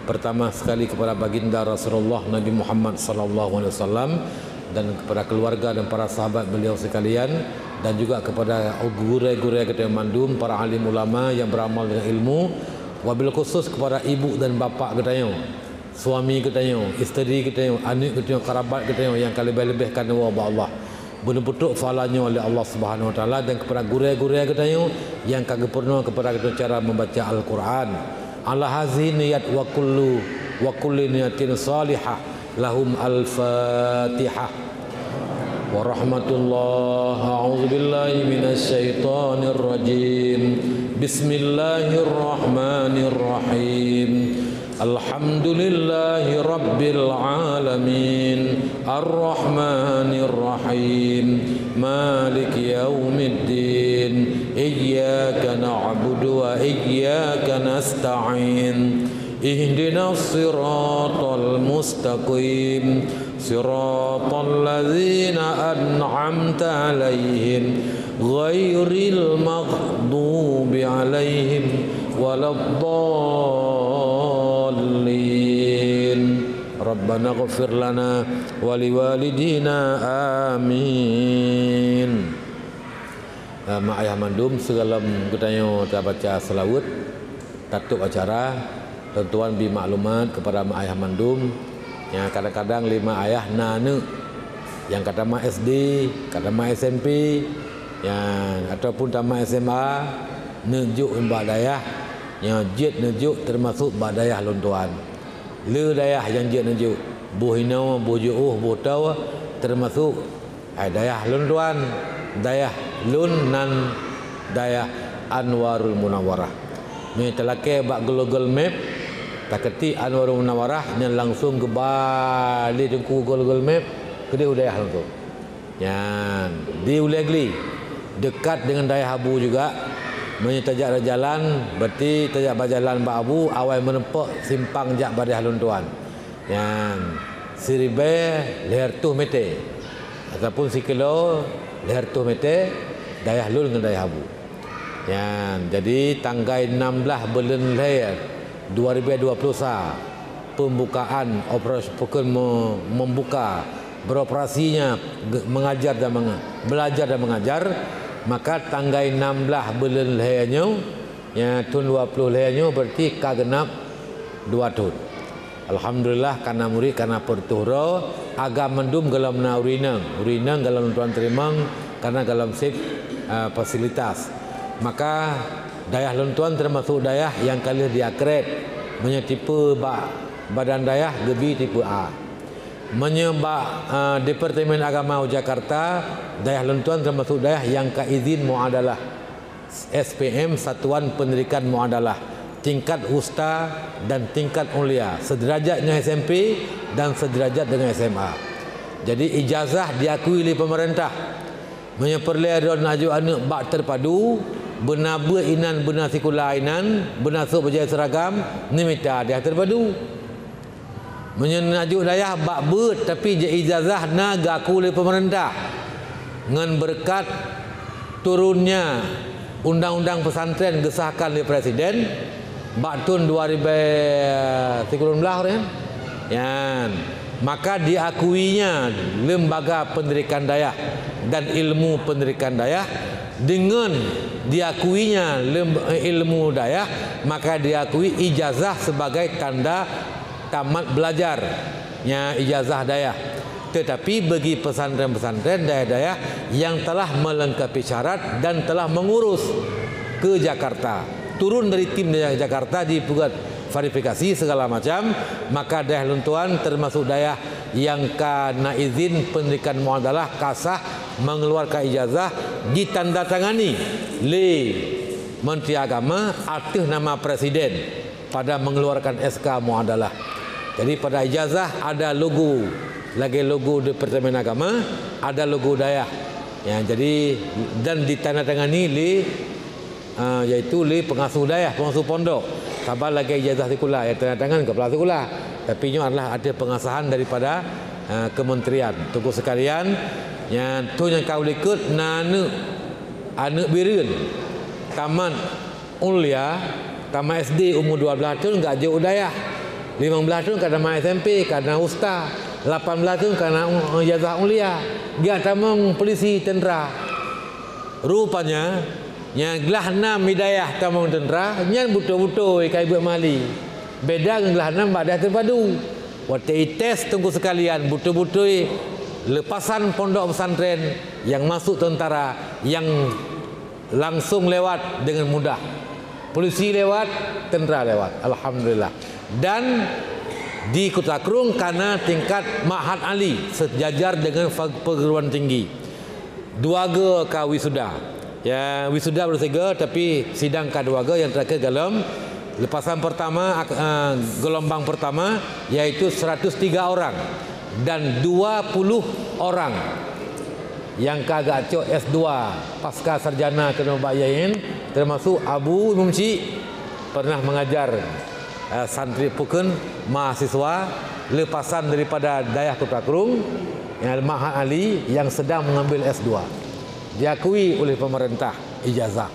pertama sekali kepada baginda Rasulullah Nabi Muhammad sallallahu alaihi wasallam dan kepada keluarga dan para sahabat beliau sekalian dan juga kepada guru-guru kita mandum, para alim ulama yang beramal dengan ilmu, wabil khusus kepada ibu dan bapa kita suami kita isteri kita anak kita kerabat kita yang kali lebih-lebihkan Allah benar-benar falanya oleh Allah Subhanahu wa taala dan kepada guru-guru kita yang kagak pernah kepada kita cara membaca Al-Quran ala hazihi niyat wa kulli niyatin salihah lahum al-fatihah wa rahmatullah a'udzu billahi minasyaitonir rajim bismillahirrahmanirrahim alhamdulillahi rabbil alamin arrahmanir rahim maliki yaumiddin iyyaka na'budu wa iyyaka nasta'in ihdinas siratal mustaqim siratal ladzina an'amta 'alaihim ghairil maghdubi 'alaihim waladdallin Rabbana ighfir lana wa liwalidina amin. Mak ayah mandum segala ketanya kita baca selawat tutup acara tuan-tuan bi maklumat kepada mak ayah mandum yang kadang-kadang lima ayah nane yang kata mak SD, kata mak SMP yang ataupun tamat SMA nejuk mbak dayah yang jet nejuk termasuk mbak dayah lon tuan. Le dayah yang jet nejuk buh hino buh juuh buh tau termasuk dayah lon tuan, dayah lun nan dayah Anwarul Munawwarah. Ni telake bak Google Map tak ketik Anwarul Munawwarah ni langsung ke balik tengku Google Map ke dia dayah langsung. Yan di Ulegli dekat dengan dayah Abu juga. Menyetajak jalan berarti tajak berjalan Mbak Abu awal menempak simpang jak badai halun tuan. Yang Siribe leher tu mete ataupun sikilo leher tu mete dayah lul dengan dayah Abu. Yang jadi tanggal 16 bulan leher 2020 pembukaan operasi pukul membuka beroperasinya mengajar dan belajar dan mengajar. Maka tanggal 16 bulan lehernya yang tahun 20 lehernya berarti kagenap 2 tahun. Alhamdulillah karena murid karena pertuhra agak mendum galam na urinang galam tuan terima karena galam sip fasilitas. Maka dayah lontuan termasuk dayah yang kali diakred menyetipe badan dayah gebi tipe A. Menyebab Departemen Agama Jakarta dayah lentuan termasuk dayah yang kaizin muadalah SPM Satuan Pendidikan Muadalah tingkat usta dan tingkat ulia sederajat dengan SMP dan sederajat dengan SMA. Jadi ijazah diakui oleh pemerintah menyeperleh don aju anak bak terpadu benar inan benar sekolah inan benar sok berjaya seragam ni minta dia terpadu. Menyenajuk dayah bak ber tapi je ijazah na gaku oleh pemerintah ngan berkat turunnya undang-undang pesantren gesahkan oleh presiden bak tahun 2019 kan yan maka diakuinya lembaga pendidikan dayah dan ilmu pendidikan dayah dengan diakuinya ilmu dayah maka diakui ijazah sebagai tanda tamat belajarnya ijazah dayah. Tetapi bagi pesantren-pesantren dayah-dayah yang telah melengkapi syarat dan telah mengurus ke Jakarta, turun dari tim dayah Jakarta dibuat verifikasi segala macam, maka dayah lentuan termasuk dayah yang kena izin pendidikan muadalah kasah mengeluarkan ijazah ditandatangani oleh Menteri Agama atas nama Presiden pada mengeluarkan SK muadalah. Jadi pada ijazah ada logo, lagi logo Departemen Agama, ada logo dayah. Ya, jadi dan ditandatangani yaitu pengasuh dayah, pengasuh pondok. Sabar lagi ijazah sekolah yang tandatangan kepala sekolah. Tapi ini adalah ada pengasahan daripada kementerian. Tunggu sekalian, yang tu yang kau ikut anak birun taman ulia, taman SD umur 12 tahun enggak jauh dayah. 15 tahun kadang SMP, kadang usta, 18 tahun karena ijazah ulia, dia tamang polisi tentera. Rupanya yang gelah 6 hidayah tamang tentera, nyan butuh-butuh ikai buat mali. Beda dengan gelah 6 badah terpadu. Waktu tes tunggu sekalian butuh-butuh lepasan pondok pesantren yang masuk tentara yang langsung lewat dengan mudah. Polisi lewat, tentera lewat. Alhamdulillah. Dan di Kota Krung karena tingkat Ma'had Ali sejajar dengan perguruan tinggi. 2 ke wisuda. Ya, wisuda bersega tapi sidang K2 yang terakhir galam lepasan pertama gelombang pertama yaitu 103 orang dan 20 orang yang kagak cok S2 pasca sarjana kena bayain termasuk Abu Mumci pernah mengajar santri pukun mahasiswa lepasan daripada dayah Kota Krung yang Ma'had Ali yang sedang mengambil S2 diakui oleh pemerintah ijazah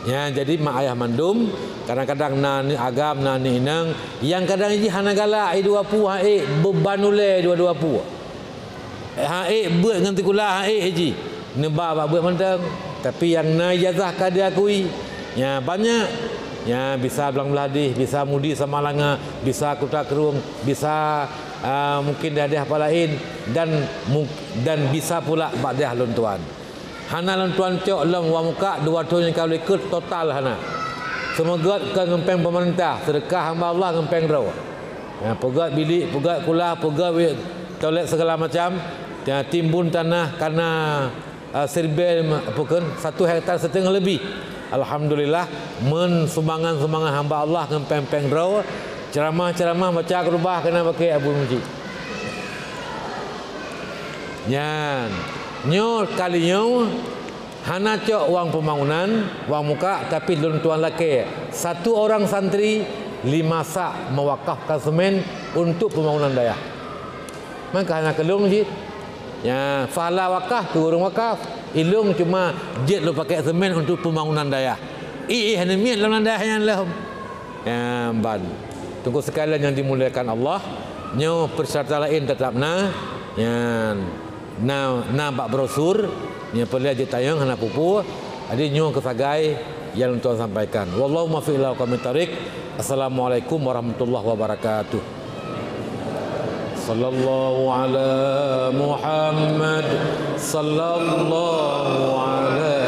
ya. Jadi mak ayah mandum kadang-kadang nani agam nani inang yang kadang ji hanagala I20 hae beban ule 220 hae buat dengan tikulah hae ji nebak buat mentang tapi yang na ijazah ka diakui ya banyak. Ya, bisa Belang Beladih, bisa Mudi Samalanga, bisa Kota Krung, bisa mungkin daerah apa lain dan bisa pula Ba'dah Luntuan. hana lan tuan cok lam wa muka 200 yang kau ikut total hana. Semoga ke ngempeng pemerintah, sedekah hamba Allah ngempeng draw. Ya, pegat bilik, pegat kula, pegat toilet segala macam. Ya, timbun tanah karena serbe apa kan 1 hektar setengah lebih. Alhamdulillah sumbangan hamba Allah ngempeng draw. Ceramah baca kerubah kena pakai Abu Muji. Nyan, nyo kali nyo hana cok wang pembangunan, wang muka tapi lun tuan laki. 1 orang santri 5 sak mewakafkan semen untuk pembangunan daya. Maka hana kelung je. Ya, fahala wakaf tu orang wakaf. Ilung cuma jet lu pakai semen untuk pembangunan daya. Hana miat dalam daya yang lahum. Ya, ban. Tunggu sekalian yang dimuliakan Allah. Nyo persyaratan lain tetap yan bak brosur nya perlu aja tayang hana pupu adi nyo kesagai yang tuan sampaikan. Wallahu muwaffiq ila aqwamit thariq. Assalamualaikum warahmatullahi wabarakatuh. Sallallahu ala Muhammad sallallahu alaihi